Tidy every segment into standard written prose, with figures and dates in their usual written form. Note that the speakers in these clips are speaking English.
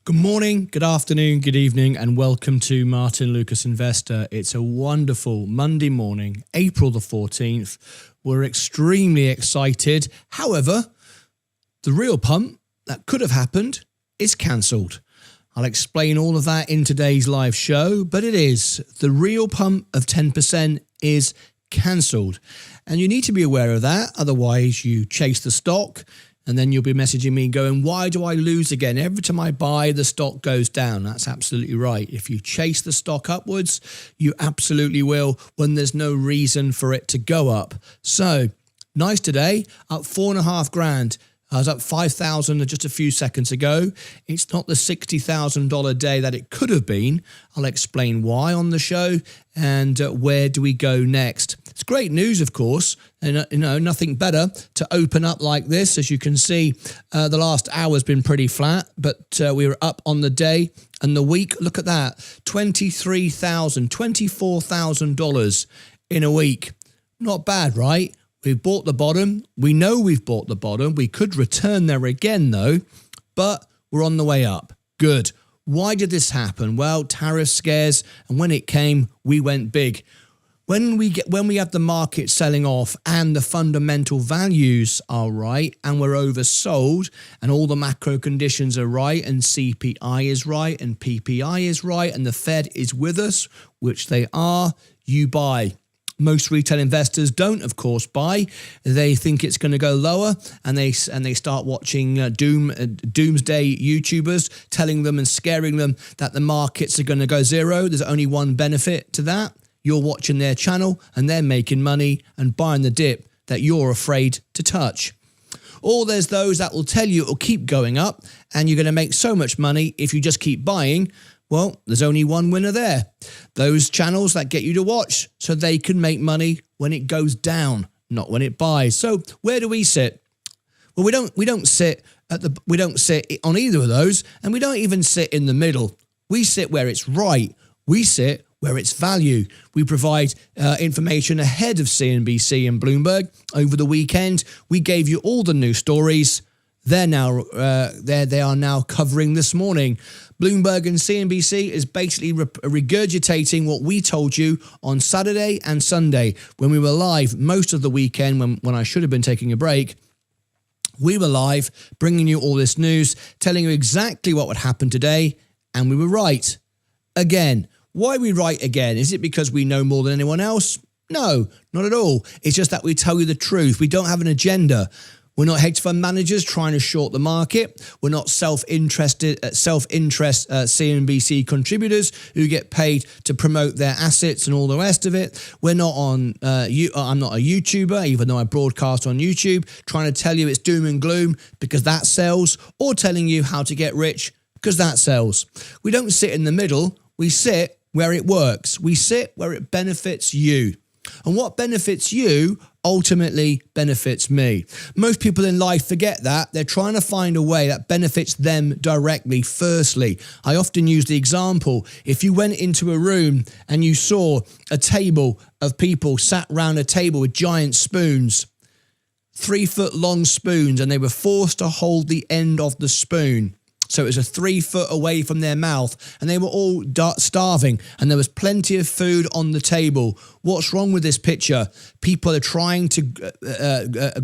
Good morning, good afternoon, good evening, and welcome to Martyn Lucas Investor. It's a wonderful Monday morning, April the 14th. We're extremely excited. However, the real pump that could have happened is cancelled. I'll explain all of that in today's live show, but it is. The real pump of 10% is cancelled. And you need to be aware of that, otherwise you chase the stock. And then you'll be messaging me going, why do I lose again? Every time I buy, the stock goes down. That's absolutely right. If you chase the stock upwards, you absolutely will when there's no reason for it to go up. So nice today, up 4.5 grand. I was up 5,000 just a few seconds ago. It's not the $60,000 day that it could have been. I'll explain why on the show and where do we go next. It's great news, of course, and nothing better to open up like this. As you can see, the last hour's been pretty flat, but we were up on the day and the week. Look at that, $23,000, $24,000 in a week. Not bad, right? We've bought the bottom. We know we've bought the bottom. We could return there again, though, but we're on the way up. Good. Why did this happen? Well, tariff scares, and when it came, we went big. When we have the market selling off and the fundamental values are right and we're oversold and all the macro conditions are right and CPI is right and PPI is right and the Fed is with us, which they are, you buy. Most retail investors don't, of course, buy. They think it's going to go lower, and they start watching doomsday YouTubers telling them and scaring them that the markets are going to go zero. There's only one benefit to that. You're watching their channel, and they're making money and buying the dip that you're afraid to touch. Or there's those that will tell you it'll keep going up, and you're going to make so much money if you just keep buying. Well, there's only one winner there. Those channels that get you to watch so they can make money when it goes down, not when it buys. So where do we sit? Well, we don't sit on either of those, and we don't even sit in the middle. We sit where it's right. We sit where it's value. We provide information ahead of CNBC and Bloomberg. Over the weekend, we gave you all the new stories. They are now covering this morning. Bloomberg and CNBC is basically regurgitating what we told you on Saturday and Sunday when we were live most of the weekend when I should have been taking a break. We were live, bringing you all this news, telling you exactly what would happen today, and we were right. Again, why are we right again? Is it because we know more than anyone else? No, not at all. It's just that we tell you the truth. We don't have an agenda. We're not hedge fund managers trying to short the market. We're not self-interest CNBC contributors who get paid to promote their assets and all the rest of it. We're not on, I'm not a YouTuber, even though I broadcast on YouTube, trying to tell you it's doom and gloom because that sells, or telling you how to get rich because that sells. We don't sit in the middle. We sit where it works. We sit where it benefits you. And what benefits you ultimately benefits me. Most people in life forget that. They're trying to find a way that benefits them directly firstly. I often use the example, if you went into a room and you saw a table of people sat round a table with giant spoons, 3-foot long spoons, and they were forced to hold the end of the spoon. So it was a 3 foot away from their mouth, and they were all starving, and there was plenty of food on the table. What's wrong with this picture? People are trying to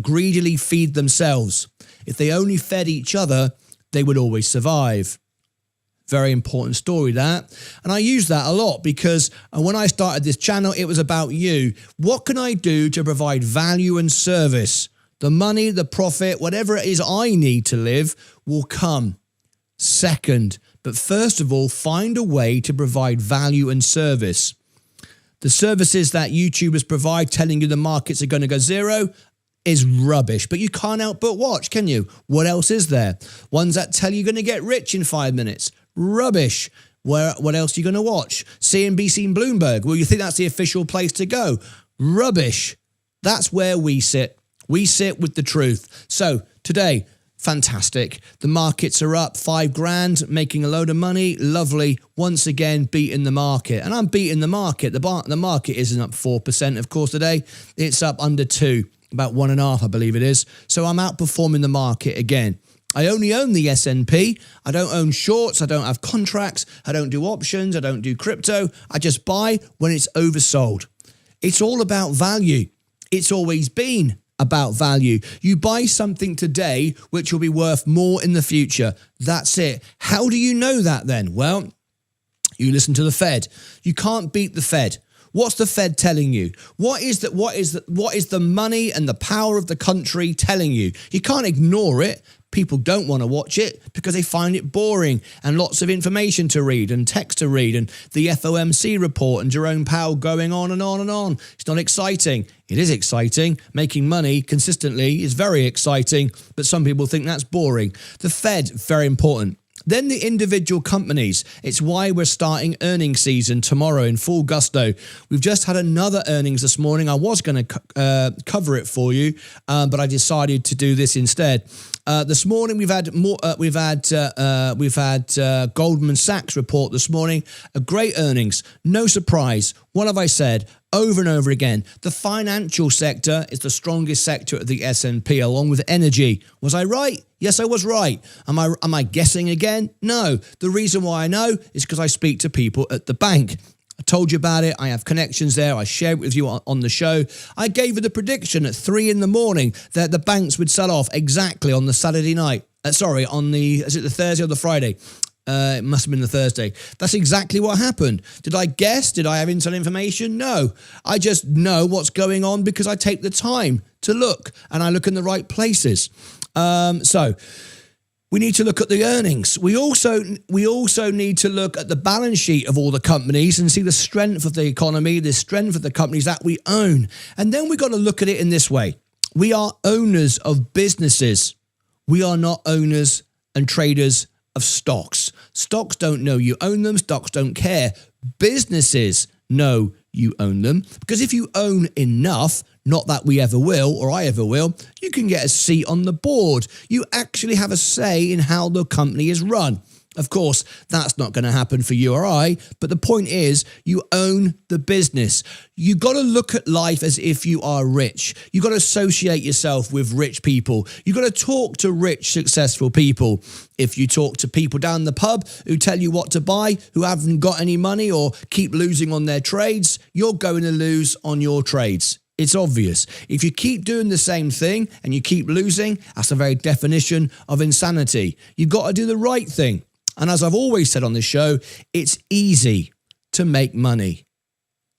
greedily feed themselves. If they only fed each other, they would always survive. Very important story, that. And I use that a lot because when I started this channel, it was about you. What can I do to provide value and service? The money, the profit, whatever it is I need to live will come second. But first of all, find a way to provide value and service. The services that YouTubers provide telling you the markets are going to go zero is rubbish, but you can't help but watch, can you? What else is there? Ones that tell you you're going to get rich in 5 minutes. Rubbish. What else are you going to watch? CNBC and Bloomberg. Well, you think that's the official place to go. Rubbish. That's where we sit. We sit with the truth. So today, fantastic. The markets are up 5 grand, making a load of money. Lovely. Once again, beating the market. And I'm beating the market. The market isn't up 4%, of course, today. It's up under 2, about 1.5, I believe it is. So I'm outperforming the market again. I only own the S&P. I don't own shorts. I don't have contracts. I don't do options. I don't do crypto. I just buy when it's oversold. It's all about value. It's always been about value. You buy something today which will be worth more in the future. That's it. How do you know that then? Well, you listen to the Fed. You can't beat the Fed. What's the Fed telling you? What is the money and the power of the country telling you? You can't ignore it. People don't want to watch it because they find it boring and lots of information to read and text to read and the FOMC report and Jerome Powell going on and on and on. It's not exciting. It is exciting. Making money consistently is very exciting, but some people think that's boring. The Fed, very important. Then the individual companies. It's why we're starting earnings season tomorrow in full gusto. We've just had another earnings this morning. I was going to cover it for you, but I decided to do this instead. This morning we've had Goldman Sachs report this morning. A great earnings. No surprise. What have I said? Over and over again, the financial sector is the strongest sector at the S&P, along with energy. Was I right? Yes, I was right. Am I guessing again? No. The reason why I know is because I speak to people at the bank. I told you about it. I have connections there. I shared it with you on the show. I gave you the prediction at 3 in the morning that the banks would sell off exactly on the Saturday night. Is it the Thursday or the Friday? It must have been the Thursday. That's exactly what happened. Did I guess? Did I have inside information? No. I just know what's going on because I take the time to look and I look in the right places. So we need to look at the earnings. We also need to look at the balance sheet of all the companies and see the strength of the economy, the strength of the companies that we own. And then we've got to look at it in this way. We are owners of businesses. We are not owners and traders of stocks. Stocks don't know you own them. Stocks don't care. Businesses know you own them, because if you own enough, not that we ever will or I ever will, you can get a seat on the board. You actually have a say in how the company is run. Of course, that's not going to happen for you or I, but the point is you own the business. You got to look at life as if you are rich. You got to associate yourself with rich people. You got to talk to rich, successful people. If you talk to people down the pub who tell you what to buy, who haven't got any money or keep losing on their trades, you're going to lose on your trades. It's obvious. If you keep doing the same thing and you keep losing, that's the very definition of insanity. You've got to do the right thing. And as I've always said on this show, it's easy to make money.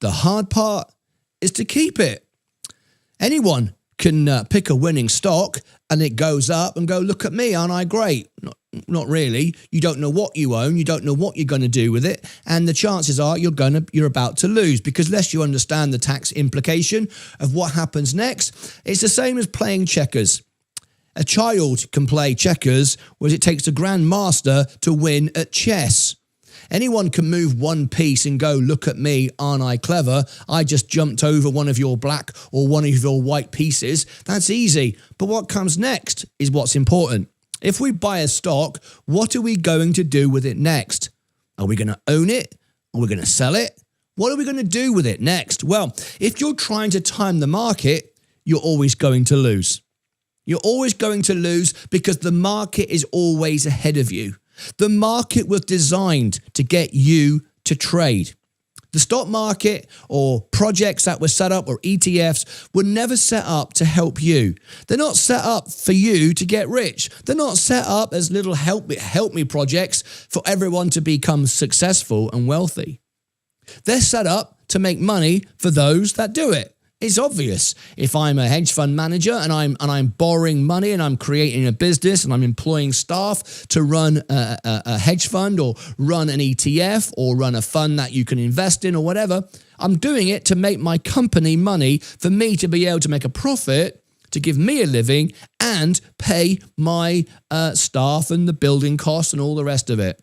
The hard part is to keep it. Anyone can pick a winning stock and it goes up and go, look at me, aren't I great? Not really. You don't know what you own. You don't know what you're going to do with it. And the chances are you're about to lose, because unless you understand the tax implication of what happens next, it's the same as playing checkers. A child can play checkers, whereas it takes a grandmaster to win at chess. Anyone can move one piece and go, look at me, aren't I clever? I just jumped over one of your black or one of your white pieces. That's easy. But what comes next is what's important. If we buy a stock, what are we going to do with it next? Are we going to own it? Are we going to sell it? What are we going to do with it next? Well, if you're trying to time the market, you're always going to lose. You're always going to lose because the market is always ahead of you. The market was designed to get you to trade. The stock market or projects that were set up or ETFs were never set up to help you. They're not set up for you to get rich. They're not set up as little help me projects for everyone to become successful and wealthy. They're set up to make money for those that do it. It's obvious. If I'm a hedge fund manager and I'm borrowing money and I'm creating a business and I'm employing staff to run a hedge fund or run an ETF or run a fund that you can invest in or whatever, I'm doing it to make my company money, for me to be able to make a profit, to give me a living and pay my staff and the building costs and all the rest of it.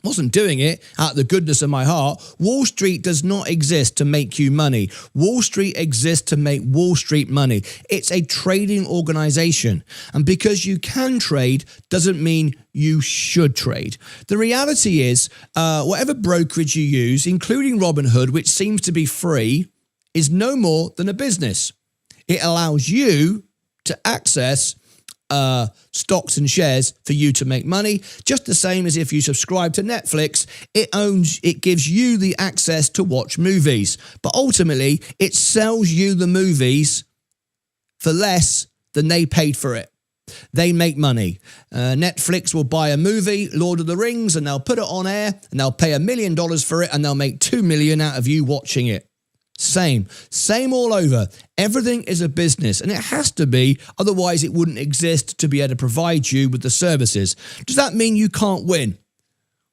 Wasn't doing it out of the goodness of my heart. Wall Street does not exist to make you money. Wall Street exists to make Wall Street money. It's a trading organization. And because you can trade doesn't mean you should trade. The reality is, whatever brokerage you use, including Robinhood, which seems to be free, is no more than a business. It allows you to access stocks and shares for you to make money. Just the same as if you subscribe to Netflix, it gives you the access to watch movies. But ultimately, it sells you the movies for less than they paid for it. They make money. Netflix will buy a movie, Lord of the Rings, and they'll put it on air, and they'll pay $1 million for it, and they'll make $2 million out of you watching it. Same all over. Everything is a business, and it has to be, otherwise it wouldn't exist to be able to provide you with the services. Does that mean you can't win?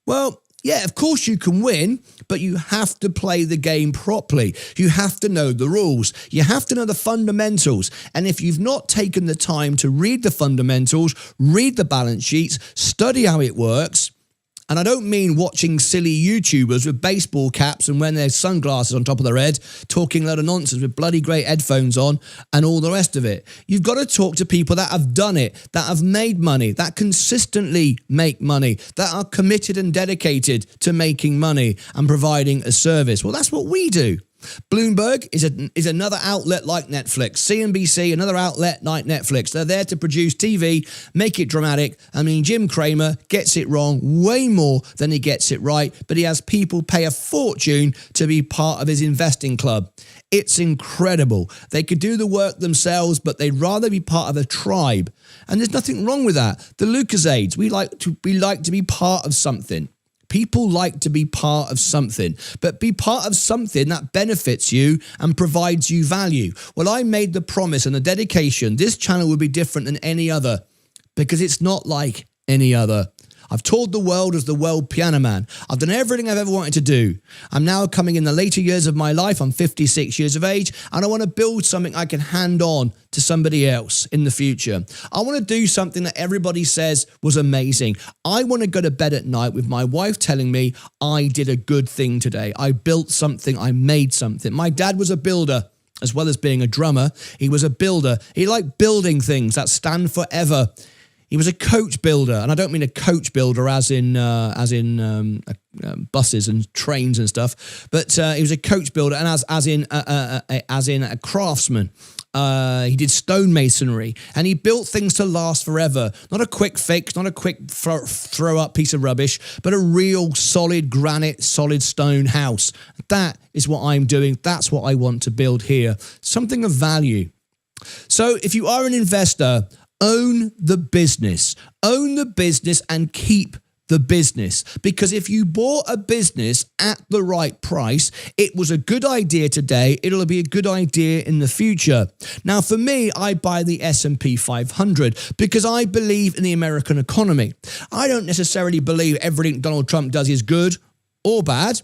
Well, yeah, of course you can win, but you have to play the game properly. You have to know the rules. You have to know the fundamentals. And if you've not taken the time to read the fundamentals, read the balance sheets, study how it works, and I don't mean watching silly YouTubers with baseball caps and wearing their sunglasses on top of their head, talking a lot of nonsense with bloody great headphones on and all the rest of it. You've got to talk to people that have done it, that have made money, that consistently make money, that are committed and dedicated to making money and providing a service. Well, that's what we do. Bloomberg is another outlet like Netflix. CNBC, another outlet like Netflix. They're there to produce TV, make it dramatic. I mean, Jim Cramer gets it wrong way more than he gets it right, but he has people pay a fortune to be part of his investing club. It's incredible. They could do the work themselves, but they'd rather be part of a tribe. And there's nothing wrong with that. The Lucasades, we like to be part of something. People like to be part of something, but be part of something that benefits you and provides you value. Well, I made the promise and the dedication, this channel will be different than any other because it's not like any other. I've toured the world as the world piano man. I've done everything I've ever wanted to do. I'm now coming in the later years of my life. I'm 56 years of age, and I want to build something I can hand on to somebody else in the future. I want to do something that everybody says was amazing. I want to go to bed at night with my wife telling me I did a good thing today. I built something. I made something. My dad was a builder. As well as being a drummer, he was a builder. He liked building things that stand forever. He was a coach builder, and I don't mean a coach builder as in buses and trains and stuff, but he was a coach builder, and as in a craftsman. He did stonemasonry, and he built things to last forever. Not a quick fix, not a quick throw up piece of rubbish, but a real solid granite, solid stone house. That is what I'm doing. That's what I want to build here. Something of value. So if you are an investor, own the business. Own the business and keep the business. Because if you bought a business at the right price, it was a good idea today, it'll be a good idea in the future. Now, for me, I buy the S&P 500 because I believe in the American economy. I don't necessarily believe everything Donald Trump does is good or bad.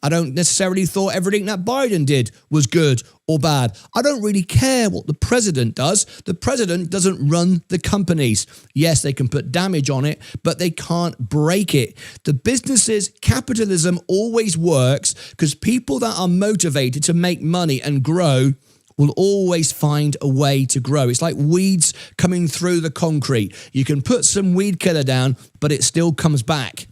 I don't necessarily thought everything that Biden did was good or bad. I don't really care what the president does. The president doesn't run the companies. Yes, they can put damage on it, but they can't break it. The businesses, capitalism always works because people that are motivated to make money and grow will always find a way to grow. It's like weeds coming through the concrete. You can put some weed killer down, but it still comes back.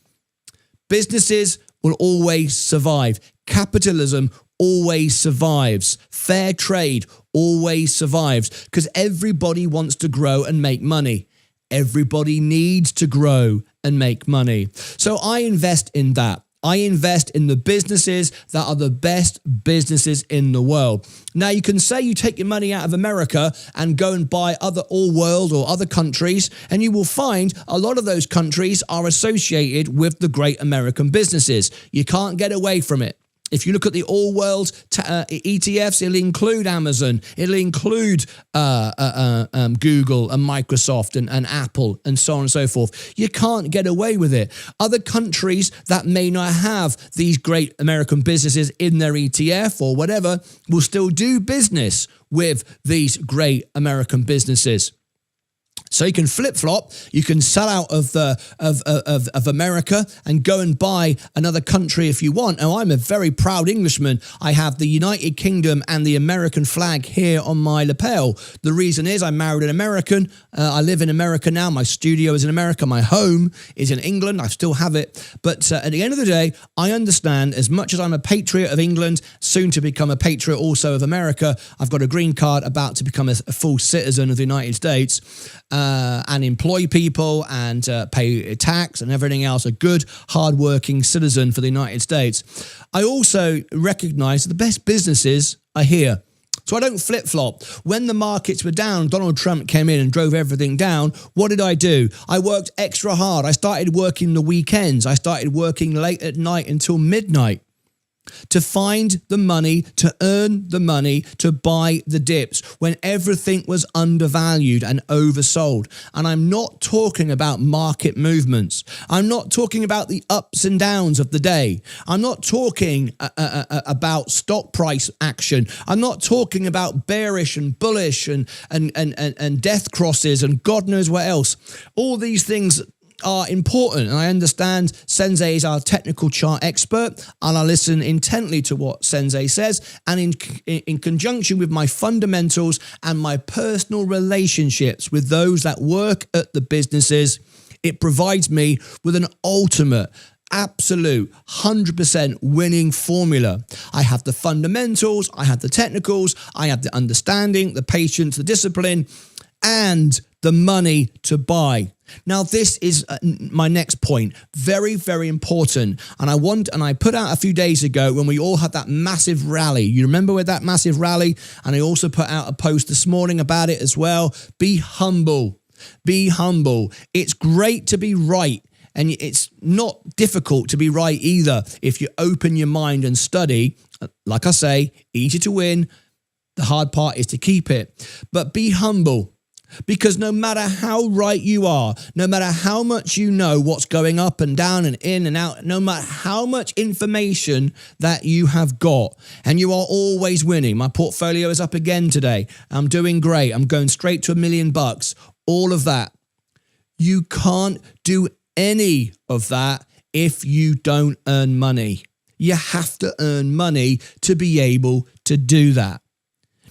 Businesses will always survive. Capitalism always survives. Fair trade always survives because everybody wants to grow and make money. Everybody needs to grow and make money. So I invest in that. I invest in the businesses that are the best businesses in the world. Now, you can say you take your money out of America and go and buy other all world or other countries, and you will find a lot of those countries are associated with the great American businesses. You can't get away from it. If you look at the all-world ETFs, it'll include Amazon, it'll include Google and Microsoft and Apple and so on and so forth. You can't get away with it. Other countries that may not have these great American businesses in their ETF or whatever will still do business with these great American businesses. So you can flip-flop, you can sell out of America and go and buy another country if you want. Now, I'm a very proud Englishman. I have the United Kingdom and the American flag here on my lapel. The reason is I married an American. I live in America now. My studio is in America. My home is in England. I still have it. But at the end of the day, I understand as much as I'm a patriot of England, soon to become a patriot also of America, I've got a green card about to become a full citizen of the United States. and employ people and pay tax and everything else, a good, hardworking citizen for the United States, I also recognize that the best businesses are here. So I don't flip-flop. When the markets were down, Donald Trump came in and drove everything down. What did I do? I worked extra hard. I started working the weekends. I started working late at night until midnight to find the money, to earn the money, to buy the dips when everything was undervalued and oversold. And I'm not talking about market movements. I'm not talking about the ups and downs of the day. I'm not talking about stock price action. I'm not talking about bearish and bullish and death crosses and God knows what else. All these things are important, and I understand Sensei is our technical chart expert, and I listen intently to what Sensei says, and in conjunction with my fundamentals and my personal relationships with those that work at the businesses, it provides me with an ultimate, absolute 100% winning formula. I have the fundamentals, I have the technicals, I have the understanding, the patience, the discipline, and the money to buy. Now, this is my next point. Very, very important. And I put out a few days ago when we all had that massive rally. You remember with that massive rally? And I also put out a post this morning about it as well. Be humble. Be humble. It's great to be right. And it's not difficult to be right either if you open your mind and study. Like I say, easy to win. The hard part is to keep it. But be humble. Because no matter how right you are, no matter how much you know what's going up and down and in and out, no matter how much information that you have got, and you are always winning. My portfolio is up again today. I'm doing great. I'm going straight to $1 million. All of that. You can't do any of that if you don't earn money. You have to earn money to be able to do that.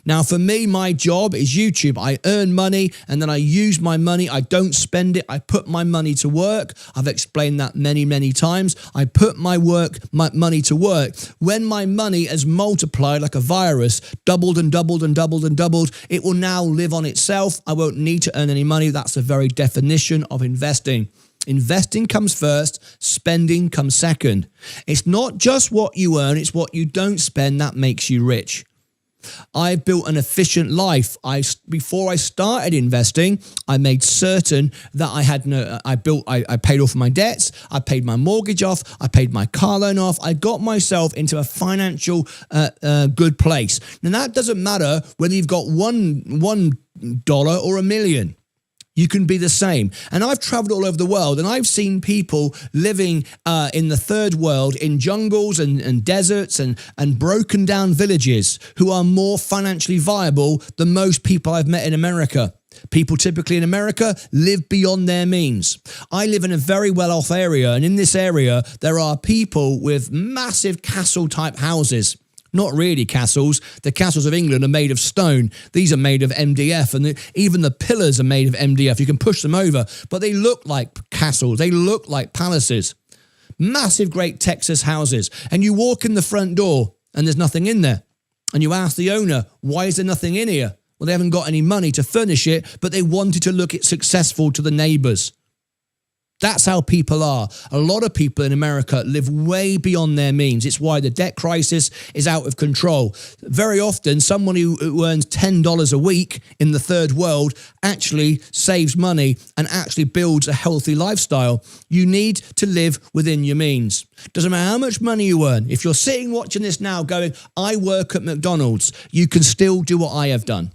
Now, for me, my job is YouTube. I earn money and then I use my money. I don't spend it. I put my money to work. I've explained that many, many times. I put my money to work. When my money has multiplied like a virus, doubled and doubled and doubled and doubled, it will now live on itself. I won't need to earn any money. That's the very definition of investing. Investing comes first, spending comes second. It's not just what you earn, it's what you don't spend that makes you rich. I built an efficient life. Before I started investing, I made certain that I paid off my debts. I paid my mortgage off. I paid my car loan off. I got myself into a financial good place. Now that doesn't matter whether you've got $1 or $1 million. You can be the same. And I've traveled all over the world and I've seen people living in the third world in jungles and deserts and broken down villages who are more financially viable than most people I've met in America. People typically in America live beyond their means. I live in a very well-off area, and in this area, there are people with massive castle-type houses. Not really castles. The castles of England are made of stone. These are made of MDF, and even the pillars are made of MDF. You can push them over, but they look like castles. They look like palaces. Massive, great Texas houses. And you walk in the front door, and there's nothing in there. And you ask the owner, why is there nothing in here? Well, they haven't got any money to furnish it, but they wanted to look successful to the neighbors. That's how people are. A lot of people in America live way beyond their means. It's why the debt crisis is out of control. Very often, someone who earns $10 a week in the third world actually saves money and actually builds a healthy lifestyle. You need to live within your means. Doesn't matter how much money you earn. If you're sitting watching this now going, I work at McDonald's, you can still do what I have done.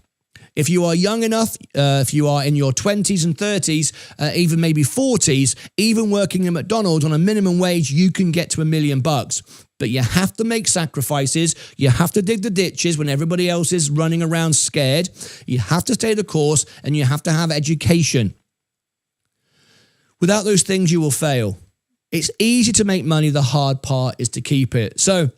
If you are young enough, if you are in your 20s and 30s, even maybe 40s, even working at McDonald's on a minimum wage, you can get to $1 million. But you have to make sacrifices. You have to dig the ditches when everybody else is running around scared. You have to stay the course, and you have to have education. Without those things, you will fail. It's easy to make money. The hard part is to keep it. So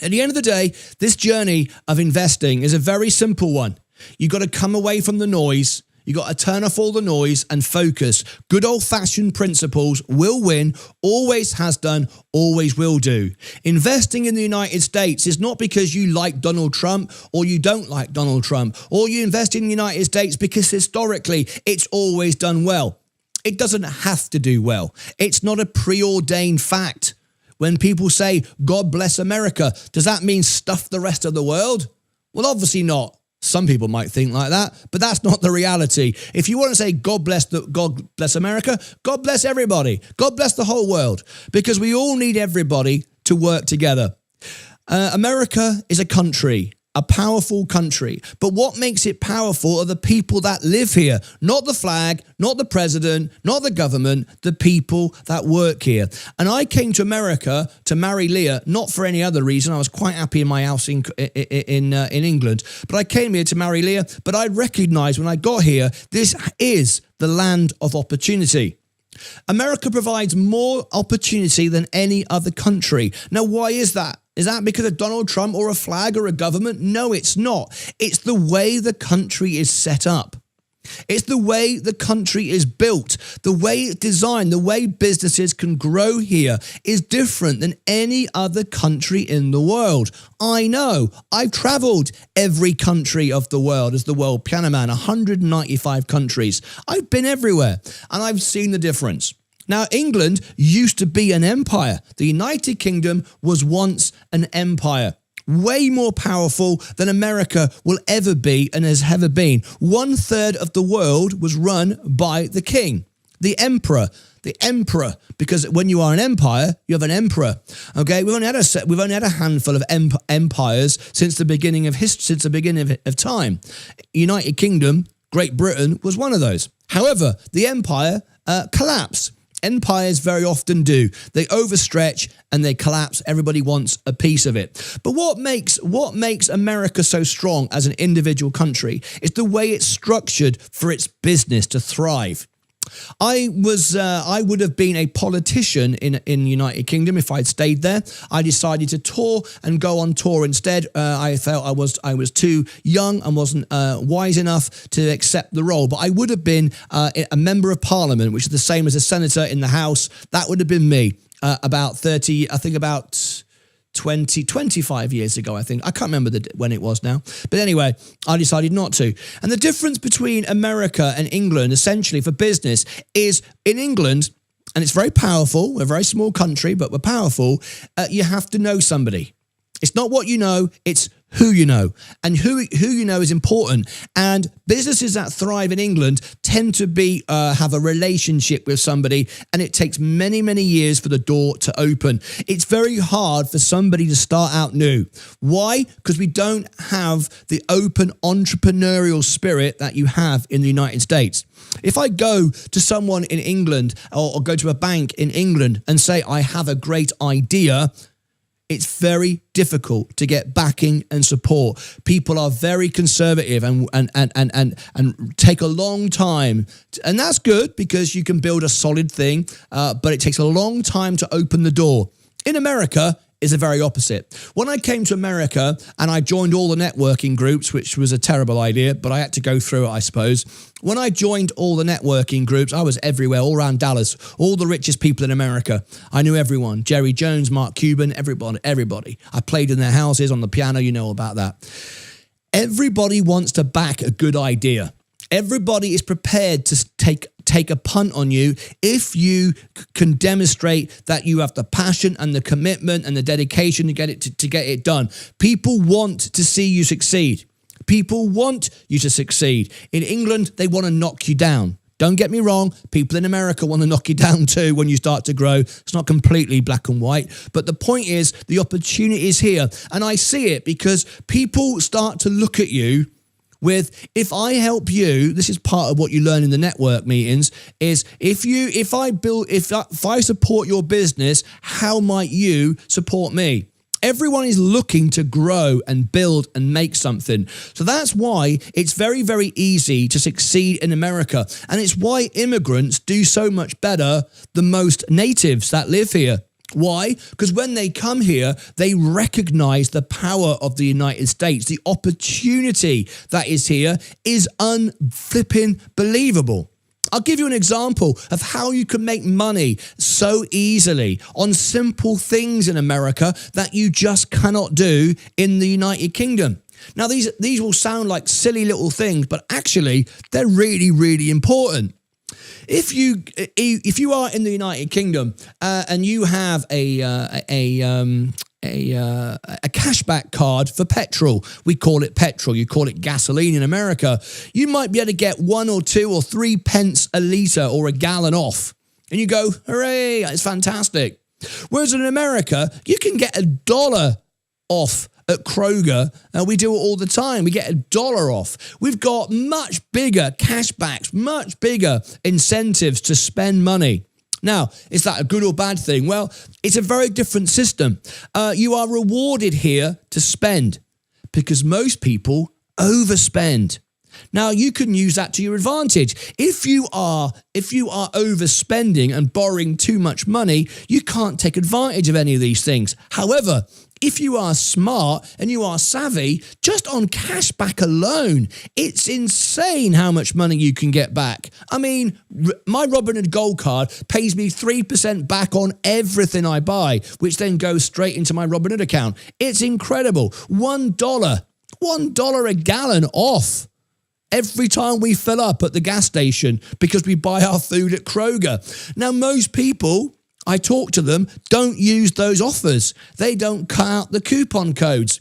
at the end of the day, this journey of investing is a very simple one. You've got to come away from the noise. You've You got to turn off all the noise and focus. Good old-fashioned principles will win, always has done, always will do. Investing in the United States is not because you like Donald Trump or you don't like Donald Trump, or you invest in the United States because historically it's always done well. It doesn't have to do well. It's not a preordained fact. When people say, God bless America, does that mean stuff the rest of the world? Well, obviously not. Some people might think like that, but that's not the reality. If you want to say God bless America, God bless everybody. God bless the whole world, because we all need everybody to work together. America is a country. A powerful country. But what makes it powerful are the people that live here. Not the flag, not the president, not the government, the people that work here. And I came to America to marry Leah, not for any other reason. I was quite happy in my house in England. But I came here to marry Leah. But I recognized when I got here, this is the land of opportunity. America provides more opportunity than any other country. Now, why is that? Is that because of Donald Trump or a flag or a government? No, it's not. It's the way the country is set up. It's the way the country is built, the way it's designed, the way businesses can grow here is different than any other country in the world. I know. I've traveled every country of the world as the world piano man, 195 countries. I've been everywhere and I've seen the difference. Now, England used to be an empire. The United Kingdom was once an empire. Way more powerful than America will ever be and has ever been. 1/3 of the world was run by the king, the emperor, because when you are an empire, you have an emperor. Okay, we've only had a handful of empires since the beginning of time. United Kingdom, Great Britain was one of those. However, the empire collapsed. Empires very often do. They overstretch and they collapse. Everybody wants a piece of it. But what makes America so strong as an individual country is the way it's structured for its business to thrive. I would have been a politician in United Kingdom if I'd stayed there. I decided to tour and go on tour instead. I felt I was too young and wasn't wise enough to accept the role. But I would have been a member of parliament, which is the same as a senator in the House. That would have been me about 25 years ago, I think. I can't remember when it was now. But anyway, I decided not to. And the difference between America and England, essentially for business, is in England, and it's very powerful, we're a very small country, but we're powerful, you have to know somebody. It's not what you know, it's who you know. And who you know is important. And businesses that thrive in England tend to have a relationship with somebody, and it takes many, many years for the door to open. It's very hard for somebody to start out new. Why? Because we don't have the open entrepreneurial spirit that you have in the United States. If I go to someone in England or go to a bank in England and say, I have a great idea, it's very difficult to get backing and support. People are very conservative and take a long time. And that's good because you can build a solid thing, but it takes a long time to open the door. In America, is the very opposite. When I came to America and I joined all the networking groups, which was a terrible idea, but I had to go through it, I suppose. When I joined all the networking groups, I was everywhere, all around Dallas, all the richest people in America. I knew everyone, Jerry Jones, Mark Cuban, everybody. I played in their houses on the piano, you know about that. Everybody wants to back a good idea. Everybody is prepared to take a punt on you if you can demonstrate that you have the passion and the commitment and the dedication to get it done. People want to see you succeed. People want you to succeed. In England, they want to knock you down. Don't get me wrong, people in America want to knock you down too when you start to grow. It's not completely black and white. But the point is, the opportunity is here. And I see it because people start to look at you with, if I help you, this is part of what you learn in the network meetings, is if I support your business, how might you support me? Everyone is looking to grow and build and make something. So that's why it's very, very easy to succeed in America. And it's why immigrants do so much better than most natives that live here. Why? Because when they come here, they recognize the power of the United States. The opportunity that is here is unflipping believable. I'll give you an example of how you can make money so easily on simple things in America that you just cannot do in the United Kingdom. Now, these will sound like silly little things, but actually they're really, really important. If you are in the United Kingdom and you have a cashback card for petrol, we call it petrol, you call it gasoline in America, you might be able to get 1 or 2 or 3 pence a litre or a gallon off. And you go, hooray, it's fantastic. Whereas in America, you can get $1 off at Kroger, and we do it all the time. We get $1 off. We've got much bigger cashbacks, much bigger incentives to spend money. Now, is that a good or bad thing? Well, it's a very different system. You are rewarded here to spend because most people overspend. Now, you can use that to your advantage. If you are overspending and borrowing too much money, you can't take advantage of any of these things. However, if you are smart and you are savvy, just on cashback alone, it's insane how much money you can get back. I mean, my Robinhood Gold card pays me 3% back on everything I buy, which then goes straight into my Robinhood account. It's incredible. $1 a gallon off every time we fill up at the gas station because we buy our food at Kroger. Now, most people, I talk to them, don't use those offers. They don't cut out the coupon codes.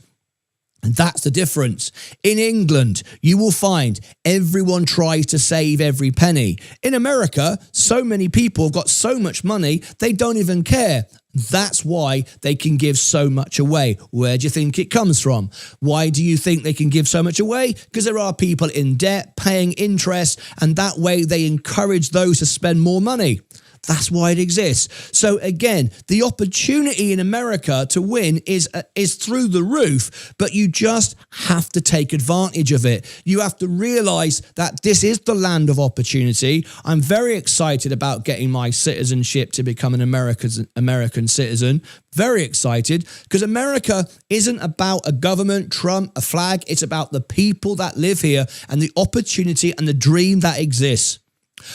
And that's the difference. In England, you will find everyone tries to save every penny. In America, so many people have got so much money, they don't even care. That's why they can give so much away. Where do you think it comes from? Why do you think they can give so much away? Because there are people in debt paying interest, and that way they encourage those to spend more money. That's why it exists. So again, the opportunity in America to win is through the roof, but you just have to take advantage of it. You have to realize that this is the land of opportunity. I'm very excited about getting my citizenship to become an American citizen. Very excited, because America isn't about a government, Trump, a flag. It's about the people that live here and the opportunity and the dream that exists.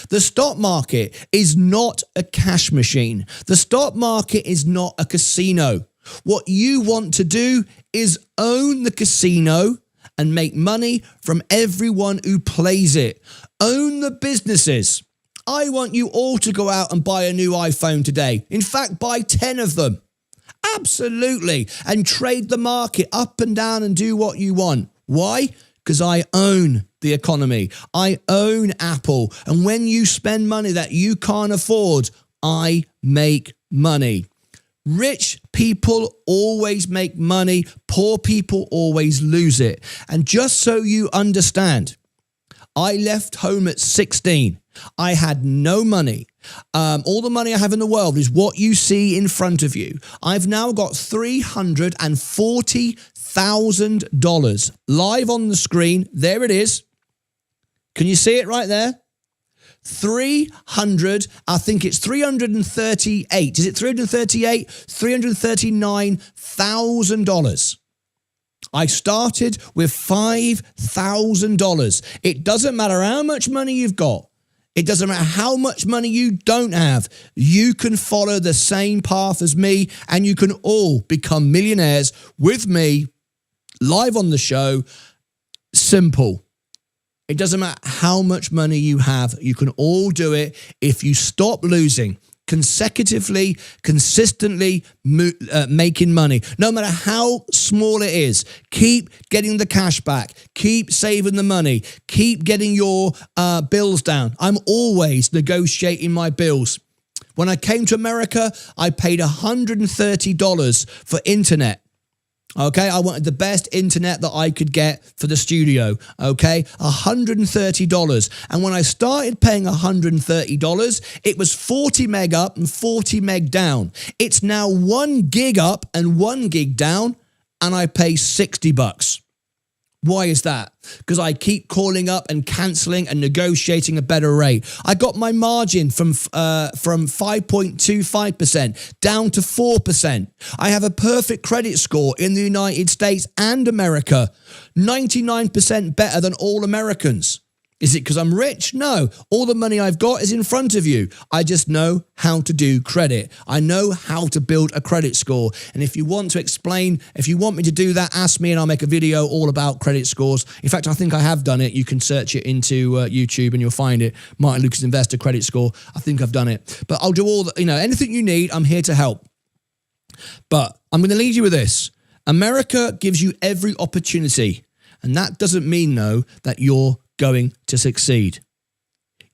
The stock market is not a cash machine. The stock market is not a casino. What you want to do is own the casino and make money from everyone who plays it. Own the businesses. I want you all to go out and buy a new iPhone today. In fact, buy 10 of them. Absolutely. And trade the market up and down and do what you want. Why? Because I own the economy. I own Apple. And when you spend money that you can't afford, I make money. Rich people always make money. Poor people always lose it. And just so you understand, I left home at 16. I had no money. All the money I have in the world is what you see in front of you. I've now got $340,000 live on the screen. There it is. Can you see it right there? I think it's 338. Is it 338? $339,000. I started with $5,000. It doesn't matter how much money you've got. It doesn't matter how much money you don't have. You can follow the same path as me, and you can all become millionaires with me live on the show. Simple. It doesn't matter how much money you have. You can all do it if you stop losing consecutively, consistently making money. No matter how small it is, keep getting the cash back. Keep saving the money. Keep getting your bills down. I'm always negotiating my bills. When I came to America, I paid $130 for internet. Okay, I wanted the best internet that I could get for the studio. Okay, $130. And when I started paying $130, it was 40 meg up and 40 meg down. It's now 1 gig up and 1 gig down, and I pay $60. Why is that? Because I keep calling up and cancelling and negotiating a better rate. I got my margin from 5.25% down to 4%. I have a perfect credit score in the United States and America, 99% better than all Americans. Is it because I'm rich? No. All the money I've got is in front of you. I just know how to do credit. I know how to build a credit score. And if you want to explain, if you want me to do that, ask me and I'll make a video all about credit scores. In fact, I think I have done it. You can search it into YouTube and you'll find it. Martyn Lucas Investor Credit Score. I think I've done it. But I'll do all the, anything you need, I'm here to help. But I'm going to leave you with this. America gives you every opportunity. And that doesn't mean, though, that you're going to succeed.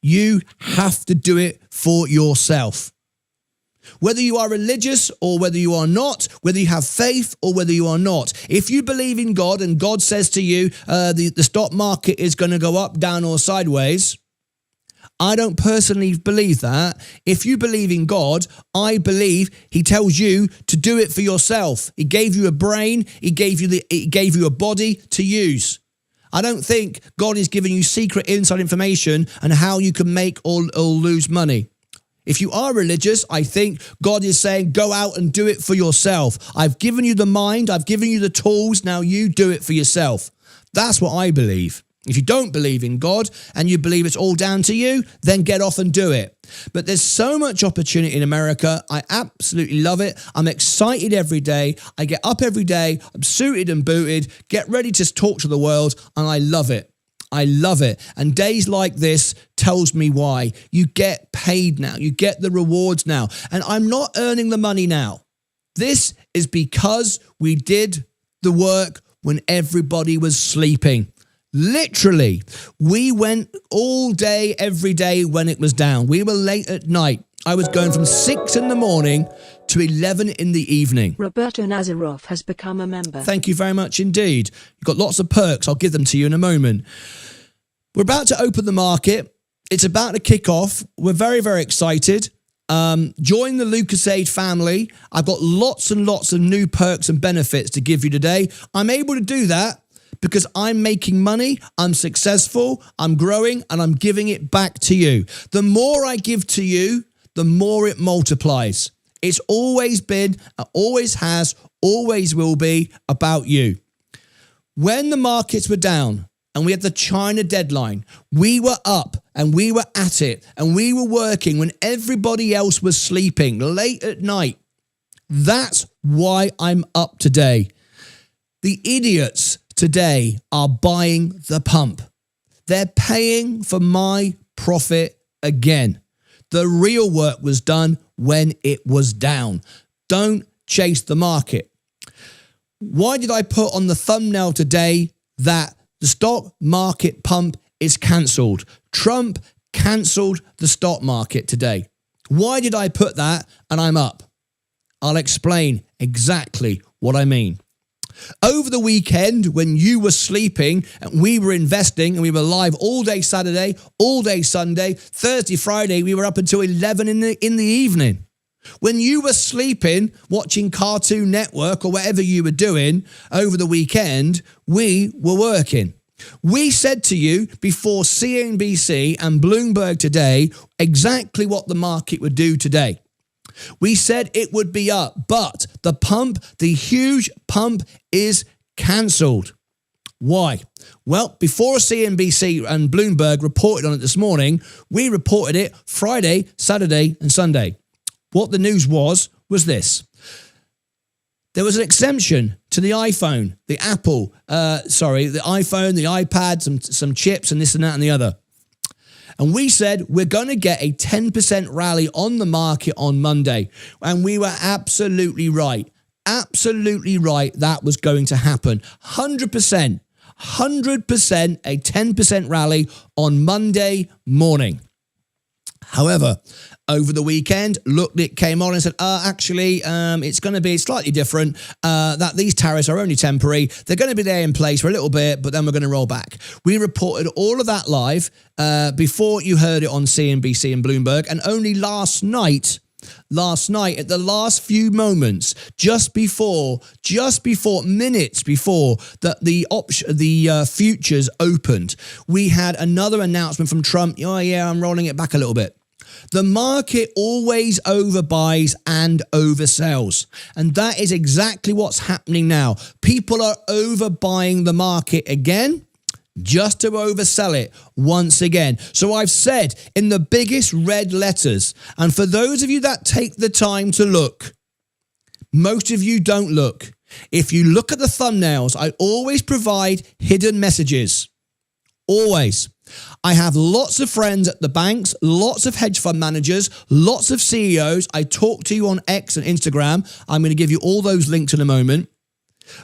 You have to do it for yourself. Whether you are religious or whether you are not, whether you have faith or whether you are not. If you believe in God and God says to you, the stock market is going to go up, down or sideways, I don't personally believe that. If you believe in God, I believe he tells you to do it for yourself. He gave you a brain. He gave you a body to use. I don't think God is giving you secret inside information on how you can make or lose money. If you are religious, I think God is saying, go out and do it for yourself. I've given you the mind. I've given you the tools. Now you do it for yourself. That's what I believe. If you don't believe in God and you believe it's all down to you, then get off and do it. But there's so much opportunity in America. I absolutely love it. I'm excited every day. I get up every day. I'm suited and booted, get ready to talk to the world, and I love it. I love it. And days like this tells me why. You get paid now. You get the rewards now. And I'm not earning the money now. This is because we did the work when everybody was sleeping. Literally, we went all day, every day when it was down. We were late at night. I was going from 6 in the morning to 11 in the evening. Roberto Nazarov has become a member. Thank you very much indeed. You've got lots of perks. I'll give them to you in a moment. We're about to open the market. It's about to kick off. We're very, very excited. Join the LucasAid family. I've got lots and lots of new perks and benefits to give you today. I'm able to do that because I'm making money, I'm successful, I'm growing, and I'm giving it back to you. The more I give to you, the more it multiplies. It's always been, always has, always will be about you. When the markets were down and we had the China deadline, we were up and we were at it and we were working when everybody else was sleeping late at night. That's why I'm up today. The idiots today are buying the pump. They're paying for my profit again. The real work was done when it was down. Don't chase the market. Why did I put on the thumbnail today that the stock market pump is cancelled? Trump cancelled the stock market today. Why did I put that and I'm up? I'll explain exactly what I mean. Over the weekend, when you were sleeping and we were investing and we were live all day Saturday, all day Sunday, Thursday, Friday, we were up until 11 in the evening. When you were sleeping, watching Cartoon Network or whatever you were doing over the weekend, we were working. We said to you before CNBC and Bloomberg today exactly what the market would do today. We said it would be up, but the pump, the huge pump, is cancelled. Why? Well, before CNBC and Bloomberg reported on it this morning, we reported it Friday, Saturday, and Sunday. What the news was this. There was an exemption to the iPhone, the iPhone, the iPad, some chips and this and that and the other. And we said we're going to get a 10% rally on the market on Monday. And we were absolutely right. Absolutely right. That was going to happen. 100%, a 10% rally on Monday morning. However, over the weekend, it came on and said, actually, it's going to be slightly different, that these tariffs are only temporary. They're going to be there in place for a little bit, but then we're going to roll back. We reported all of that live before you heard it on CNBC and Bloomberg. And only last night, last night at the last few moments, just before minutes before the futures opened, we had another announcement from Trump. Oh yeah, I'm rolling it back a little bit. The market always overbuys and oversells. And that is exactly what's happening now. People are overbuying the market again, just to oversell it once again. So I've said in the biggest red letters, and for those of you that take the time to look, most of you don't look. If you look at the thumbnails, I always provide hidden messages. Always. I have lots of friends at the banks, lots of hedge fund managers, lots of CEOs. I talk to you on X and Instagram. I'm going to give you all those links in a moment.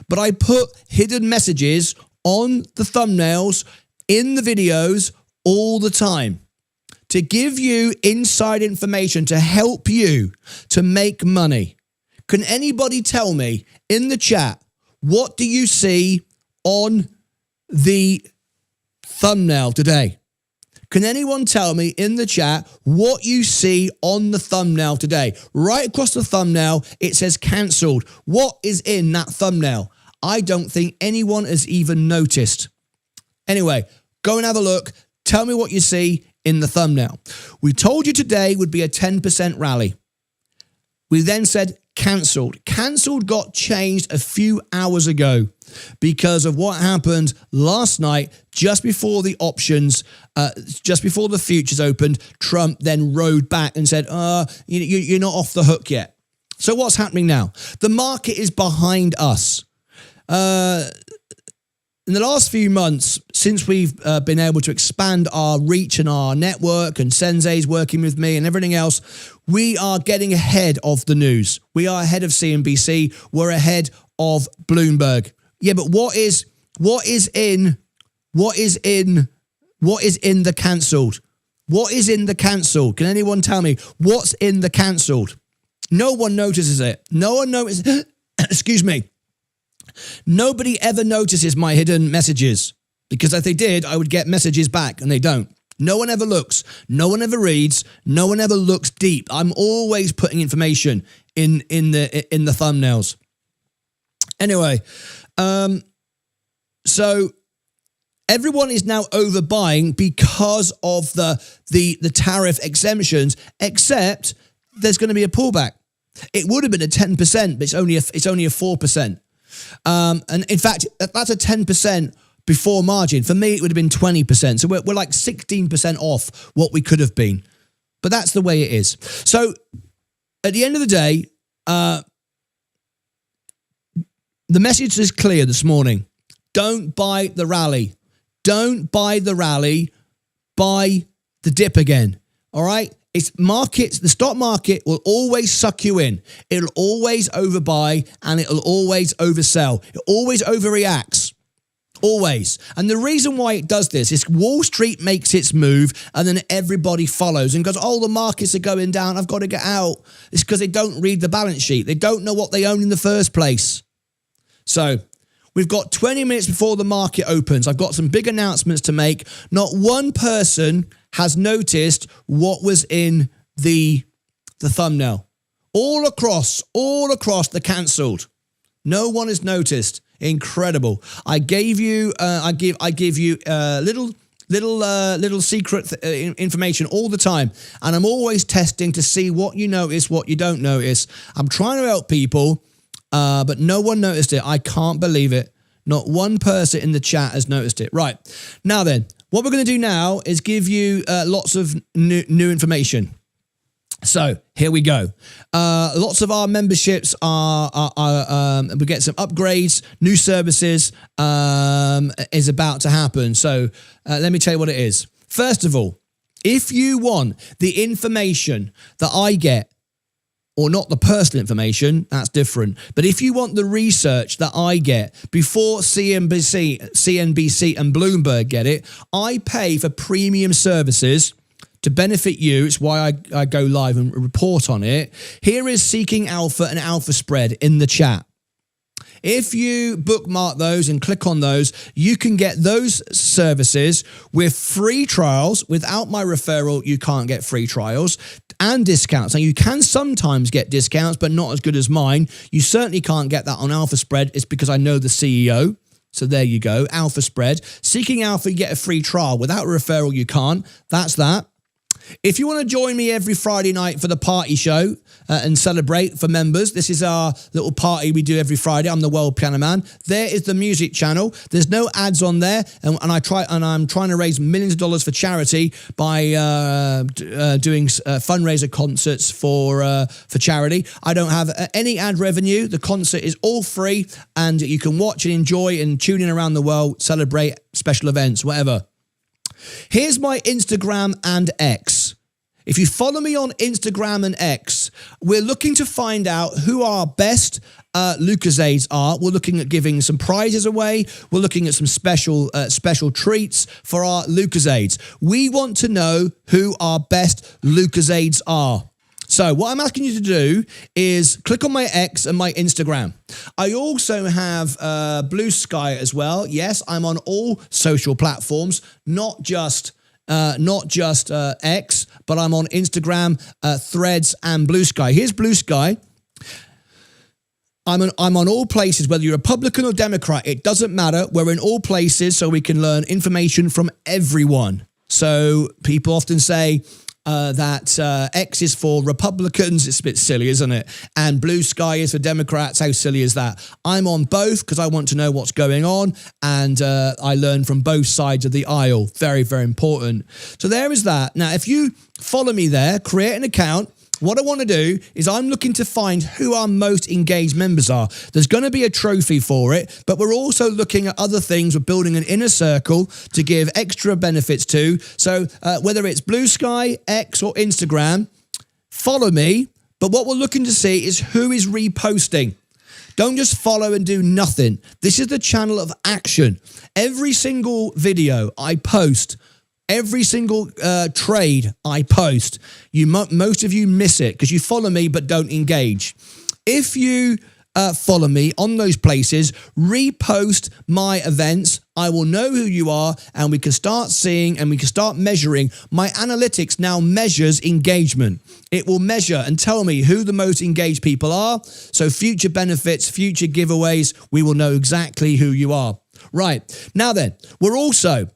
But I put hidden messages on the thumbnails, in the videos, all the time to give you inside information to help you to make money. Can anybody tell me in the chat, what do you see on the thumbnail today? Can anyone tell me in the chat what you see on the thumbnail today? Right across the thumbnail, it says cancelled. What is in that thumbnail? I don't think anyone has even noticed. Anyway, go and have a look. Tell me what you see in the thumbnail. We told you today would be a 10% rally. We then said cancelled. Cancelled got changed a few hours ago because of what happened last night, just before the options, just before the futures opened. Trump then rode back and said, you're not off the hook yet. So what's happening now? The market is behind us. In the last few months, since we've been able to expand our reach and our network, and Sensei's working with me and everything else, we are getting ahead of the news. We are ahead of CNBC. We're ahead of Bloomberg. Yeah, but what is in the cancelled? What is in the cancelled? Can anyone tell me what's in the cancelled? No one notices it. No one notices. Excuse me. Nobody ever notices my hidden messages, because if they did, I would get messages back, and they don't. No one ever looks. No one ever reads. No one ever looks deep. I'm always putting information in the thumbnails. Anyway, so everyone is now overbuying because of the tariff exemptions, except there's going to be a pullback. It would have been a 10%, but it's only a 4%. And in fact, that's a 10% before margin. For me, it would have been 20%. So we're like 16% off what we could have been. But that's the way it is. So at the end of the day, the message is clear this morning. Don't buy the rally. Don't buy the rally. Buy the dip again. All right? The stock market will always suck you in. It'll always overbuy and it'll always oversell. It always overreacts. Always. And the reason why it does this is Wall Street makes its move and then everybody follows and goes, oh, the markets are going down, I've got to get out. It's because they don't read the balance sheet. They don't know what they own in the first place. So we've got 20 minutes before the market opens. I've got some big announcements to make. Not one person has noticed what was in the thumbnail. All across the cancelled. No one has noticed. Incredible. I give you little secret information all the time, and I'm always testing to see what you notice, what you don't notice. I'm trying to help people, but no one noticed it. I can't believe it. Not one person in the chat has noticed it. Right. Now then, what we're going to do now is give you lots of new information. So here we go. Lots of our memberships we get some upgrades, new services is about to happen. So let me tell you what it is. First of all, if you want the information that I get, or not the personal information, that's different. But if you want the research that I get before CNBC and Bloomberg get it, I pay for premium services to benefit you. It's why I go live and report on it. Here is Seeking Alpha and Alpha Spread in the chat. If you bookmark those and click on those, you can get those services with free trials. Without my referral, you can't get free trials and discounts. Now, you can sometimes get discounts, but not as good as mine. You certainly can't get that on Alpha Spread. It's because I know the CEO. So there you go, Alpha Spread. Seeking Alpha, you get a free trial. Without a referral, you can't. That's that. If you want to join me every Friday night for the party show and celebrate for members, this is our little party we do every Friday. I'm the World Piano Man. There is the music channel. There's no ads on there, and I'm trying to raise millions of dollars for charity by doing fundraiser concerts for charity. I don't have any ad revenue. The concert is all free, and you can watch and enjoy and tune in around the world, celebrate special events, whatever. Here's my Instagram and X. If you follow me on Instagram and X, we're looking to find out who our best Lucozades are. We're looking at giving some prizes away. We're looking at some special treats for our Lucozades. We want to know who our best Lucozades are. So what I'm asking you to do is click on my X and my Instagram. I also have Blue Sky as well. Yes, I'm on all social platforms, not just X, but I'm on Instagram, Threads, and Blue Sky. Here's Blue Sky. I'm on all places, whether you're Republican or Democrat. It doesn't matter. We're in all places so we can learn information from everyone. So people often say, that X is for Republicans. It's a bit silly, isn't it? And Blue Sky is for Democrats. How silly is that? I'm on both because I want to know what's going on, and I learn from both sides of the aisle. Very, very important. So there is that. Now, if you follow me there, create an account. What I want to do is I'm looking to find who our most engaged members are. There's going to be a trophy for it, but we're also looking at other things. We're building an inner circle to give extra benefits to. So whether it's Blue Sky, X, or Instagram, follow me. But what we're looking to see is who is reposting. Don't just follow and do nothing. This is the channel of action. Every single video I post, every single trade I post, most of you miss it because you follow me but don't engage. If you follow me on those places, repost my events, I will know who you are, and we can start seeing and we can start measuring. My analytics now measures engagement. It will measure and tell me who the most engaged people are. So future benefits, future giveaways, we will know exactly who you are. Right. Now then, we're also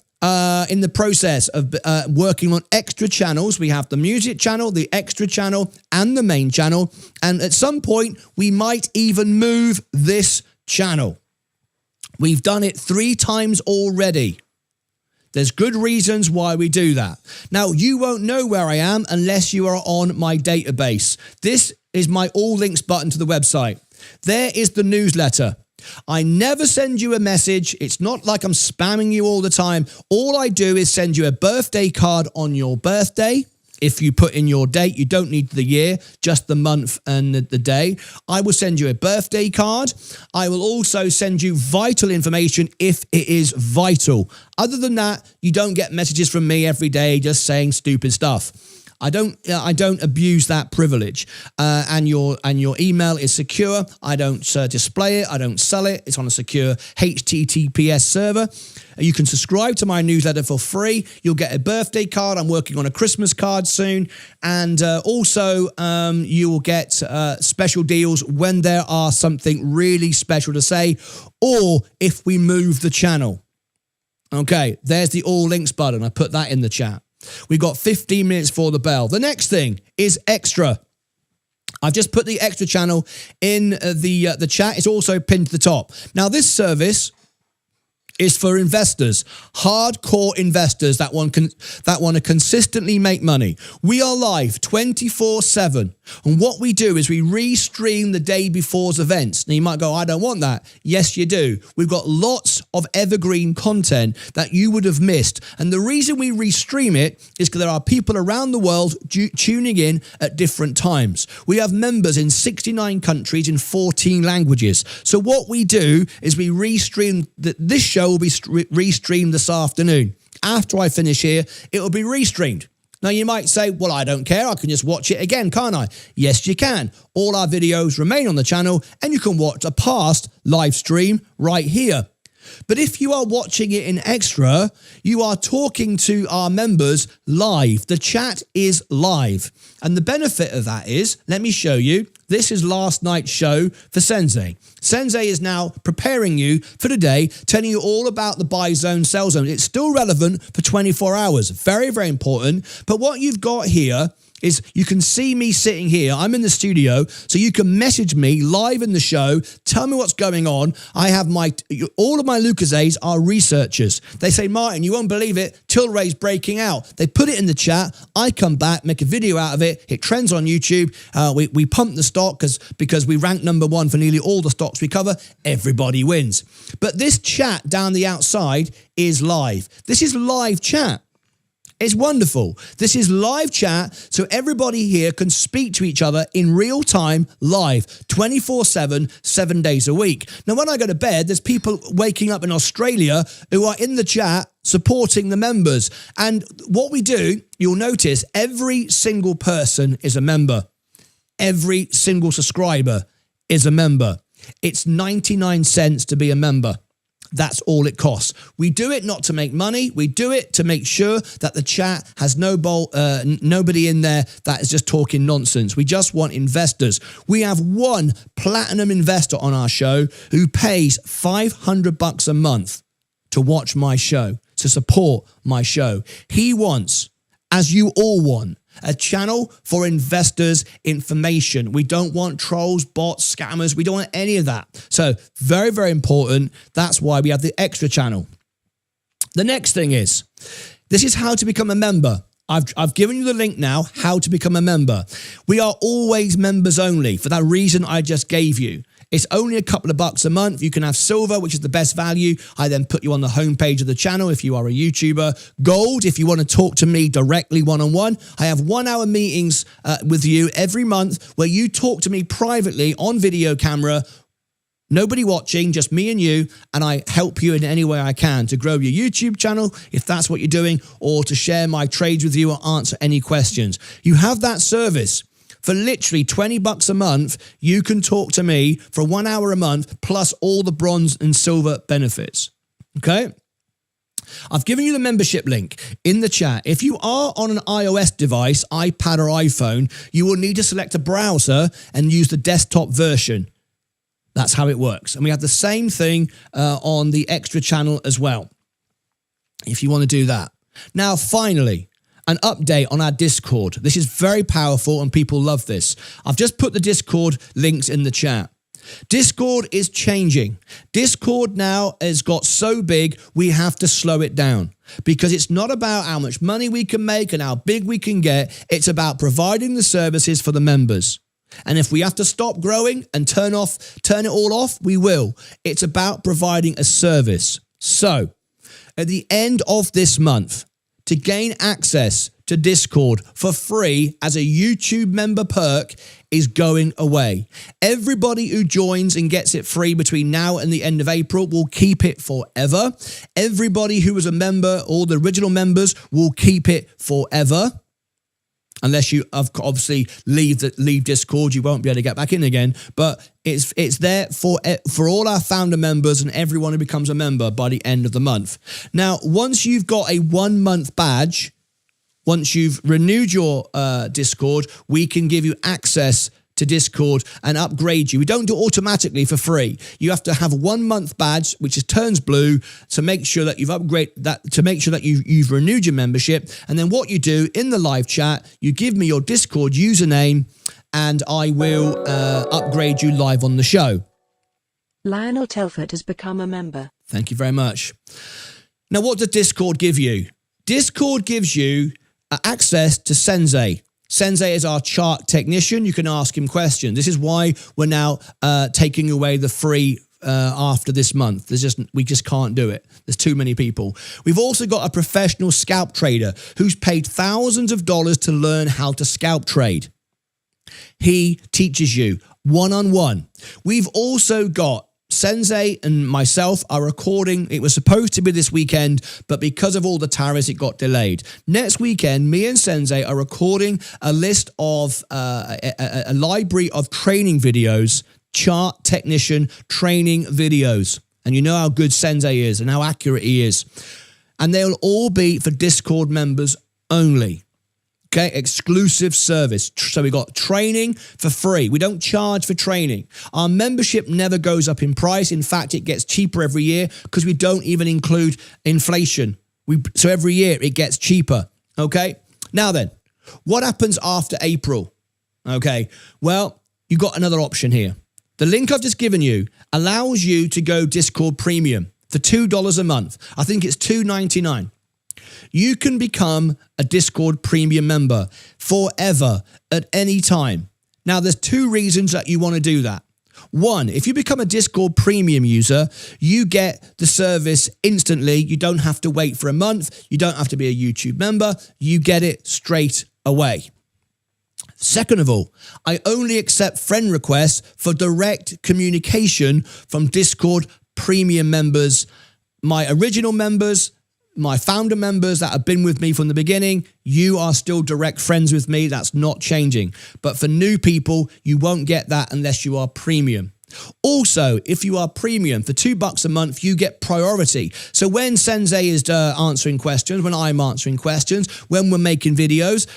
in the process of working on extra channels. We have the music channel, the extra channel, and the main channel. And at some point, we might even move this channel. We've done it 3 times already. There's good reasons why we do that. Now, you won't know where I am unless you are on my database. This is my all links button to the website. There is the newsletter. I never send you a message. It's not like I'm spamming you all the time. All I do is send you a birthday card on your birthday. If you put in your date, you don't need the year, just the month and the day. I will send you a birthday card. I will also send you vital information if it is vital. Other than that, you don't get messages from me every day just saying stupid stuff. I don't abuse that privilege, and your email is secure. I don't display it. I don't sell it. It's on a secure HTTPS server. You can subscribe to my newsletter for free. You'll get a birthday card. I'm working on a Christmas card soon, and also you will get special deals when there are something really special to say, or if we move the channel. Okay, there's the all links button. I put that in the chat. We've got 15 minutes for the bell. The next thing is extra. I've just put the extra channel in the chat. It's also pinned to the top. Now, this service is for investors, hardcore investors that want to consistently make money. We are live 24/7. And what we do is we restream the day before's events. Now you might go, I don't want that. Yes, you do. We've got lots of evergreen content that you would have missed. And the reason we restream it is because there are people around the world tuning in at different times. We have members in 69 countries in 14 languages. So what we do is we restream. This show will be restreamed this afternoon. After I finish here, it will be restreamed. Now, you might say, well, I don't care. I can just watch it again, can't I? Yes, you can. All our videos remain on the channel and you can watch a past live stream right here. But if you are watching it in extra, you are talking to our members live. The chat is live. And the benefit of that is, let me show you, this is last night's show for Sensei. Sensei is now preparing you for today, telling you all about the buy zone, sell zone. It's still relevant for 24 hours. Very, very important. But what you've got here is you can see me sitting here. I'm in the studio, so you can message me live in the show. Tell me what's going on. I have all of my Lucasades are researchers. They say, Martyn, you won't believe it. Tilray's breaking out. They put it in the chat. I come back, make a video out of it. It trends on YouTube. We pump the stock because we rank #1 for nearly all the stocks we cover. Everybody wins. But this chat down the outside is live. This is live chat. It's wonderful. This is live chat, so everybody here can speak to each other in real time, live, 24/7, 7 days a week. Now, when I go to bed, there's people waking up in Australia who are in the chat supporting the members. And what we do, you'll notice every single person is a member. Every single subscriber is a member. It's 99 cents to be a member. That's all it costs. We do it not to make money. We do it to make sure that the chat has nobody in there that is just talking nonsense. We just want investors. We have one platinum investor on our show who pays $500 a month to watch my show, to support my show. He wants, as you all want, a channel for investors' information. We don't want trolls, bots, scammers. We don't want any of that. So very, very important. That's why we have the extra channel. The next thing is, this is how to become a member. I've given you the link now, how to become a member. We are always members only for that reason I just gave you. It's only a couple of bucks a month. You can have silver, which is the best value. I then put you on the homepage of the channel if you are a YouTuber. Gold, if you want to talk to me directly one-on-one. I have 1 hour meetings with you every month where you talk to me privately on video camera. Nobody watching, just me and you, and I help you in any way I can to grow your YouTube channel, if that's what you're doing, or to share my trades with you or answer any questions. You have that service. For literally $20 a month, you can talk to me for 1 hour a month, plus all the bronze and silver benefits. Okay? I've given you the membership link in the chat. If you are on an iOS device, iPad or iPhone, you will need to select a browser and use the desktop version. That's how it works. And we have the same thing on the extra channel as well, if you want to do that. Now, finally, an update on our Discord. This is very powerful and people love this. I've just put the Discord links in the chat. Discord is changing. Discord now has got so big, we have to slow it down because it's not about how much money we can make and how big we can get. It's about providing the services for the members. And if we have to stop growing and turn it all off, we will. It's about providing a service. So at the end of this month, to gain access to Discord for free as a YouTube member perk is going away. Everybody who joins and gets it free between now and the end of April will keep it forever. Everybody who was a member, all the original members, will keep it forever. Unless you obviously leave Discord, you won't be able to get back in again. But it's there for all our founder members and everyone who becomes a member by the end of the month. Now, once you've got a 1 month badge, once you've renewed your Discord, we can give you access to Discord and upgrade you. We don't do it automatically for free. You have to have a 1 month badge, which turns blue, to make sure that you've you've renewed your membership. And then what you do in the live chat, you give me your Discord username, and I will upgrade you live on the show. Lionel Telford has become a member. Thank you very much. Now, what does Discord give you? Discord gives you access to Sensei. Sensei is our chart technician. You can ask him questions. This is why we're now taking away the free after this month. We just can't do it. There's too many people. We've also got a professional scalp trader who's paid thousands of dollars to learn how to scalp trade. He teaches you one-on-one. We've also got Sensei and myself are recording. It was supposed to be this weekend, but because of all the tariffs, it got delayed. Next weekend, me and Sensei are recording a list of a library of training videos, chart technician training videos. And you know how good Sensei is and how accurate he is. And they'll all be for Discord members only. Okay, exclusive service. So we got training for free. We don't charge for training. Our membership never goes up in price. In fact, it gets cheaper every year because we don't even include inflation. So every year it gets cheaper. Okay, now then, what happens after April? Okay, well, you got another option here. The link I've just given you allows you to go Discord Premium for $2 a month. I think it's $2.99. You can become a Discord Premium member forever at any time. Now, there's two reasons that you want to do that. One, if you become a Discord Premium user, you get the service instantly. You don't have to wait for a month. You don't have to be a YouTube member. You get it straight away. Second of all, I only accept friend requests for direct communication from Discord Premium members. My original members, my founder members that have been with me from the beginning, you are still direct friends with me. That's not changing. But for new people, you won't get that unless you are premium. Also, if you are premium, for $2 a month, you get priority. So when Sensei is answering questions, when I'm answering questions, when we're making videos,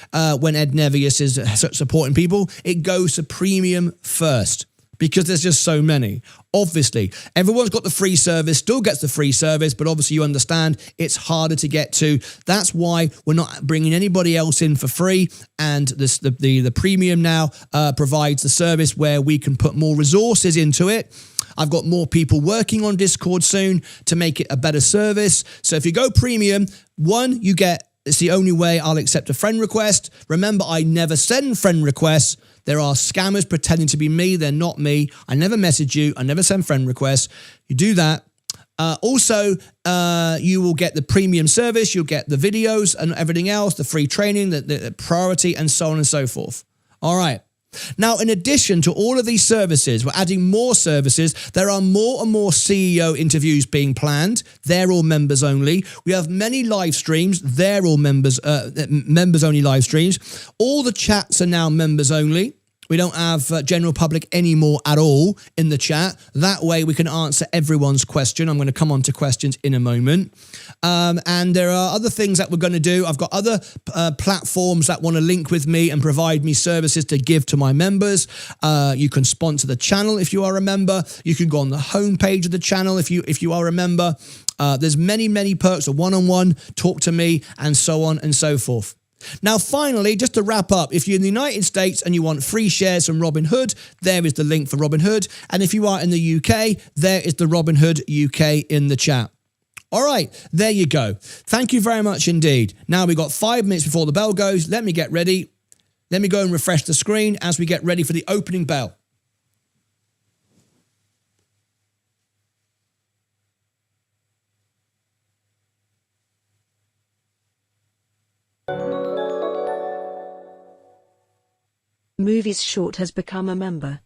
when Ed Nevius is supporting people, it goes to premium first. Because there's just so many. Obviously, everyone's got the free service, still gets the free service, but obviously you understand it's harder to get to. That's why we're not bringing anybody else in for free. And the premium now provides the service where we can put more resources into it. I've got more people working on Discord soon to make it a better service. So if you go premium, one, you get, it's the only way I'll accept a friend request. Remember, I never send friend requests. There are scammers pretending to be me. They're not me. I never message you. I never send friend requests. You do that. Also, you will get the premium service. You'll get the videos and everything else, the free training, the priority, and so on and so forth. All right. Now, in addition to all of these services, we're adding more services. There are more and more CEO interviews being planned. They're all members only. We have many live streams. They're all members only live streams. All the chats are now members only. We don't have general public anymore at all in the chat. That way we can answer everyone's question. I'm going to come on to questions in a moment. And there are other things that we're going to do. I've got other platforms that want to link with me and provide me services to give to my members. You can sponsor the channel if you are a member. You can go on the homepage of the channel if you are a member. There's many perks, a one-on-one, talk to me, and so on and so forth. Now, finally, just to wrap up, if you're in the United States and you want free shares from Robinhood, there is the link for Robinhood. And if you are in the UK, there is the Robinhood UK in the chat. All right, there you go. Thank you very much indeed. Now we've got 5 minutes before the bell goes. Let me get ready. Let me go and refresh the screen as we get ready for the opening bell. Movies Short has become a member.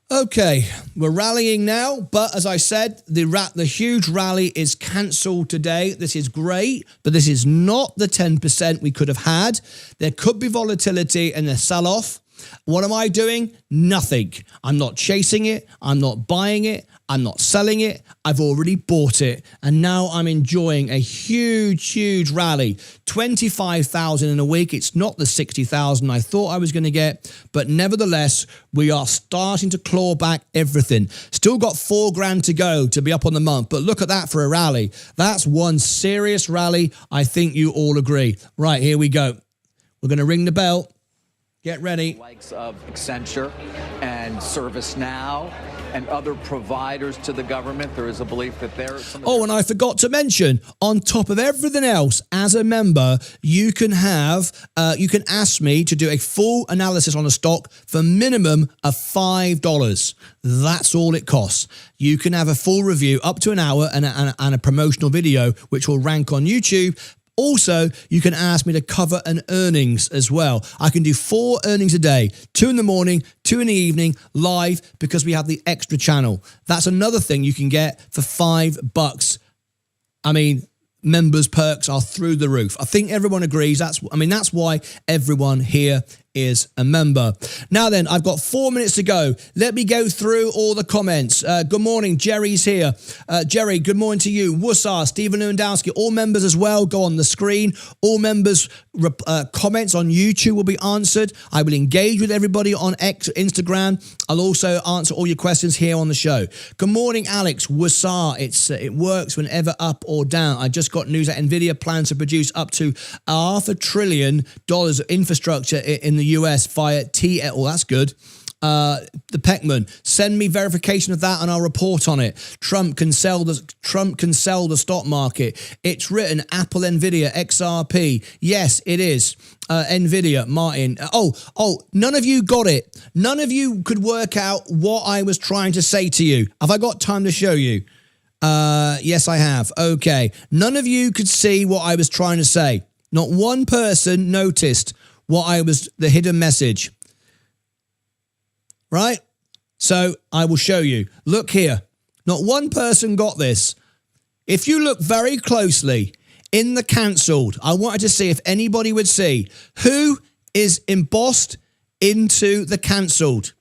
Okay, we're rallying now, but as I said, the huge rally is cancelled today. This is great, but this is not the 10% we could have had. There could be volatility and a sell-off. What am I doing? Nothing. I'm not chasing it. I'm not buying it. I'm not selling it. I've already bought it. And now I'm enjoying a huge rally. 25,000 in a week. It's not the 60,000 I thought I was going to get. But nevertheless, we are starting to claw back everything. Still got 4 grand to go to be up on the month. But look at that for a rally. That's one serious rally. I think you all agree. Right, here we go. We're going to ring the bell. Get ready. Likes of Accenture and ServiceNow and other providers to the government. There is a belief that there are some. Oh, and I forgot to mention, on top of everything else, as a member, you can ask me to do a full analysis on a stock for minimum of $5. That's all it costs. You can have a full review up to an hour and a promotional video, which will rank on YouTube. Also, you can ask me to cover an earnings as well. I can do 4 earnings a day, 2 in the morning, 2 in the evening, live, because we have the extra channel. That's another thing you can get for $5. I mean, members' perks are through the roof. I think everyone agrees. That's why everyone here is a member. Now then, I've got 4 minutes to go. Let me go through all the comments. Good morning, Jerry's here. Jerry, good morning to you. Wussar, Stephen Lewandowski, all members as well. Go on the screen. All members' comments on YouTube will be answered. I will engage with everybody on Instagram. I'll also answer all your questions here on the show. Good morning, Alex. Wussar, it works whenever up or down. I just got news that Nvidia plans to produce up to $500 billion of infrastructure in the US via TL. Oh, that's good. The Peckman, send me verification of that and I'll report on it. Trump can sell the stock market. It's written Apple, Nvidia, XRP. Yes, it is. Nvidia, Martyn. Oh, none of you got it. None of you could work out what I was trying to say to you. Have I got time to show you? Yes, I have. Okay. None of you could see what I was trying to say. Not one person noticed the hidden message. Right? So I will show you. Look here. Not one person got this. If you look very closely in the cancelled, I wanted to see if anybody would see who is embossed into the cancelled.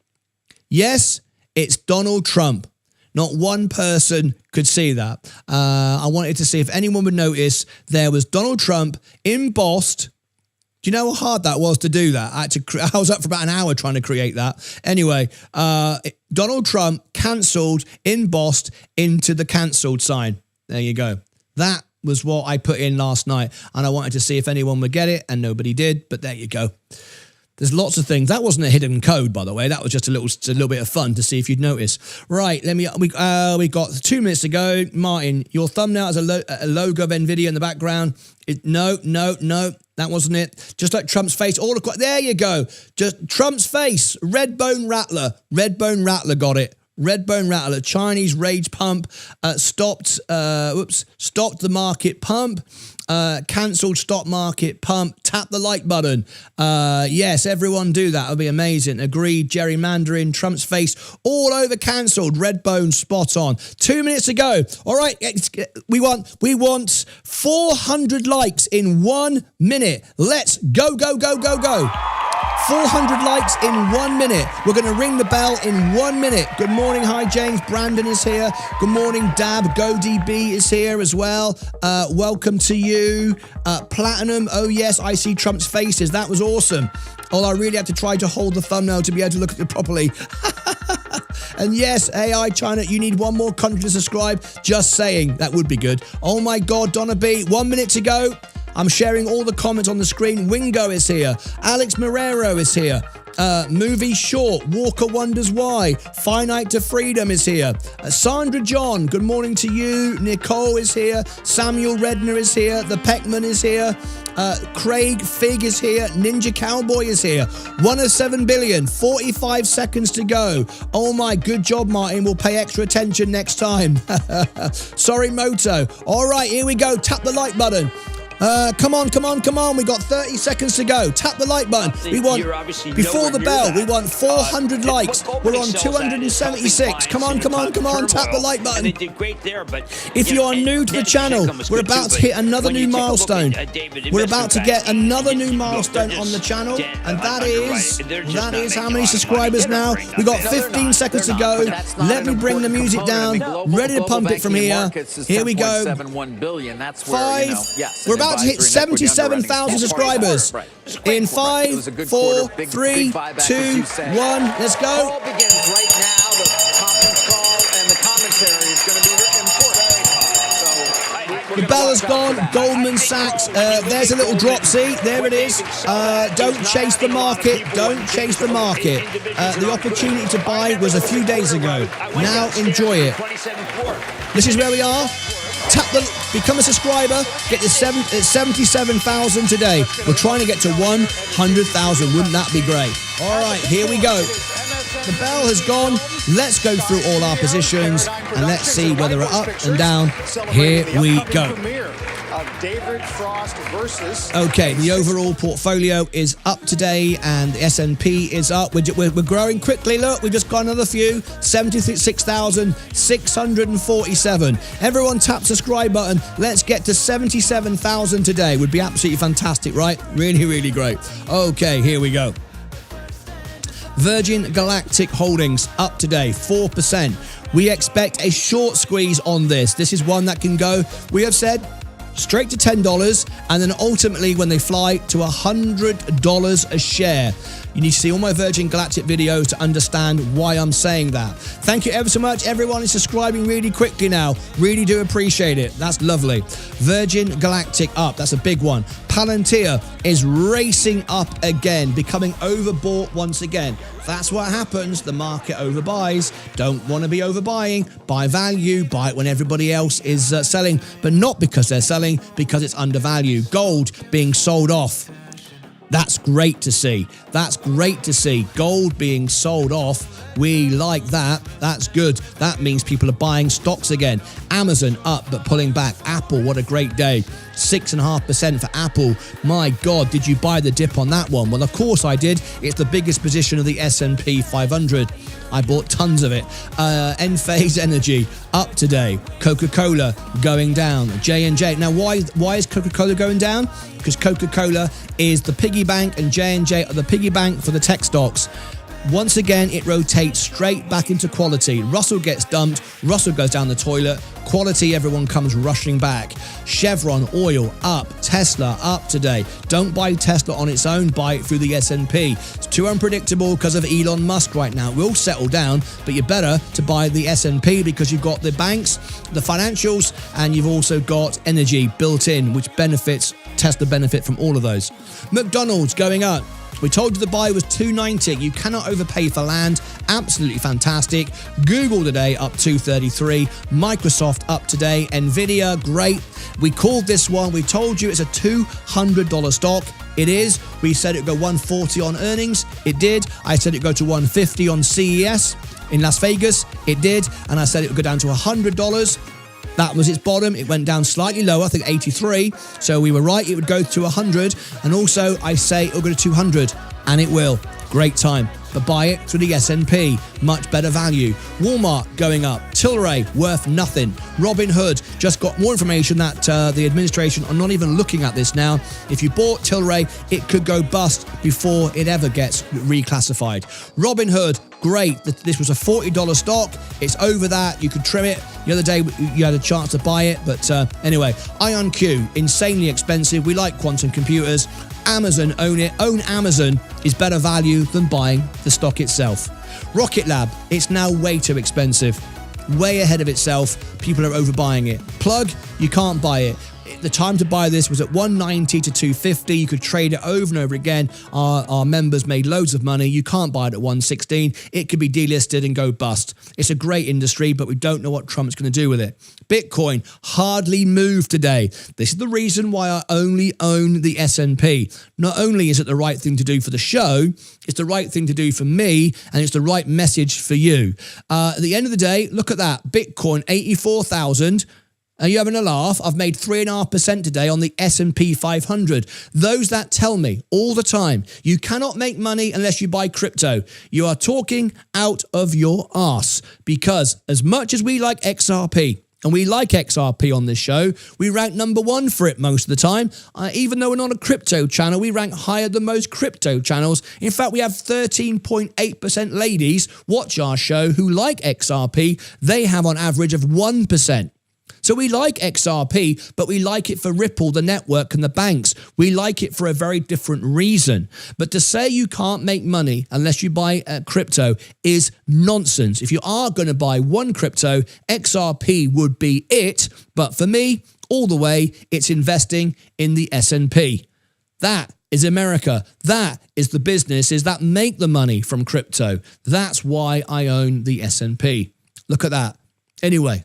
Yes, it's Donald Trump. Not one person could see that. I wanted to see if anyone would notice there was Donald Trump embossed. Do you know how hard that was to do that? I was up for about an hour trying to create that. Anyway, Donald Trump cancelled, embossed into the cancelled sign. There you go. That was what I put in last night. And I wanted to see if anyone would get it, and nobody did. But there you go. There's lots of things. That wasn't a hidden code, by the way. That was just a little bit of fun to see if you'd notice. Right, we got 2 minutes to go. Martyn, your thumbnail has a logo of Nvidia in the background. No, that wasn't it. Just like Trump's face. There you go. Just Trump's face. Redbone Rattler. Redbone Rattler got it. Redbone Rattler. Chinese rage pump stopped the market pump. Cancelled stock market pump. Tap the like button. Yes, everyone do that. It'll be amazing. Agreed. Gerrymandering. Trump's face all over cancelled. Redbone spot on. 2 minutes to go. All right. We want 400 likes in 1 minute. Let's go. 400 likes in 1 minute. We're going to ring the bell in 1 minute. Good morning. Hi, James. Brandon is here. Good morning, Dab. GoDB is here as well. Welcome to you. Platinum. Oh, yes, I see Trump's faces. That was awesome. Oh, I really had to try to hold the thumbnail to be able to look at it properly. And yes, AI China, you need one more country to subscribe. Just saying. That would be good. Oh, my God, Donna B. 1 minute to go. I'm sharing all the comments on the screen. Wingo is here. Alex Marrero is here. Movie Short. Walker wonders why. Finite to Freedom is here. Sandra John, good morning to you. Nicole is here. Samuel Redner is here. The Peckman is here. Craig Fig is here. Ninja Cowboy is here. 1 of 7 billion. 45 seconds to go. Oh my, good job, Martyn. We'll pay extra attention next time. Sorry, Moto. All right, here we go. Tap the like button. Come on. We got 30 seconds to go. Tap the like button. We want, before the bell, we want 400 likes. We're on 276. Come on. Tap the like button. If you are new to the channel, we're about to hit another new milestone. We're about to get another new milestone on the channel. And that is how many subscribers now? We got 15 seconds to go. Let me bring the music down. Ready to pump it from here. Here we go. 5. We're about to hit 77,000 subscribers. In 5, 4, 3, 2, 1. Let's go. All begins right now. The conference call and the commentary is going to be important. The bell has gone. Goldman Sachs. There's a little drop. See, there it is. Don't chase the market. Don't chase the market. The opportunity to buy was a few days ago. Now enjoy it. This is where we are. Become a subscriber. Get to 77,000 today. We're trying to get to 100,000. Wouldn't that be great? All right, here we go. The bell has gone. Let's go through all our positions and let's see whether we're up and down. Here we go. David Frost versus... Okay, the overall portfolio is up today and the S&P is up. We're growing quickly. Look, we've just got another few. 76,647. Everyone tap subscribe button. Let's get to 77,000 today. Would be absolutely fantastic, right? Really, really great. Okay, here we go. Virgin Galactic Holdings up today, 4%. We expect a short squeeze on this. This is one that can go, we have said, straight to $10 and then ultimately when they fly to $100 a share. You need to see all my Virgin Galactic videos to understand why I'm saying that. Thank you ever so much. Everyone is subscribing really quickly now. Really do appreciate it. That's lovely. Virgin Galactic up. That's a big one. Palantir is racing up again, becoming overbought once again. That's what happens. The market overbuys. Don't want to be overbuying. Buy value. Buy it when everybody else is selling, but not because they're selling, because it's undervalued. Gold being sold off. That's great to see. That's great to see. Gold being sold off. We like that. That's good. That means people are buying stocks again. Amazon up but pulling back. Apple, what a great day. 6.5% for Apple. My God, did you buy the dip on that one? Well, of course I did. It's the biggest position of the S&P 500. I bought tons of it. Enphase Energy up today. Coca-Cola going down. J&J. Now, why is Coca-Cola going down? Because Coca-Cola is the piggy bank and J&J are the piggy bank for the tech stocks. Once again, it rotates straight back into quality. Russell gets dumped. Russell goes down the toilet. Quality, everyone comes rushing back. Chevron oil up. Tesla up today. Don't buy Tesla on its own. Buy it through the S&P. It's too unpredictable because of Elon Musk right now. We'll settle down, but you're better to buy the S&P because you've got the banks, the financials, and you've also got energy built in, which benefits, Tesla benefit from all of those. McDonald's going up. We told you the buy was $2.90. You cannot overpay for land. Absolutely fantastic. Google today up $2.33. Microsoft up today. Nvidia, great. We called this one. We told you it's a $200 stock. It is. We said it would go $140 on earnings. It did. I said it would go to $150 on CES in Las Vegas. It did. And I said it would go down to $100. That was its bottom. It went down slightly lower, I think 83. So we were right, it would go to 100. And also, I say it'll go to 200. And it will. Great time. But buy it through the S&P. Much better value. Walmart going up. Tilray worth nothing. Robinhood just got more information that the administration are not even looking at this now. If you bought Tilray, it could go bust before it ever gets reclassified. Robinhood, great. This was a $40 stock. It's over that. You could trim it. The other day, you had a chance to buy it. But anyway, IonQ, insanely expensive. We like quantum computers. Amazon, own it. Own Amazon is better value than buying the stock itself. Rocket Lab, it's now way too expensive. Way ahead of itself. People are overbuying it. Plug, you can't buy it. The time to buy this was at 190 to 250. You could trade it over and over again. Our members made loads of money. You can't buy it at 116. It could be delisted and go bust. It's a great industry, but we don't know what Trump's going to do with it. Bitcoin hardly moved today. This is the reason why I only own the S&P. Not only is it the right thing to do for the show, it's the right thing to do for me, and it's the right message for you. At the end of the day, look at that. Bitcoin, 84,000. Are you having a laugh? I've made 3.5% today on the S&P 500. Those that tell me all the time, you cannot make money unless you buy crypto. You are talking out of your arse, because as much as we like XRP, and we like XRP on this show, we rank number one for it most of the time. Even though we're not a crypto channel, we rank higher than most crypto channels. In fact, we have 13.8% ladies watch our show who like XRP. They have on average of 1%. So we like XRP, but we like it for Ripple, the network, and the banks. We like it for a very different reason. But to say you can't make money unless you buy crypto is nonsense. If you are going to buy one crypto, XRP would be it. But for me, all the way, it's investing in the S&P. That is America. That is the businesses that make the money from crypto. That's why I own the S&P. Look at that. Anyway.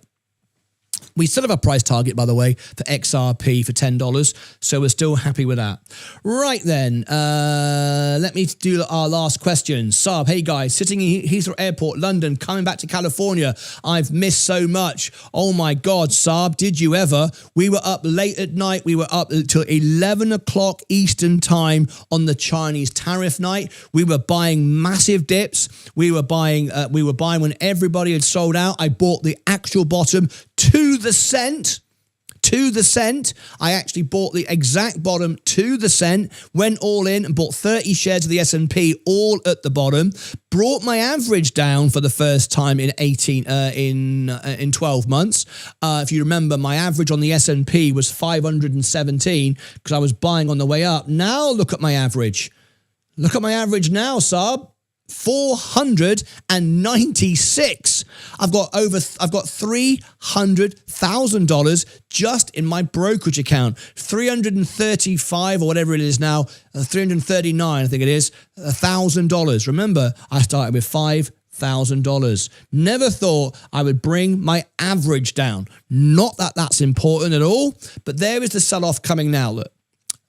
We still have a price target, by the way, for XRP for $10, so we're still happy with that. Right then, let me do our last question. Saab, hey guys, sitting in Heathrow Airport, London, coming back to California. I've missed so much. Oh my God, Saab, did you ever? We were up late at night. We were up till 11 o'clock Eastern time on the Chinese tariff night. We were buying massive dips. We were buying when everybody had sold out. I bought the actual bottom to the cent. I actually bought the exact bottom to the cent, went all in and bought 30 shares of the S&P all at the bottom, brought my average down for the first time in 12 months. If you remember, my average on the S&P was 517 because I was buying on the way up. Now look at my average. Look at my average now, Saab. 496. I've got $300,000 just in my brokerage account. 335 or whatever it is now, 339 I think it is, $1,000. Remember, I started with $5,000. Never thought I would bring my average down. Not that that's important at all, but there is the sell-off coming now. Look,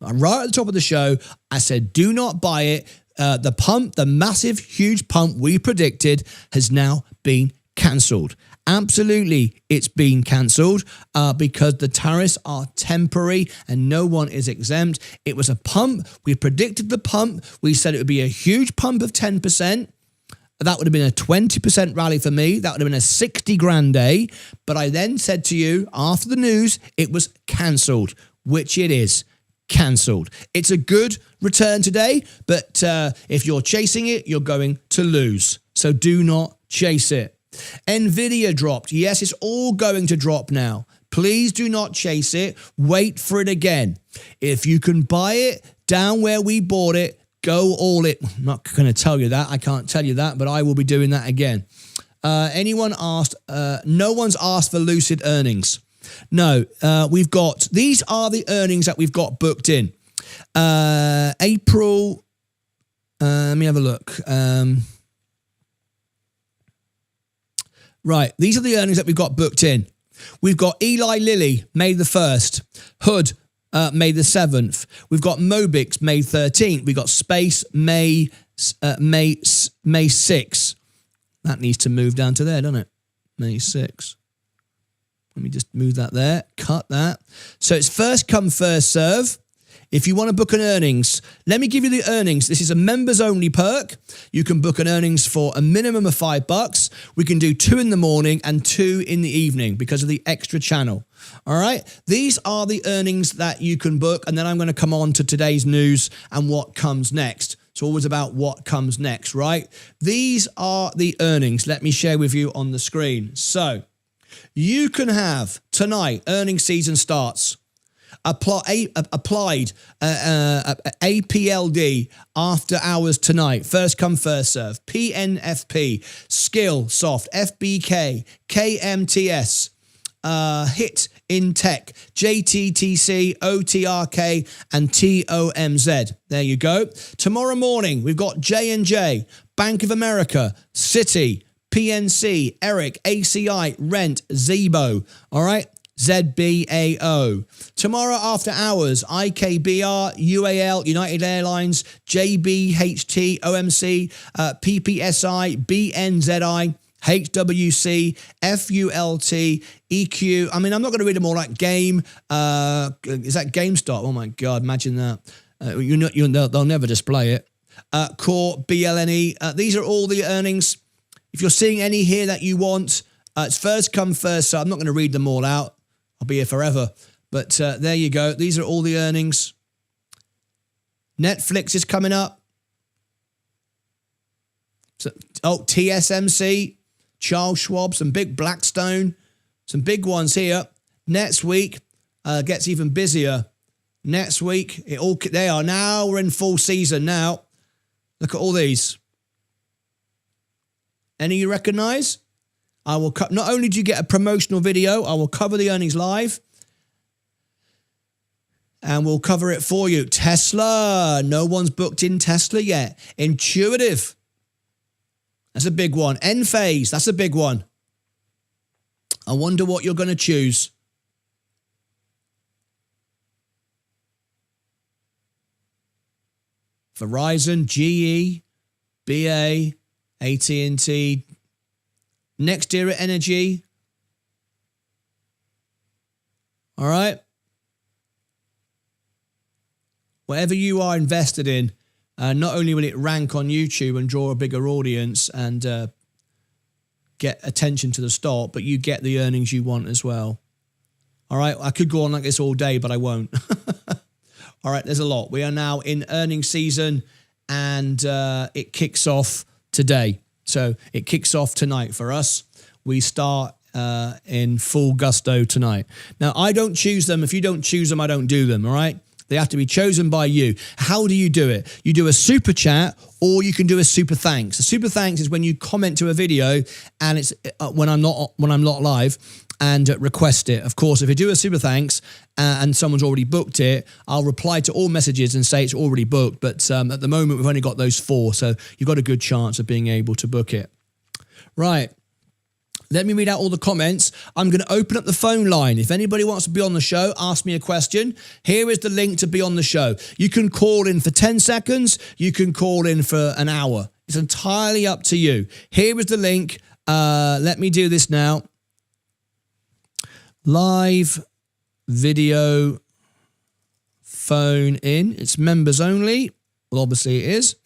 I'm right at the top of the show. I said, do not buy it. The pump, the massive, huge pump we predicted has now been cancelled. Absolutely, it's been cancelled because the tariffs are temporary and no one is exempt. It was a pump. We predicted the pump. We said it would be a huge pump of 10%. That would have been a 20% rally for me. That would have been a 60 grand day. But I then said to you after the news, it was cancelled, which it is. Cancelled. It's a good return today, but if you're chasing it, you're going to lose. So do not chase it. Nvidia dropped. Yes, it's all going to drop now. Please do not chase it. Wait for it again. If you can buy it down where we bought it, go all in. I'm not going to tell you that. I can't tell you that, but I will be doing that again. Anyone asked? No one's asked for lucid earnings. No, we've got, these are the earnings that we've got booked in. April, let me have a look. Right, these are the earnings that we've got booked in. We've got Eli Lilly, May the 1st. Hood, May the 7th. We've got Mobix, May 13th. We've got Space, May 6th. That needs to move down to there, doesn't it? May 6th. Let me just move that there, cut that. So it's first come, first serve. If you want to book an earnings, let me give you the earnings. This is a members only perk. You can book an earnings for a minimum of $5. We can do 2 in the morning and 2 in the evening because of the extra channel. All right. These are the earnings that you can book. And then I'm going to come on to today's news and what comes next. It's always about what comes next, right? These are the earnings. Let me share with you on the screen. So you can have tonight, earnings season starts, applied APLD after hours tonight, first come, first serve, PNFP, Skillsoft, FBK, KMTS, HIT in Tech, JTTC, OTRK, and TOMZ. There you go. Tomorrow morning, we've got J&J, Bank of America, Citi, PNC, Eric, ACI, Rent, Zebo, all right, ZBAO. Tomorrow after hours, IKBR, UAL, United Airlines, JBHT, OMC, PPSI, BNZI, HWC, FULT, EQ. I mean, I'm not going to read them all like Game. Is that GameStop? Oh my God, imagine that. They'll never display it. Core, BLNE. These are all the earnings. If you're seeing any here that you want, it's first come, first serve. I'm not going to read them all out. I'll be here forever. But there you go. These are all the earnings. Netflix is coming up. So, TSMC, Charles Schwab, some big Blackstone, some big ones here. Next week gets even busier. Next week, they are now, we're in full season now. Look at all these. Any you recognize? I will not only do you get a promotional video, I will cover the earnings live. And we'll cover it for you. Tesla. No one's booked in Tesla yet. Intuitive. That's a big one. Enphase. That's a big one. I wonder what you're going to choose. Verizon, GE, BA, AT&T, NextEra Energy. All right. Whatever you are invested in, not only will it rank on YouTube and draw a bigger audience and get attention to the stock, but you get the earnings you want as well. All right. I could go on like this all day, but I won't. All right. There's a lot. We are now in earnings season and it kicks off today. So it kicks off tonight for us. We start in full gusto tonight. Now, I don't choose them. If you don't choose them, I don't do them. All right. They have to be chosen by you. How do you do it? You do a super chat or you can do a super thanks. A super thanks is when you comment to a video and it's when I'm not live and request it. Of course, if you do a super thanks and someone's already booked it, I'll reply to all messages and say it's already booked. But at the moment, we've only got those 4. So you've got a good chance of being able to book it. Right. Let me read out all the comments. I'm going to open up the phone line. If anybody wants to be on the show, ask me a question. Here is the link to be on the show. You can call in for 10 seconds. You can call in for an hour. It's entirely up to you. Here is the link. Let me do this now. Live video phone in. It's members only. Well, obviously it is.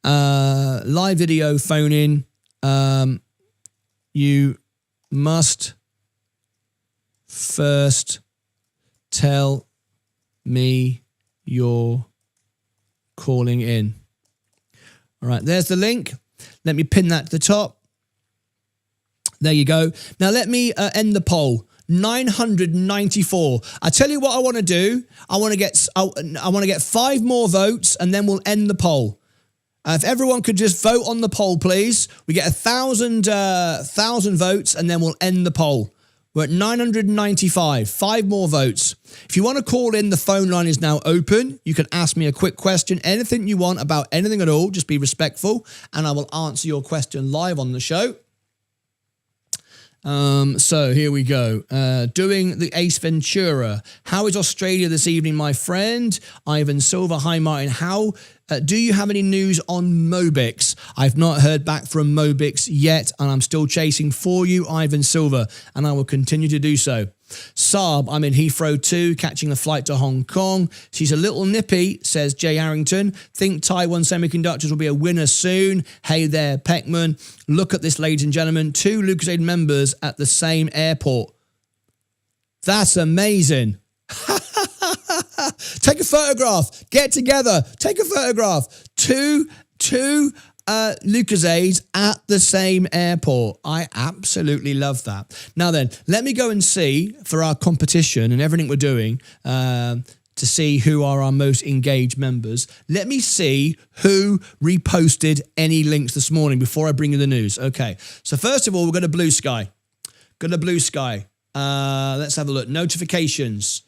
Live video phone in. You must first tell me you're calling in. All right, there's the link. Let me pin that to the top. There you go. Now let me end the poll. 994. I tell you what I want to do. I want to get 5 more votes and then we'll end the poll. If everyone could just vote on the poll, please. We get 1,000 votes and then we'll end the poll. We're at 995, 5 more votes. If you want to call in, the phone line is now open. You can ask me a quick question, anything you want about anything at all. Just be respectful and I will answer your question live on the show. So here we go. Doing the Ace Ventura. How is Australia this evening, my friend? Ivan Silva. Hi, Martin. How do you have any news on Mobix? I've not heard back from Mobix yet, and I'm still chasing for you, Ivan Silva, and I will continue to do so. Saab, I'm in Heathrow too, catching the flight to Hong Kong. She's a little nippy, says Jay Harrington. Think Taiwan Semiconductors will be a winner soon. Hey there, Peckman. Look at this, ladies and gentlemen. 2 LucasAid members at the same airport. That's amazing. Take a photograph. Get together. Take a photograph. Two LucasAids at the same airport. I absolutely love that. Now then, let me go and see for our competition and everything we're doing to see who are our most engaged members. Let me see who reposted any links this morning before I bring you the news. Okay, so first of all, we're going to Blue Sky. Go to Blue Sky. Let's have a look. Notifications.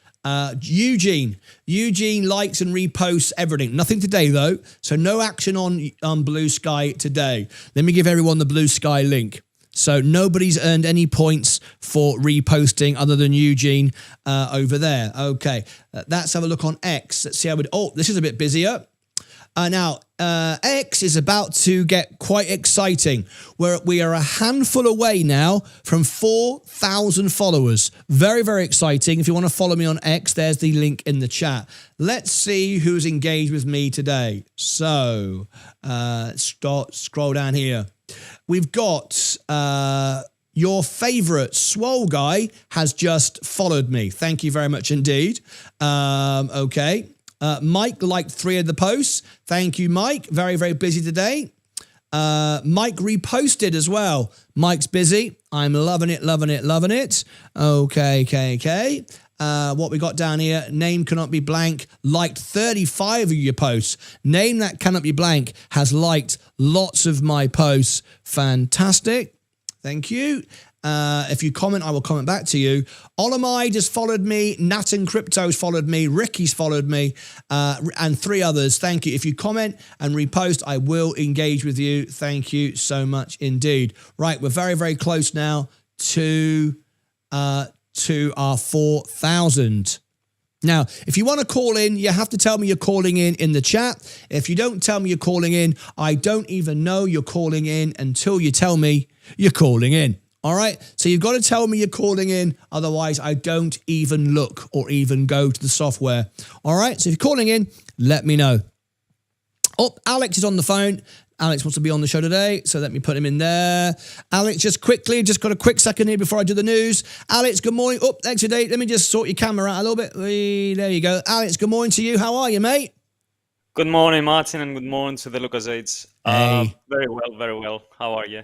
Eugene likes and reposts everything. Nothing today though, so no action on Blue Sky today. Let me give everyone the Blue Sky link. So nobody's earned any points for reposting other than Eugene over there. Okay, let's have a look on X. Let's see how this is a bit busier. Now, X is about to get quite exciting. We are a handful away now from 4,000 followers. Very, very exciting. If you want to follow me on X, there's the link in the chat. Let's see who's engaged with me today. So, scroll down here. We've got your favorite Swole guy has just followed me. Thank you very much indeed. Okay. Mike liked 3 of the posts. Thank you, Mike. Very, very busy today. Mike reposted as well. Mike's busy. I'm loving it, loving it, loving it. Okay. What we got down here, name cannot be blank, liked 35 of your posts. Name that cannot be blank has liked lots of my posts. Fantastic. Thank you. If you comment, I will comment back to you. Olamide has followed me. Nathan Crypto's followed me. Ricky's followed me. And 3 others. Thank you. If you comment and repost, I will engage with you. Thank you so much indeed. Right, we're very, very close now to to our 4,000. Now, if you want to call in, you have to tell me you're calling in the chat. If you don't tell me you're calling in, I don't even know you're calling in until you tell me you're calling in. All right? So you've got to tell me you're calling in. Otherwise, I don't even look or even go to the software. All right? So if you're calling in, let me know. Oh, Alex is on the phone. Alex wants to be on the show today, so let me put him in there. Alex, just got a quick second here before I do the news. Alex, good morning. Oh, thanks, Dave. Let me just sort your camera out a little bit. There you go. Alex, good morning to you. How are you, mate? Good morning, Martin, and good morning to the Lucasites. Hey. Very well, very well. How are you?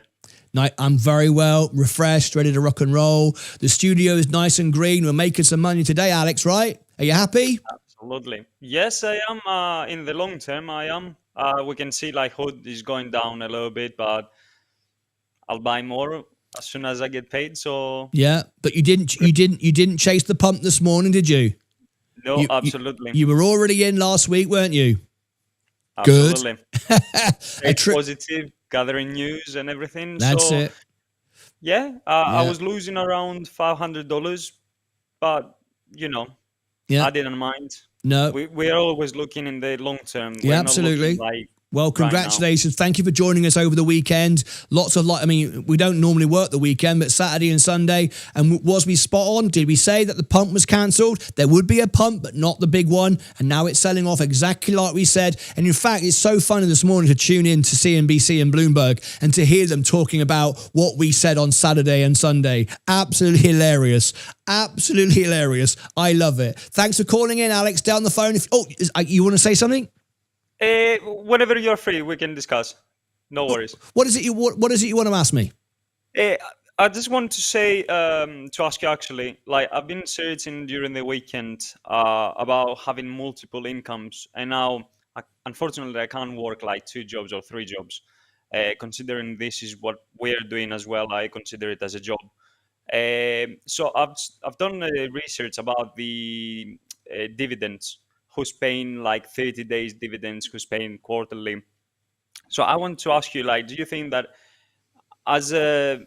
I'm very well, refreshed, ready to rock and roll. The studio is nice and green. We're making some money today, Alex, right? Are you happy? Absolutely. Yes, I am. In the long term, I am. We can see like hood is going down a little bit, but I'll buy more as soon as I get paid. So yeah, but you didn't chase the pump this morning, did you? No, absolutely. You were already in last week, weren't you? Absolutely. Good. Positive, gathering news and everything. That's it. Yeah, I was losing around $500, but I didn't mind. No, we're always looking in the long term. Yeah, absolutely. Well, congratulations. Thank you for joining us over the weekend. We don't normally work the weekend, but Saturday and Sunday. And was we spot on? Did we say that the pump was cancelled? There would be a pump, but not the big one. And now it's selling off exactly like we said. And in fact, it's so funny this morning to tune in to CNBC and Bloomberg and to hear them talking about what we said on Saturday and Sunday. Absolutely hilarious. Absolutely hilarious. I love it. Thanks for calling in, Alex, down the phone. You want to say something? Whenever you're free, we can discuss. No worries. What is it you want to ask me? I just want to say to ask you actually, like I've been searching during the weekend about having multiple incomes, and now unfortunately I can't work like 2 jobs or 3 jobs. Considering this is what we're doing as well, I consider it as a job. So I've done research about the dividends. Who's paying like 30 days dividends, who's paying quarterly. So I want to ask you, like, do you think that as a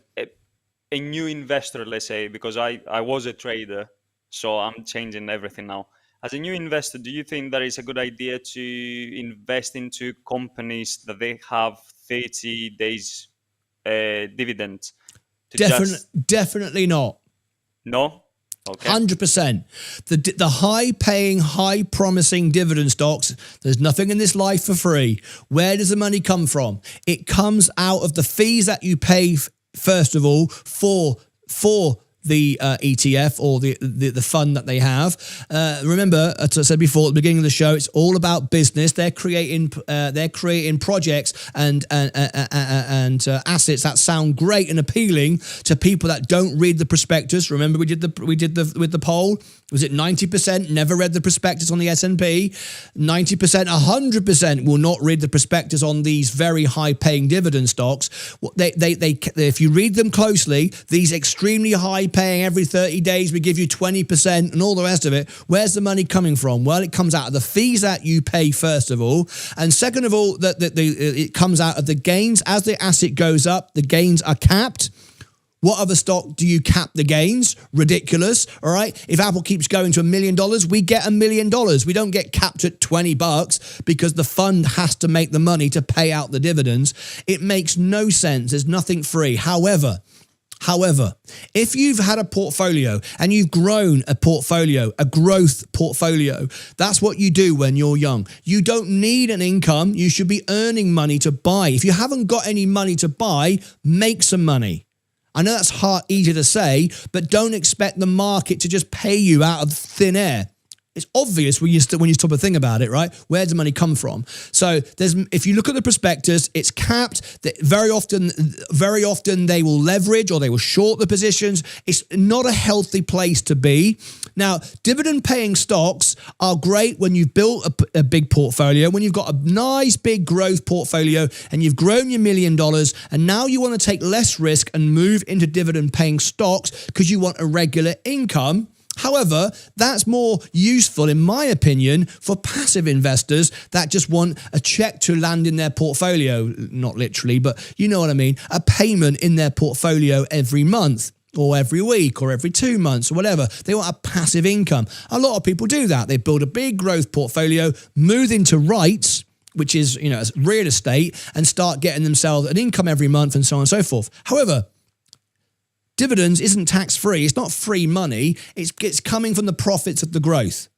new investor, let's say, because I was a trader, so I'm changing everything now. As a new investor, do you think that it's a good idea to invest into companies that they have 30 days dividend? Definitely not. No? Okay. 100%. The high-paying, high-promising dividend stocks, there's nothing in this life for free. Where does the money come from? It comes out of the fees that you pay, first of all, for the ETF or the fund that they have. Remember, as I said before at the beginning of the show, it's all about business. They're creating projects and assets that sound great and appealing to people that don't read the prospectus. Remember, we did with the poll. Was it 90% never read the prospectus on the S&P? 90%, 100% will not read the prospectus on these very high-paying dividend stocks. If you read them closely, these extremely high-paying every 30 days, we give you 20% and all the rest of it. Where's the money coming from? Well, it comes out of the fees that you pay, first of all. And second of all, it comes out of the gains. As the asset goes up, the gains are capped. What other stock do you cap the gains? Ridiculous, all right? If Apple keeps going to $1 million, we get $1 million. We don't get capped at $20 because the fund has to make the money to pay out the dividends. It makes no sense. There's nothing free. However, if you've had a portfolio and you've grown a portfolio, a growth portfolio, that's what you do when you're young. You don't need an income. You should be earning money to buy. If you haven't got any money to buy, make some money. I know that's easy to say, but don't expect the market to just pay you out of thin air. It's obvious when you stop to think about it, right? Where does the money come from? So if you look at the prospectus, it's capped. Very often they will leverage or they will short the positions. It's not a healthy place to be. Now, dividend-paying stocks are great when you've built a big portfolio, when you've got a nice big growth portfolio and you've grown your $1 million and now you want to take less risk and move into dividend-paying stocks because you want a regular income. However, that's more useful, in my opinion, for passive investors that just want a check to land in their portfolio, not literally, but you know what I mean, a payment in their portfolio every month. or every week or every 2 months or whatever. They want a passive income. A lot of people do that. They build a big growth portfolio, move into REITs, which is, real estate, and start getting themselves an income every month and so on and so forth. However, dividends isn't tax-free. It's not free money. It's coming from the profits of the growth.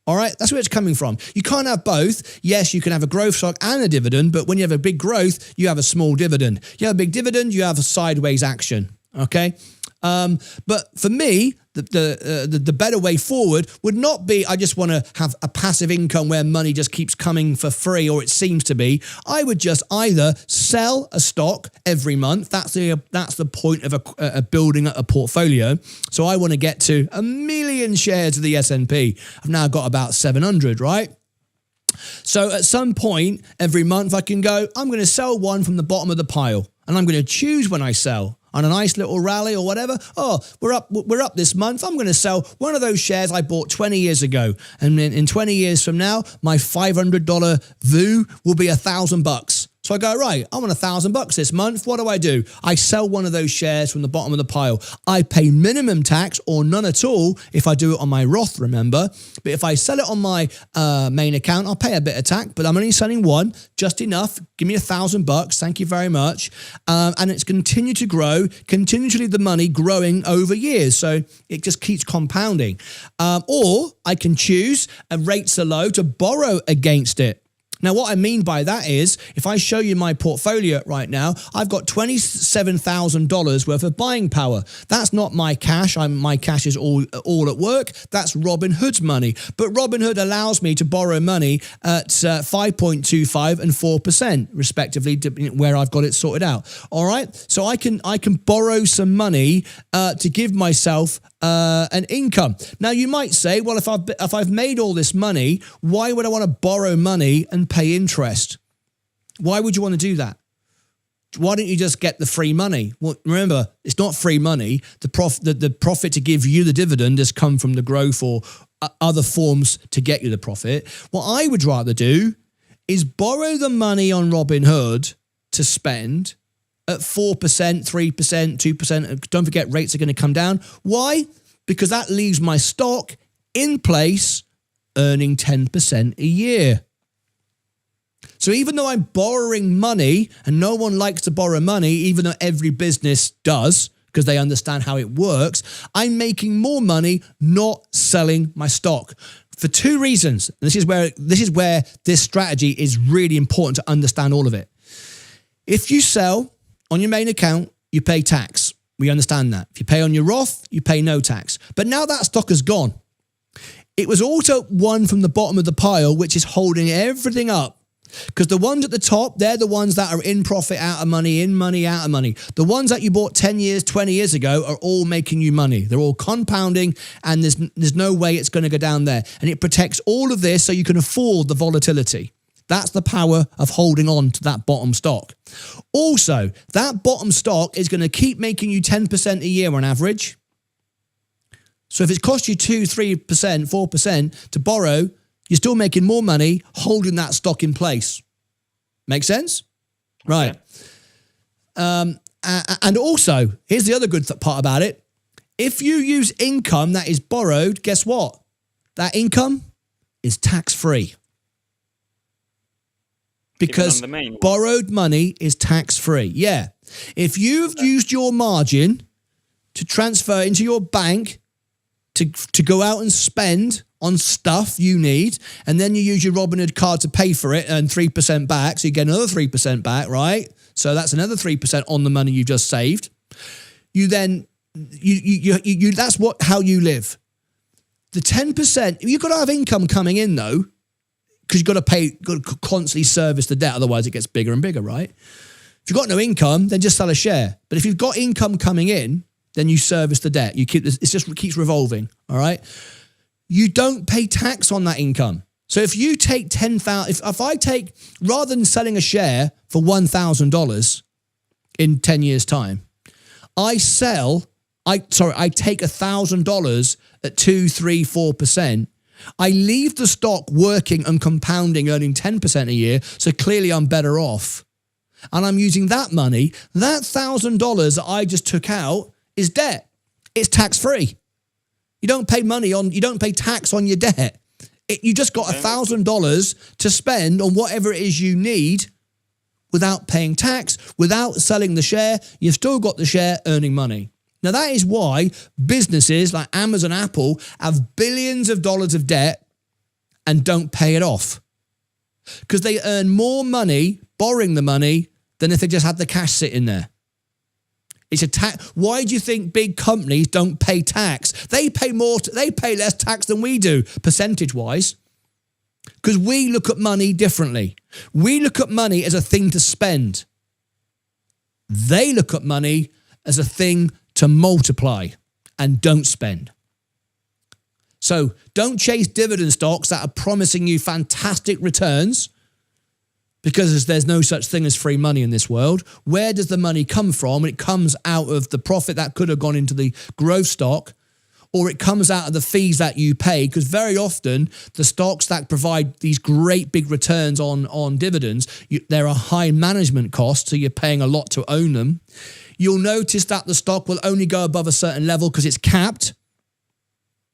All right, that's where it's coming from. You can't have both. Yes, you can have a growth stock and a dividend, but when you have a big growth, you have a small dividend. You have a big dividend, you have a sideways action. Okay, but for me, the better way forward would not be I just want to have a passive income where money just keeps coming for free, or it seems to be. I would just either sell a stock every month. That's the point of a building a portfolio. So I want to get to 1 million shares of the S&P. I've now got about 700, right? So at some point every month I can go, I'm going to sell one from the bottom of the pile, and I'm going to choose when I sell. On a nice little rally or whatever, we're up this month. I'm going to sell one of those shares I bought 20 years ago, and in 20 years from now, my $500 VU will be $1,000. So I go, right, I want $1,000 this month. What do? I sell one of those shares from the bottom of the pile. I pay minimum tax or none at all if I do it on my Roth, remember. But if I sell it on my main account, I'll pay a bit of tax, but I'm only selling one, just enough. Give me $1,000. Thank you very much. And it's continued to grow, continually the money growing over years. So it just keeps compounding. Or I can choose, and rates are low, to borrow against it. Now, what I mean by that is, if I show you my portfolio right now, I've got $27,000 worth of buying power. That's not my cash. My cash is all at work. That's Robinhood's money. But Robinhood allows me to borrow money at 5.25 and 4%, respectively, where I've got it sorted out. All right? So I can borrow some money to give myself an income. Now, you might say, well, if I've made all this money, why would I want to borrow money and pay interest? Why would you want to do that? Why don't you just get the free money? Well, remember, it's not free money. The profit to give you the dividend has come from the growth or other forms to get you the profit. What I would rather do is borrow the money on Robinhood to spend at 4%, 3%, 2%. Don't forget, rates are going to come down. Why? Because that leaves my stock in place earning 10% a year. So even though I'm borrowing money, and no one likes to borrow money, even though every business does, because they understand how it works, I'm making more money not selling my stock for two reasons. This is where this strategy is really important to understand all of it. If you sell on your main account, you pay tax. We understand that. If you pay on your Roth, you pay no tax. But now that stock has gone. It was also one from the bottom of the pile, which is holding everything up. Because the ones at the top, they're the ones that are in profit, out of money, in money, out of money. The ones that you bought 10 years, 20 years ago are all making you money. They're all compounding, and there's no way it's going to go down there. And it protects all of this so you can afford the volatility. That's the power of holding on to that bottom stock. Also, that bottom stock is going to keep making you 10% a year on average. So if it's cost you 2, 3%, 4% to borrow, you're still making more money holding that stock in place. Make sense? Right. Okay. And also, here's the other good part about it. If you use income that is borrowed, guess what? That income is tax-free. Because borrowed money is tax-free. Yeah. If you've used your margin to transfer into your bank to go out and spend on stuff you need, and then you use your Robinhood card to pay for it and 3% back, so you get another 3% back, right? So that's another 3% on the money you just saved. You then, that's how you live. The 10%, you've got to have income coming in though, because you've got to constantly service the debt, otherwise it gets bigger and bigger, right? If you've got no income, then just sell a share. But if you've got income coming in, then you service the debt. It just keeps revolving, all right? You don't pay tax on that income. So if you take if I take, rather than selling a share for $1,000 in 10 years' time, I take $1,000 at 2, 3, 4%. I leave the stock working and compounding, earning 10% a year. So clearly I'm better off. And I'm using that money, that $1,000 that I just took out is debt. It's tax-free. You don't pay you don't pay tax on your debt. You just got $1,000 to spend on whatever it is you need without paying tax, without selling the share. You've still got the share earning money. Now, that is why businesses like Amazon, Apple have billions of dollars of debt and don't pay it off. Because they earn more money borrowing the money than if they just had the cash sitting there. It's a tax. Why do you think big companies don't pay tax? They pay less tax than we do, percentage-wise. Because we look at money differently. We look at money as a thing to spend. They look at money as a thing to multiply and don't spend. So don't chase dividend stocks that are promising you fantastic returns, because there's no such thing as free money in this world. Where does the money come from? It comes out of the profit that could have gone into the growth stock, or it comes out of the fees that you pay, because very often the stocks that provide these great big returns on dividends, there are high management costs, so you're paying a lot to own them. You'll notice that the stock will only go above a certain level because it's capped.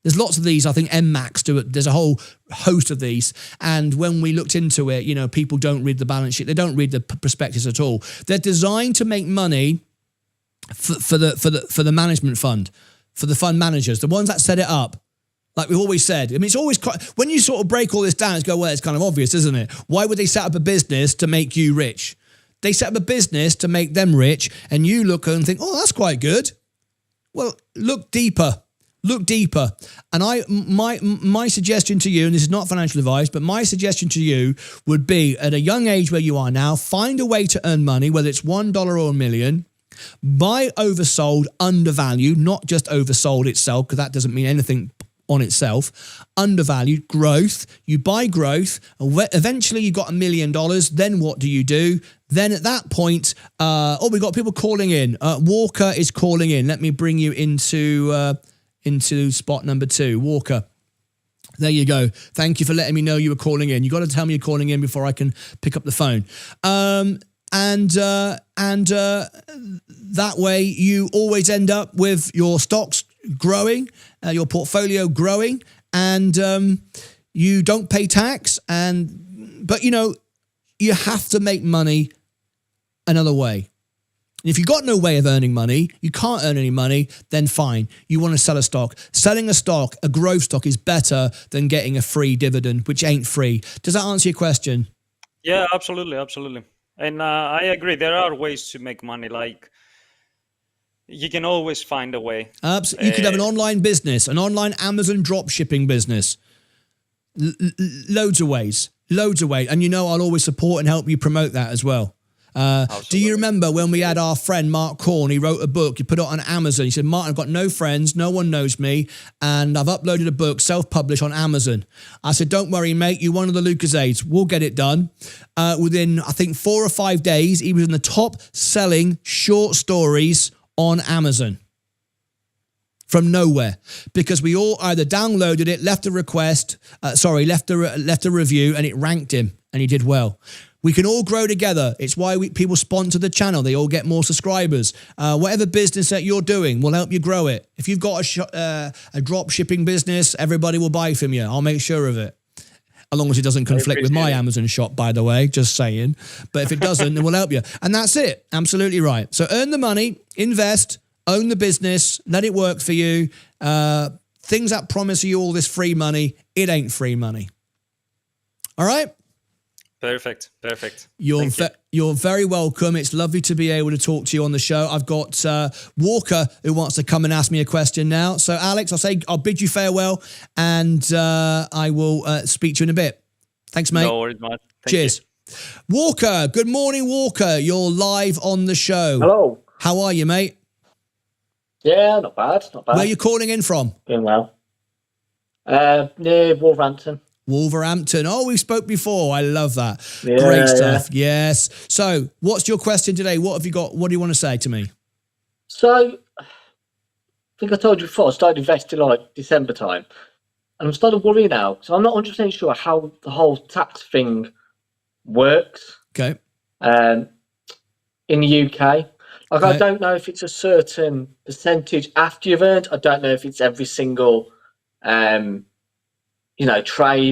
There's lots of these. I think MMAX do it. There's a whole host of these. And when we looked into it, you know, people don't read the balance sheet. They don't read the prospectus at all. They're designed to make money for the management fund, for the fund managers, the ones that set it up. Like we've always said. I mean, it's always quite, when you sort of break all this down, it's go, well, it's kind of obvious, isn't it? Why would they set up a business to make you rich? They set up a business to make them rich, and you look and think, oh, that's quite good. Well, look deeper. Look deeper. And my suggestion to you, and this is not financial advice, but my suggestion to you would be, at a young age where you are now, find a way to earn money, whether it's $1 or $1 million. Buy oversold, undervalued, not just oversold itself, because that doesn't mean anything on itself. Undervalued, growth. You buy growth, and eventually you got $1 million. Then what do? Then at that point, we've got people calling in. Walker is calling in. Let me bring you into spot number 2. Walker. There you go. Thank you for letting me know you were calling in. You got to tell me you're calling in before I can pick up the phone. That way you always end up with your stocks growing, your portfolio growing, and you don't pay tax. But you know, you have to make money another way. If you've got no way of earning money, you can't earn any money, then fine. You want to sell a stock. Selling a stock, a growth stock, is better than getting a free dividend, which ain't free. Does that answer your question? Yeah, absolutely, absolutely. And I agree. There are ways to make money. Like, you can always find a way. Absolutely. You could have an online business, an online Amazon drop shipping business. Loads of ways. And you know I'll always support and help you promote that as well. Do you remember when we had our friend Mark Corn? He wrote a book. He put it on Amazon. He said, Martin, I've got no friends. No one knows me. And I've uploaded a book, self-published, on Amazon. I said, don't worry, mate. You're one of the Lucasades. We'll get it done. Within, I think, 4 or 5 days, he was in the top selling short stories on Amazon. From nowhere. Because we all either downloaded it, left a review, and it ranked him. And he did well. We can all grow together. It's why people sponsor the channel. They all get more subscribers. Whatever business that you're doing, we'll help you grow it. If you've got a drop shipping business, everybody will buy from you. I'll make sure of it. As long as it doesn't conflict with my Amazon shop, by the way, just saying. But if it doesn't, then we'll help you. And that's it. Absolutely right. So earn the money, invest, own the business, let it work for you. Things that promise you all this free money, it ain't free money. All right? Perfect. You're very welcome. It's lovely to be able to talk to you on the show. I've got Walker who wants to come and ask me a question now. So Alex, I'll bid you farewell, and I will speak to you in a bit. Thanks, mate. No worries, mate. Cheers. Walker, good morning, Walker. You're live on the show. Hello. How are you, mate? Yeah, not bad. Where are you calling in from? Doing well. Near Wolverhampton. Wolverhampton. Oh, we spoke before. I love that. Yeah, great stuff. Yeah. Yes. So what's your question today? What have you got? What do you want to say to me? So I think I told you before, I started investing like December time. And I'm starting to worry now. So I'm not 100% sure how the whole tax thing works. Okay. In the UK. Like, I don't know if it's a certain percentage after you've earned. I don't know if it's every single, trade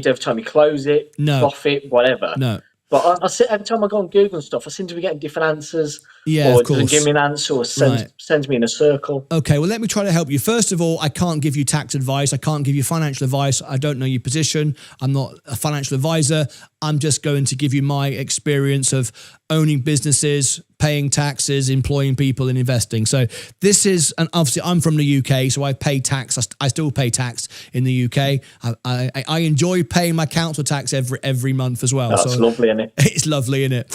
every time you close it, profit, whatever. No. But I see every time I go on Google and stuff, I seem to be getting different answers. Yeah, or of course. It doesn't give me an answer or sends me in a circle. Okay, well, let me try to help you. First of all, I can't give you tax advice. I can't give you financial advice. I don't know your position. I'm not a financial advisor. I'm just going to give you my experience of owning businesses, paying taxes, employing people, and investing. So this is, and obviously I'm from the UK, so I pay tax. I still pay tax in the UK. I enjoy paying my council tax every month as well. That's lovely, isn't it? It's lovely, isn't it?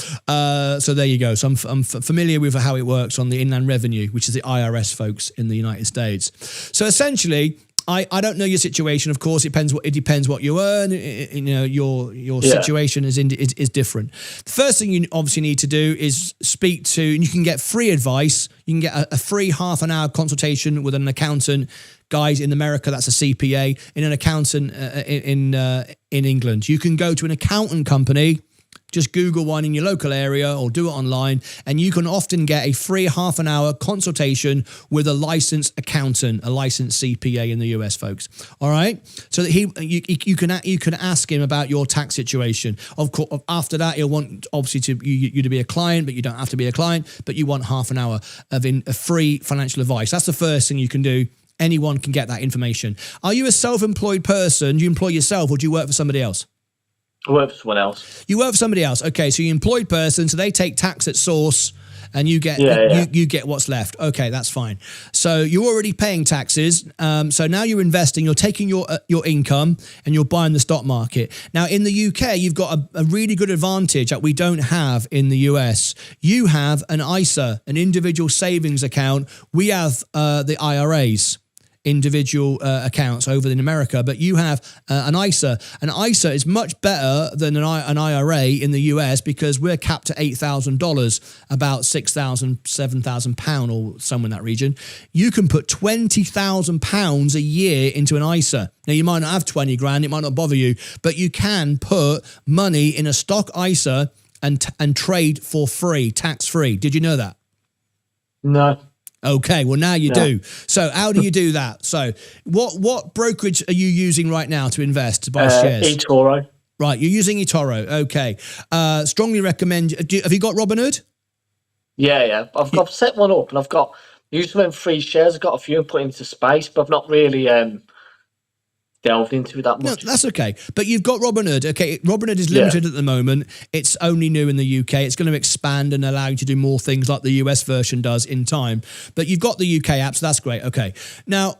So there you go. So I'm familiar with how it works on the Inland Revenue, which is the IRS folks in the United States. So essentially, I don't know your situation. Of course, it depends what you earn. Your situation is different. The first thing you obviously need to do is speak to, and you can get free advice. You can get a free half an hour consultation with an accountant. Guys, in America, that's a CPA. In an accountant in England, you can go to an accountant company. Just Google one in your local area or do it online, and you can often get a free half an hour consultation with a licensed accountant, a licensed CPA in the US, folks. All right, so that you can ask him about your tax situation. Of course, after that, he'll want obviously you to be a client, but you don't have to be a client. But you want half an hour of free financial advice. That's the first thing you can do. Anyone can get that information. Are you a self-employed person? Do you employ yourself, or do you work for somebody else? I work for someone else. You work for somebody else. Okay, so you're an employed person, so they take tax at source and you get you get what's left. Okay, that's fine. So you're already paying taxes. So now you're investing, you're taking your income and you're buying the stock market. Now in the UK, you've got a really good advantage that we don't have in the US. You have an ISA, an individual savings account. We have the IRAs. Individual accounts over in America, but you have an ISA. An ISA is much better than an IRA in the US because we're capped at $8,000, about £6,000, £7,000 or somewhere in that region. You can put £20,000 a year into an ISA. Now you might not have 20 grand, it might not bother you, but you can put money in a stock ISA and trade for free, tax free. Did you know that? No. Okay, well now you do. So how do you do that? So what brokerage are you using right now to invest, to buy shares? eToro. Right, you're using eToro. Okay. Strongly recommend. Have you got Robinhood? Yeah. I've set one up, and I've got used them free shares. I've got a few and put into space, but I've not really delved into it that much. No, that's okay. But you've got Robinhood. Okay, Robinhood is limited at the moment. It's only new in the UK. It's going to expand and allow you to do more things like the US version does in time. But you've got the UK app, so that's great. Okay. Now,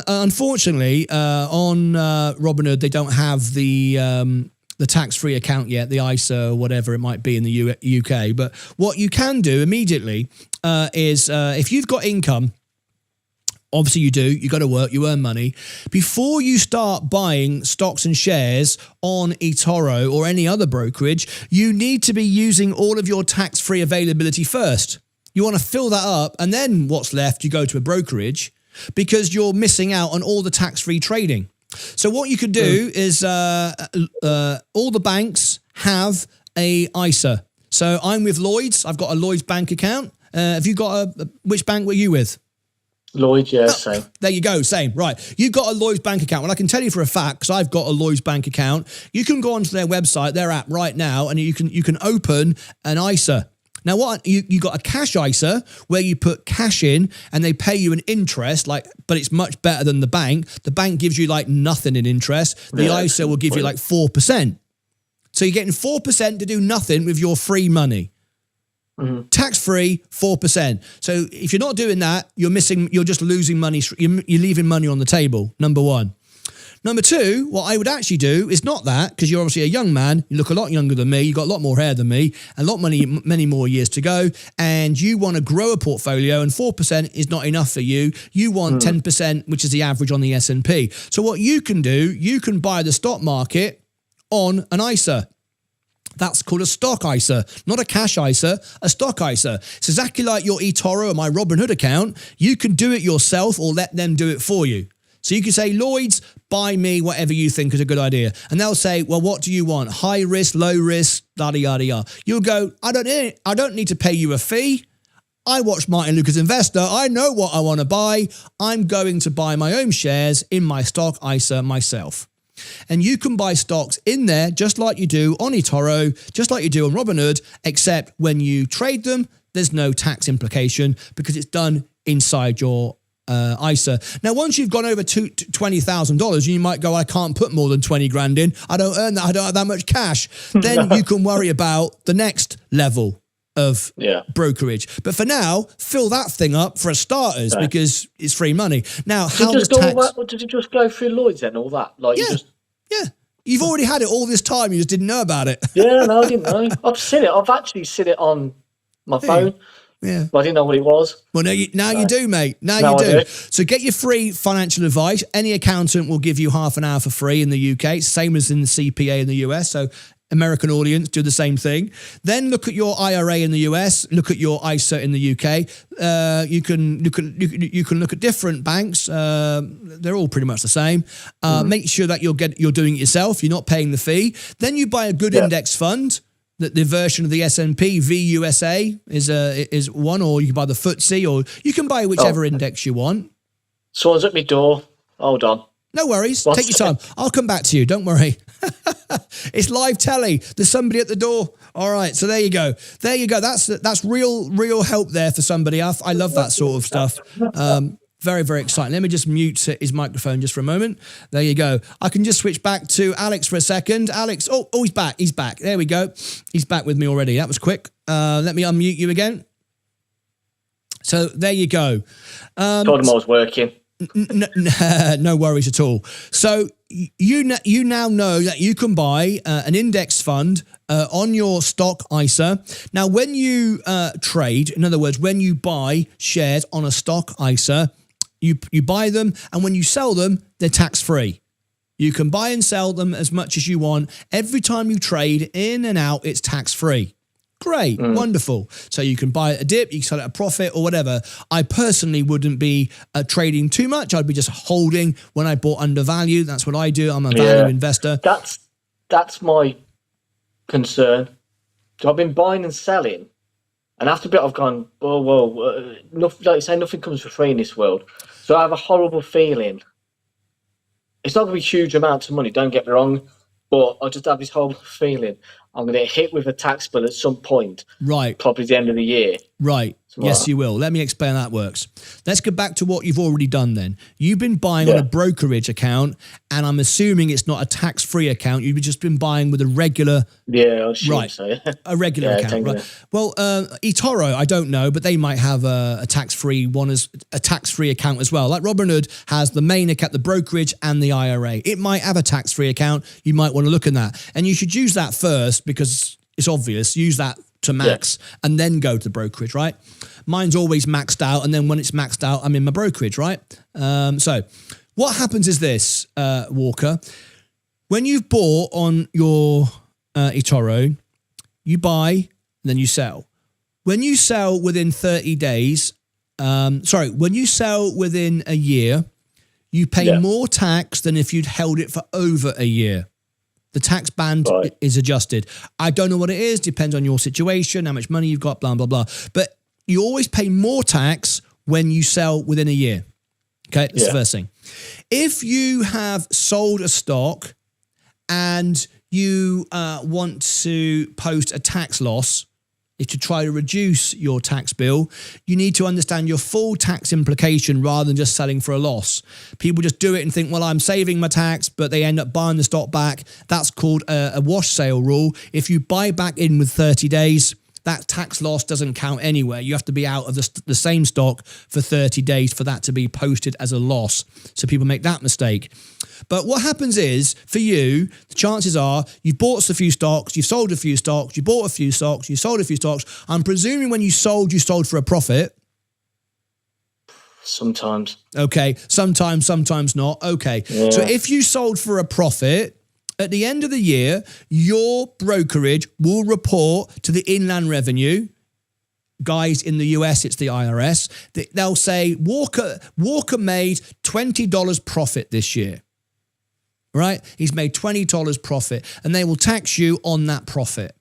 unfortunately, on Robinhood, they don't have the tax-free account yet, the ISA or whatever it might be in the UK. But what you can do immediately is if you've got income, obviously you do, you got to work, you earn money. Before you start buying stocks and shares on eToro or any other brokerage, you need to be using all of your tax-free availability first. You want to fill that up, and then what's left, you go to a brokerage because you're missing out on all the tax-free trading. So what you could do is all the banks have a ISA. So I'm with Lloyds. I've got a Lloyds bank account. Have you got which bank were you with? Lloyds, yeah, same. There you go, same. Right. You've got a Lloyds bank account. Well, I can tell you for a fact, because I've got a Lloyds bank account, you can go onto their website, their app right now, and you can open an ISA. Now, what you got a cash ISA where you put cash in and they pay you an interest, but it's much better than the bank. The bank gives you nothing in interest. The ISA will give you 4%. So you're getting 4% to do nothing with your free money. Mm-hmm. Tax-free, 4%. So if you're not doing that, you're just losing money. You're leaving money on the table, number one. Number two, what I would actually do is not that, because you're obviously a young man, you look a lot younger than me, you've got a lot more hair than me, and many more years to go, and you want to grow a portfolio, and 4% is not enough for you. You want 10%, which is the average on the S&P. So what you can do, you can buy the stock market on an ISA. That's called a stock ISA, not a cash ISA, a stock ISA. It's exactly like your eToro or my Robinhood account. You can do it yourself or let them do it for you. So you can say, Lloyds, buy me whatever you think is a good idea. And they'll say, well, what do you want? High risk, low risk, yada, yada, yada. You'll go, I don't need to pay you a fee. I watch Martyn Lucas Investor. I know what I want to buy. I'm going to buy my own shares in my stock ISA myself. And you can buy stocks in there just like you do on eToro, just like you do on Robinhood, except when you trade them, there's no tax implication because it's done inside your ISA. Now, once you've gone over $20,000, you might go, I can't put more than 20 grand in. I don't earn that. I don't have that much cash. Then you can worry about the next level of brokerage. But for now, fill that thing up for starters because it's free money. Now, how does tax... Did you just go through Lloyds and all that? Like, yeah. You've already had it all this time. You just didn't know about it. Yeah, no, I didn't know. I've actually seen it on my phone. Yeah. But I didn't know what it was. Well, now you do, mate. Now you do. So get your free financial advice. Any accountant will give you half an hour for free in the UK. Same as in the CPA in the US. So American audience do the same thing. Then look at your IRA in the US. Look at your ISA in the UK. You can look at different banks. They're all pretty much the same. Make sure that you're doing it yourself. You're not paying the fee. Then you buy a good index fund. The version of the S&P VUSA is one, or you can buy the FTSE, or you can buy whichever index you want. Someone's at my door. Hold on. No worries. Take your time. I'll come back to you. Don't worry. It's live telly. There's somebody at the door. All right. So there you go. There you go. That's real help there for somebody. I love that sort of stuff. Very, very exciting. Let me just mute his microphone just for a moment. There you go. I can just switch back to Alex for a second. Alex, oh, he's back. He's back. There we go. He's back with me already. That was quick. Let me unmute you again. So there you go. Told him I was working. No worries at all. So you now know that you can buy an index fund on your stock ISA. Now, when you trade, in other words, when you buy shares on a stock ISA, you buy them, and when you sell them, they're tax-free. You can buy and sell them as much as you want. Every time you trade in and out, it's tax-free. Great, wonderful. So you can buy at a dip, you can sell at a profit or whatever. I personally wouldn't be trading too much. I'd be just holding when I bought undervalued. That's what I do. I'm a value investor. That's my concern. So I've been buying and selling, and after a bit I've gone, like you say, nothing comes for free in this world. So I have a horrible feeling. It's not going to be huge amounts of money, don't get me wrong, but I just have this horrible feeling I'm going to get hit with a tax bill at some point. Right. Probably the end of the year. Right. Yes, you will. Let me explain how that works. Let's go back to what you've already done then. You've been buying on a brokerage account, and I'm assuming it's not a tax-free account. You've just been buying with a regular... Yeah, I assume so. A regular account, right? Well, eToro, I don't know, but they might have a tax-free one as a tax-free account as well. Like Robinhood has the main account, the brokerage, and the IRA. It might have a tax-free account. You might want to look at that. And you should use that first because it's obvious. Use that to max and then go to the brokerage, right? Mine's always maxed out, and then when it's maxed out, I'm in my brokerage, right? So what happens is this, Walker. When you've bought on your eToro, you buy, then you sell. When you sell within 30 days, when you sell within a year, you pay more tax than if you'd held it for over a year. The tax band is adjusted. I don't know what it is. Depends on your situation, how much money you've got, blah, blah, blah. But you always pay more tax when you sell within a year. Okay, that's the first thing. If you have sold a stock and you want to post a tax loss, to try to reduce your tax bill, you need to understand your full tax implication rather than just selling for a loss. People just do it and think, well, I'm saving my tax, but they end up buying the stock back. That's called a wash sale rule. If you buy back in with 30 days, that tax loss doesn't count anywhere. You have to be out of the same stock for 30 days for that to be posted as a loss. So people make that mistake. But what happens is, for you, the chances are you've bought a few stocks, you've sold a few stocks, you bought a few stocks, you sold a few stocks. I'm presuming when you sold for a profit. Sometimes. Okay. Sometimes not. Okay. Yeah. So if you sold for a profit, at the end of the year, your brokerage will report to the Inland Revenue guys in the US, it's the IRS. They'll say Walker made $20 profit this year. Right? He's made $20 profit, and they will tax you on that profit.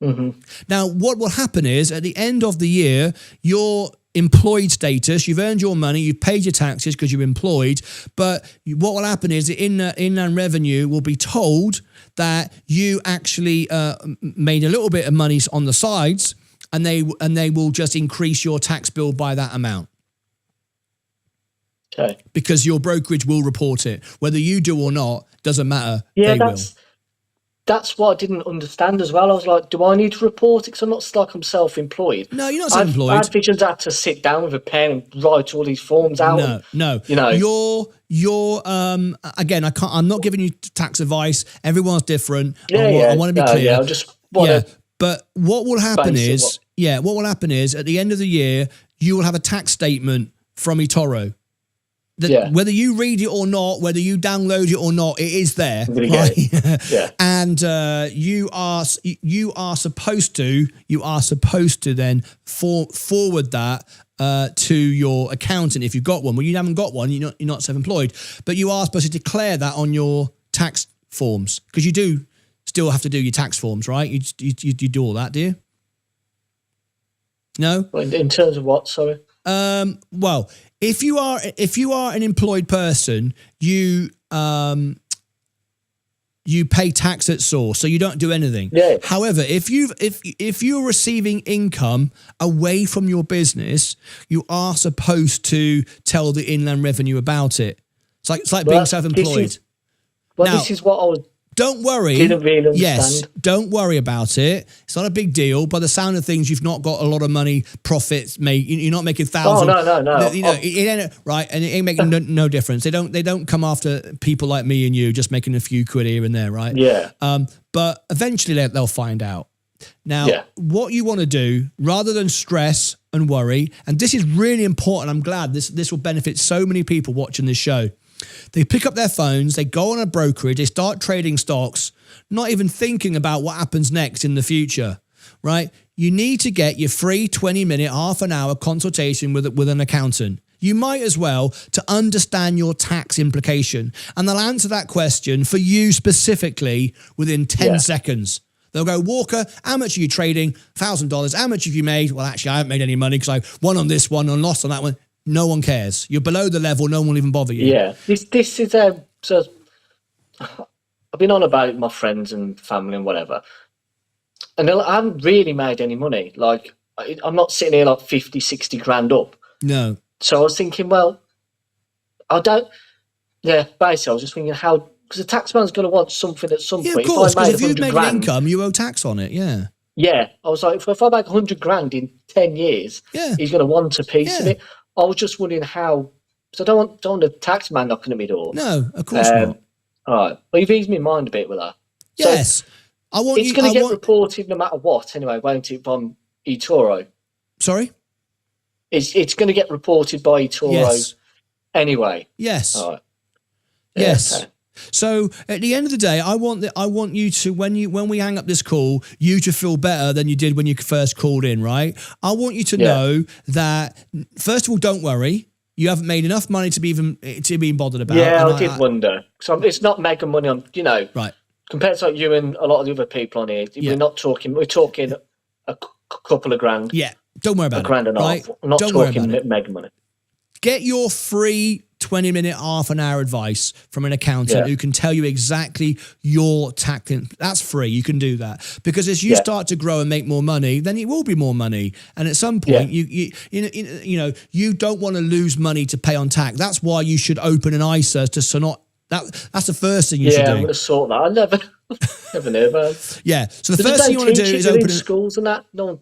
Mm-hmm. Now, what will happen is at the end of the year, your employed status, you've earned your money, you've paid your taxes because you're employed, but what will happen is the Inland Revenue will be told that you actually made a little bit of money on the sides, and they will just increase your tax bill by that amount. Okay. Because your brokerage will report it. Whether you do or not, doesn't matter. Yeah, they will. That's what I didn't understand as well. I was like, do I need to report it? Because I'm not like I'm self-employed. No, you're not self-employed. I've had to sit down with a pen and write all these forms out. No. You know, you're again, I'm not giving you tax advice. Everyone's different. I want to be clear. Yeah, I just want to. But what will happen is, what will happen is at the end of the year, you will have a tax statement from eToro. Whether you read it or not, whether you download it or not, it is there, right? Yeah. And you are supposed to then forward that to your accountant if you've got one. Well, you haven't got one. You're not self-employed, but you are supposed to declare that on your tax forms, because you do still have to do your tax forms, right? You do all that, do you? No. In terms of what? Sorry. Well, if you are an employed person, you pay tax at source, so you don't do anything. Yeah. However, if you're receiving income away from your business, you are supposed to tell the Inland Revenue about it. It's like being self-employed. This is what I was. Don't worry. Didn't really understand. Yes, don't worry about it. It's not a big deal. By the sound of things, you've not got a lot of money profits made. You're not making thousands. Oh, no. You know, it ain't right, and it ain't making no difference. They don't come after people like me and you just making a few quid here and there, right? Yeah. But eventually they'll find out. Now, what you want to do, rather than stress and worry, and this is really important. I'm glad this will benefit so many people watching this show. They pick up their phones, they go on a brokerage, they start trading stocks, not even thinking about what happens next in the future, right? You need to get your free 20-minute, half an hour consultation with an accountant. You might as well, to understand your tax implication. And they'll answer that question for you specifically within 10 seconds. They'll go, Walker, how much are you trading? $1,000. How much have you made? Well, actually, I haven't made any money because I won on this one and lost on that one. No one cares. You're below the level. No one will even bother you. Yeah. This is so I've been on about it with my friends and family and whatever. And I haven't really made any money. Like, I'm not sitting here like 50, 60 grand up. No. So I was thinking, well, basically I was just thinking how, because the taxman's going to want something at some point. Yeah, of course, because if you've made an income, you owe tax on it, Yeah, I was like, if I make 100 grand in 10 years, he's going to want a piece of it. I was just wondering how, so I don't want the tax man knocking at my door. No, of course not. All right. Well, you've eased my mind a bit with that. Yes. So it's going to get reported no matter what anyway, won't it, from eToro? Sorry? It's going to get reported by eToro anyway. Yes. All right. Yes. Okay. So at the end of the day, I want you to, when we hang up this call, you to feel better than you did when you first called in, right? I want you to know that, first of all, don't worry. You haven't made enough money to be bothered about. Yeah, I did wonder. So it's not making money on, right. Compared to like you and a lot of the other people on here, we're talking a couple of grand. Yeah, don't worry about it. A grand and a half. I'm not talking mega money. Get your free 20-minute, half an hour advice from an accountant who can tell you exactly your tax. That's free. You can do that, because as you start to grow and make more money, then it will be more money. And at some point, you don't want to lose money to pay on tax. That's why you should open an ISA that's the first thing you should do. Yeah, I'm going to sort that. I never knew about it. Yeah. So the first thing you want to do is open schools and that. No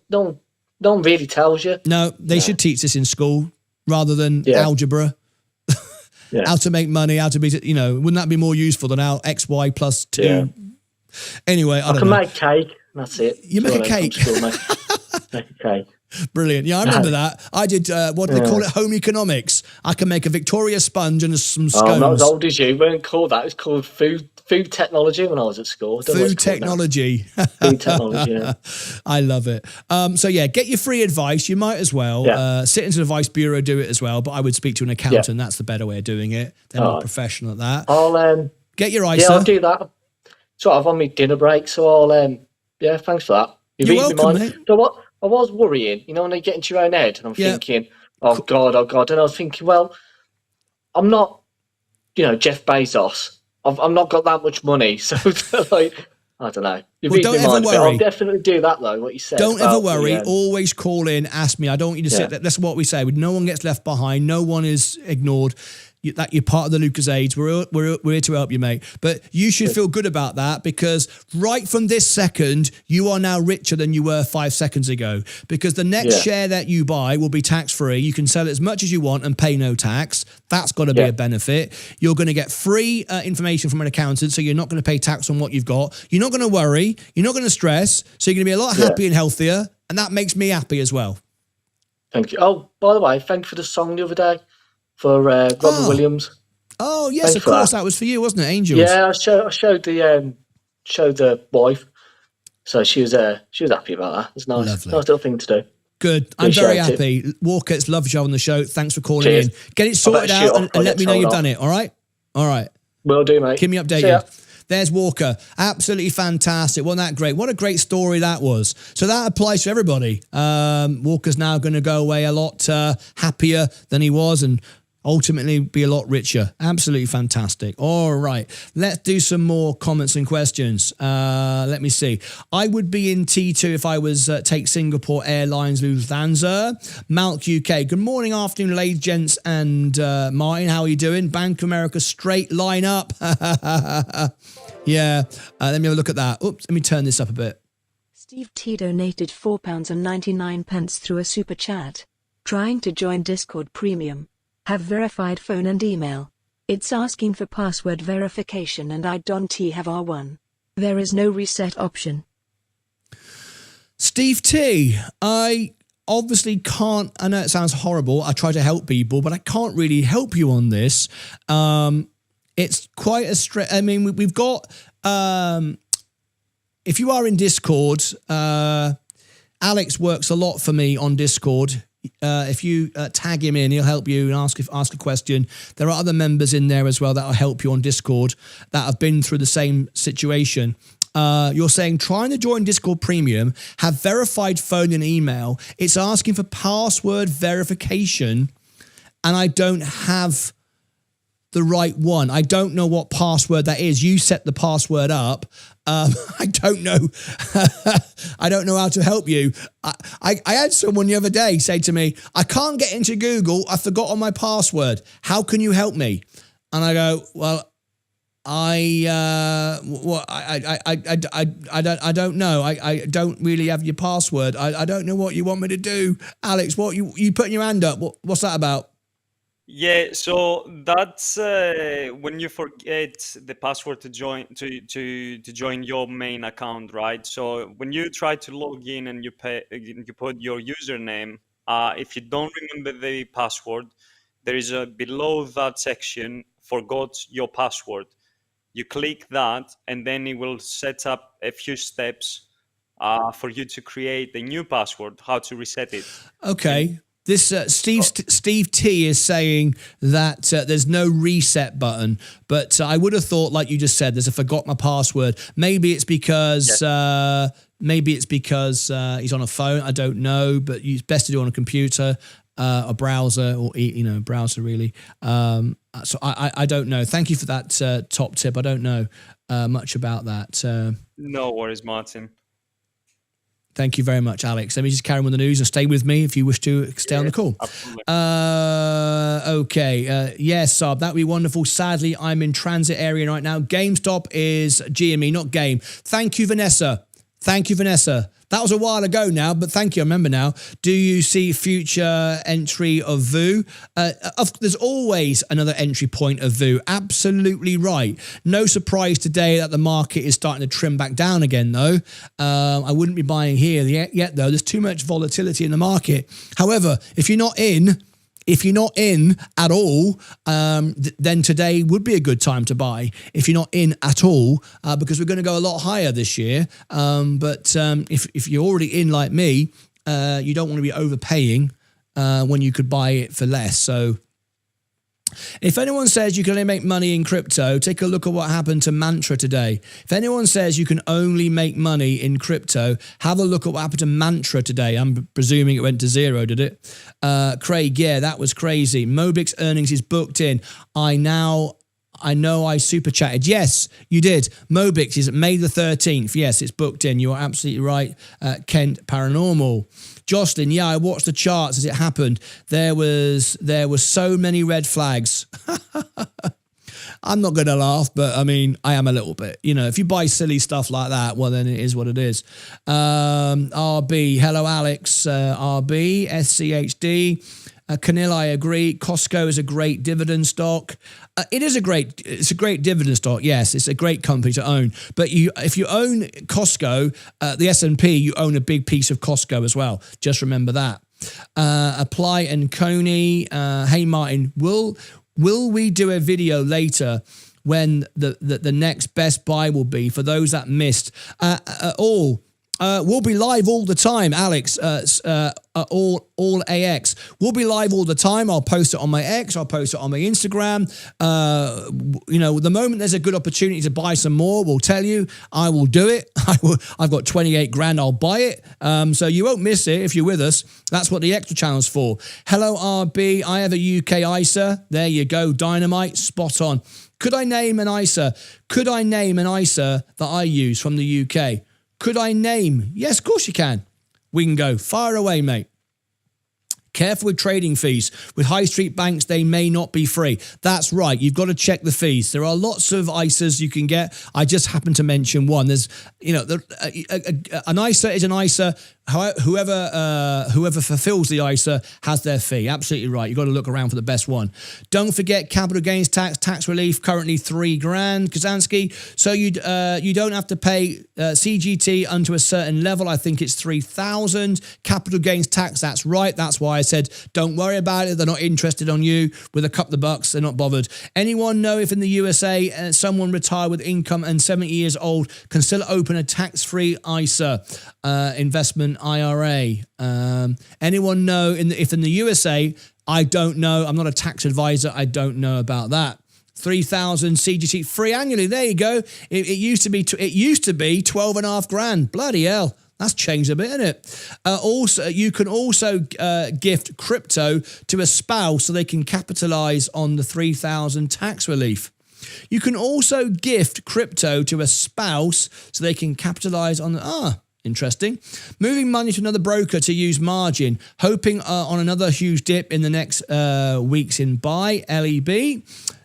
one really tells you. No, they should teach this in school rather than algebra. How to make money, how to be, wouldn't that be more useful than our XY plus 2? Yeah. Anyway, I don't know. Make cake. That's it. You make a cake. Make a cake. Brilliant. Yeah, I remember that. I did, what do they call it? Home economics. I can make a Victoria sponge and some scones. I'm not as old as you. We weren't called that. It was called food technology when I was at school. Food technology. Food technology, yeah. I love it. So yeah, get your free advice. You might as well sit into the advice bureau, do it as well. But I would speak to an accountant. That's the better way of doing it. They're more professional at that. I'll get your ISA. Yeah, I'll do that. Sort of on my dinner break. So I'll yeah, thanks for that. You're welcome, mate. So what I was worrying, you know, when you get into your own head, and I'm thinking, oh God, and I was thinking, well, I'm not, you know, Jeff Bezos. I've not got that much money, so like, I don't know. Well, don't ever worry. I'll definitely do that though. What you said. Don't ever worry. Always call in, ask me. I don't want you to sit there. That's what we say. No one gets left behind. No one is ignored. That you're part of the Lucas Aids. We're here to help you, mate. But you should feel good about that, because right from this second, you are now richer than you were 5 seconds ago, because the next share that you buy will be tax-free. You can sell it as much as you want and pay no tax. That's got to be a benefit. You're going to get free information from an accountant, so you're not going to pay tax on what you've got. You're not going to worry. You're not going to stress. So you're going to be a lot happier and healthier, and that makes me happy as well. Thank you. Oh, by the way, thank you for the song the other day. For Robin Williams. Oh yes, thanks of course that was for you, wasn't it, Angels? Yeah, I showed the wife, so she was happy about that. It's nice, nice little thing to do. Good, I'm very happy. Walker, it's lovely to have on the show. Thanks for calling in. Get it sorted out and let me know you've done it. All right, Will do, mate. Keep me updated. There's Walker. Absolutely fantastic. Wasn't that great? What a great story that was. So that applies to everybody. Walker's now going to go away a lot happier than he was, and ultimately be a lot richer. Absolutely fantastic. All right, let's do some more comments and questions. Let me see. I would be in T2 if I was take Singapore Airlines, Lufthansa. Malk UK. Good morning, afternoon, ladies, gents, and Martin. How are you doing? Bank of America straight line up. Yeah. Let me have a look at that. Oops, let me turn this up a bit. Steve T donated £4.99 through a super chat. Trying to join Discord Premium. Have verified phone and email. It's asking for password verification and I don't have R1. There is no reset option. Steve T, I obviously can't, I know it sounds horrible, I try to help people, but I can't really help you on this. It's quite a I mean, we've got, if you are in Discord, Alex works a lot for me on Discord. If you tag him in, he'll help you and ask a question. There are other members in there as well that will help you on Discord that have been through the same situation. You're saying trying to join Discord Premium, have verified phone and email. It's asking for password verification, and I don't have the right one. I don't know what password that is. You set the password up. I don't know. I don't know how to help you. I had someone the other day say to me, I can't get into Google. I've forgotten my password. How can you help me? And I go, well, I don't know. I don't really have your password. I don't know what you want me to do. Alex, what you putting your hand up? What's that about? Yeah, so that's when you forget the password to join join your main account, right? So when you try to log in and you put your username, if you don't remember the password, there is a below that section, forgot your password. You click that, and then it will set up a few steps for you to create a new password, how to reset it. Okay. This Steve T is saying that there's no reset button, but I would have thought, like you just said, there's a forgot my password. Maybe it's because he's on a phone. I don't know, but it's best to do it on a computer, a browser, or browser really. So I don't know. Thank you for that top tip. I don't know much about that. No worries, Martin. Thank you very much, Alex. Let me just carry on with the news and stay with me if you wish to stay on the call. Okay. Yes, Saab, that would be wonderful. Sadly, I'm in transit area right now. GameStop is GME, not game. Thank you, Vanessa. Thank you, Vanessa. That was a while ago now, but thank you. I remember now. Do you see future entry of VU? There's always another entry point of VU. Absolutely right. No surprise today that the market is starting to trim back down again, though. I wouldn't be buying here yet, though. There's too much volatility in the market. However, if you're not in at all, then today would be a good time to buy. If you're not in at all, because we're going to go a lot higher this year. But if you're already in like me, you don't want to be overpaying when you could buy it for less. So if anyone says you can only make money in crypto, take a look at what happened to Mantra today. If anyone says you can only make money in crypto, have a look at what happened to Mantra today. I'm presuming it went to zero, did it? Craig, yeah, that was crazy. Mobix earnings is booked in. I know I super chatted. Yes, you did. Mobix is May the 13th. Yes, it's booked in. You are absolutely right. Kent Paranormal. Jocelyn, yeah, I watched the charts as it happened. There was so many red flags. I'm not going to laugh, but I mean, I am a little bit. You know, if you buy silly stuff like that, well, then it is what it is. RB, hello, Alex. RB, SCHD. Canil, I agree. Costco is a great dividend stock. It's a great dividend stock. Yes, it's a great company to own. But if you own Costco, the S&P, you own a big piece of Costco as well. Just remember that. Apply and Coney. Hey, Martin, will we do a video later when the next best buy will be for those that missed? We'll be live all the time, Alex. All AX. We'll be live all the time. I'll post it on my X. I'll post it on my Instagram. You know, the moment there's a good opportunity to buy some more, we'll tell you. I will do it. I've got 28 grand. I'll buy it. So you won't miss it if you're with us. That's what the extra channel's for. Hello, RB. I have a UK ISA. There you go. Dynamite. Spot on. Could I name an ISA? Could I name an ISA that I use from the UK? Could I name? Yes, of course you can. We can go. Fire away, mate. Careful with trading fees. With high street banks, they may not be free. That's right. You've got to check the fees. There are lots of ISAs you can get. I just happen to mention one. There's, you know, an ISA is an ISA. Whoever fulfills the ISA has their fee. Absolutely right. You've got to look around for the best one. Don't forget capital gains tax relief, currently $3 grand, Kazansky. So you don't have to pay CGT unto a certain level. I think it's 3,000. Capital gains tax, that's right. That's why I said don't worry about it. They're not interested on you with a couple of bucks. They're not bothered. Anyone know if in the USA someone retired with income and 70 years old can still open a tax-free ISA investment IRA? Anyone know if in the USA? I don't know. I'm not a tax advisor. I don't know about that. 3,000 CGT free annually. There you go. It used to be 12.5 grand. Bloody hell. That's changed a bit, isn't it? Also, you can also gift crypto to a spouse so they can capitalize on the 3,000 tax relief. You can also gift crypto to a spouse so they can capitalize on the interesting. Moving money to another broker to use margin, hoping on another huge dip in the next weeks in buy. LEB.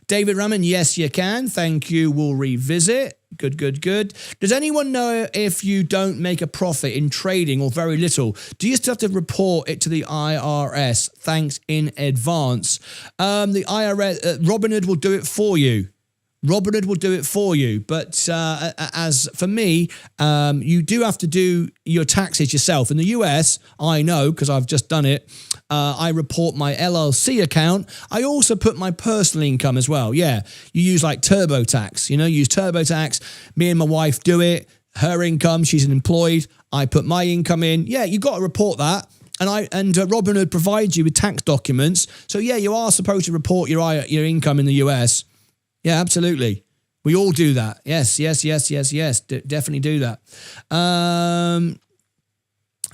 David Raman, yes, you can. Thank you. We'll revisit. Good. Does anyone know if you don't make a profit in trading or very little, do you still have to report it to the IRS? Thanks in advance. The IRS, Robinhood will do it for you. Robinhood will do it for you. But as for me, you do have to do your taxes yourself. In the US, I know because I've just done it. I report my LLC account. I also put my personal income as well. Yeah, you use like TurboTax. You know, use TurboTax. Me and my wife do it. Her income, she's an employed. I put my income in. Yeah, you got to report that. And Robinhood provides you with tax documents. So yeah, you are supposed to report your income in the US. Yeah, absolutely. We all do that. Yes. Definitely do that.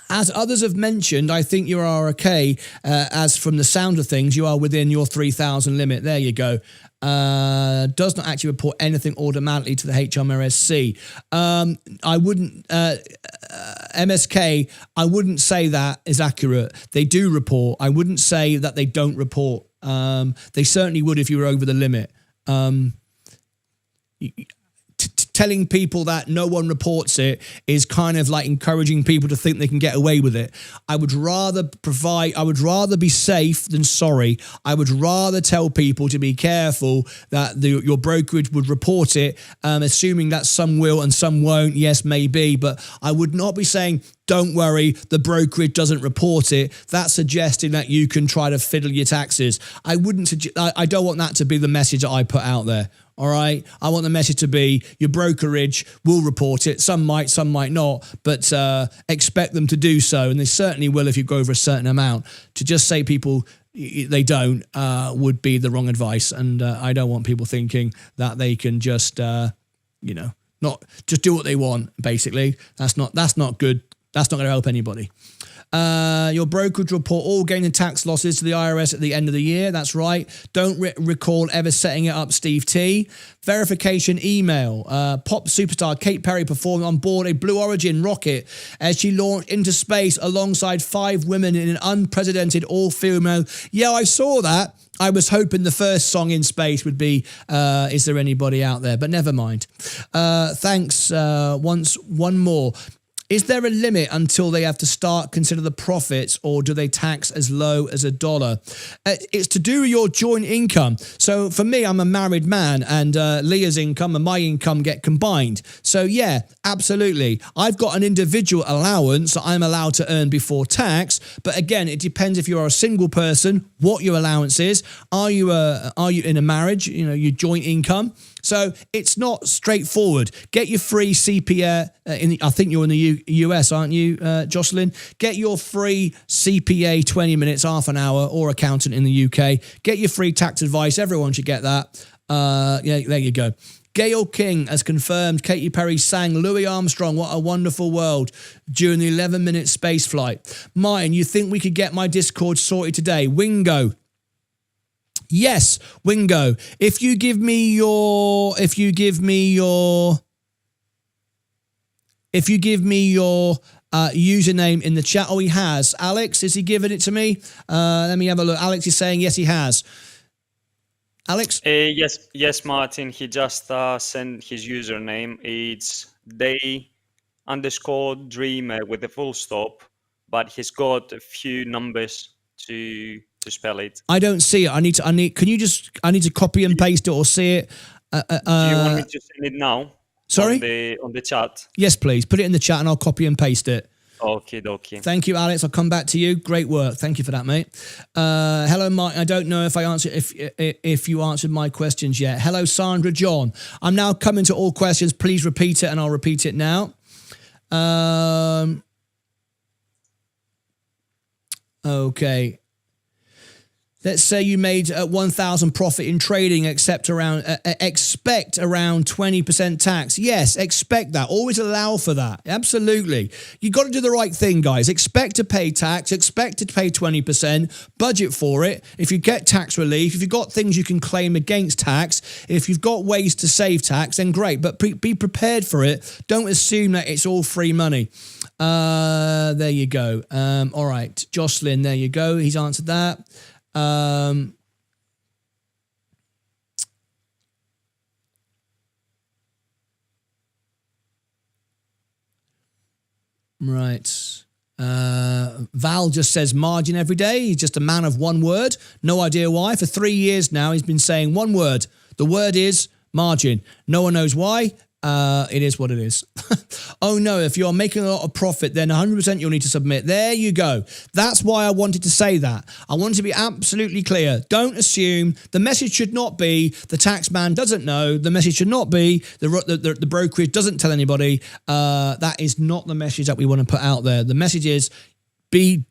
As others have mentioned, I think you are okay. As from the sound of things, you are within your 3,000 limit. There you go. Does not actually report anything automatically to the HMRSC. I wouldn't, MSK, I wouldn't say that is accurate. They do report. I wouldn't say that they don't report. They certainly would if you were over the limit. telling people that no one reports it is kind of like encouraging people to think they can get away with it. I would rather be safe than sorry. I would rather tell people to be careful that your brokerage would report it, assuming that some will and some won't. Yes, maybe, but I would not be saying, don't worry, the brokerage doesn't report it. That's suggesting that you can try to fiddle your taxes. I don't want that to be the message that I put out there. All right. I want the message to be your brokerage will report it. Some might not, but expect them to do so. And they certainly will if you go over a certain amount. To just say people they don't would be the wrong advice. And I don't want people thinking that they can just, not just do what they want, basically. That's not good. That's not going to help anybody. Your brokerage report all gain and tax losses to the IRS at the end of the year. That's right. Don't recall ever setting it up, Steve T. Verification email. Pop superstar Kate Perry performed on board a Blue Origin rocket as she launched into space alongside 5 women in an unprecedented all-female. Yeah, I saw that. I was hoping the first song in space would be Is There Anybody Out There? But never mind. Thanks. One more. Is there a limit until they have to consider the profits, or do they tax as low as $1? It's to do with your joint income. So for me, I'm a married man, and Leah's income and my income get combined. So yeah, absolutely. I've got an individual allowance that I'm allowed to earn before tax. But again, it depends if you are a single person, what your allowance is. Are you in a marriage? Your joint income. So it's not straightforward. Get your free CPA. I think you're in the US, aren't you, Jocelyn? Get your free CPA 20 minutes, half an hour, or accountant in the UK. Get your free tax advice. Everyone should get that. Yeah, there you go. Gail King has confirmed Katy Perry sang Louis Armstrong, What a Wonderful World, during the 11-minute space flight. Martyn, you think we could get my Discord sorted today? Wingo. Yes, Wingo. If you give me your username in the chat. Oh, he has. Alex, is he giving it to me? Let me have a look. Alex is saying yes, he has. Alex? Yes, Martyn. He just sent his username. It's day_dreamer with a full stop, but he's got a few numbers to spell it. I don't see it. I need to copy and paste it or see it. Do you want me to send it now? Sorry? On the chat. Yes, please. Put it in the chat and I'll copy and paste it. Okay. Thank you, Alex. I'll come back to you. Great work. Thank you for that, mate. Hello, Martyn. I don't know if you answered my questions yet. Hello, Sandra John. I'm now coming to all questions. Please repeat it and I'll repeat it now. Okay. Let's say you made 1,000 profit in trading, expect around 20% tax. Yes, expect that. Always allow for that. Absolutely. You got to do the right thing, guys. Expect to pay tax. Expect to pay 20%. Budget for it. If you get tax relief, if you've got things you can claim against tax, if you've got ways to save tax, then great. But be prepared for it. Don't assume that it's all free money. There you go. All right, Jocelyn. There you go. He's answered that. Right. Val just says margin every day. He's just a man of one word. No idea why. For 3 years now, he's been saying one word. The word is margin. No one knows why. It is what it is. Oh no, if you're making a lot of profit, then 100% you'll need to submit. There you go. That's why I wanted to say that. I wanted to be absolutely clear. Don't assume. The message should not be the tax man doesn't know. The message should not be the brokerage doesn't tell anybody. That is not the message that we want to put out there. The message is be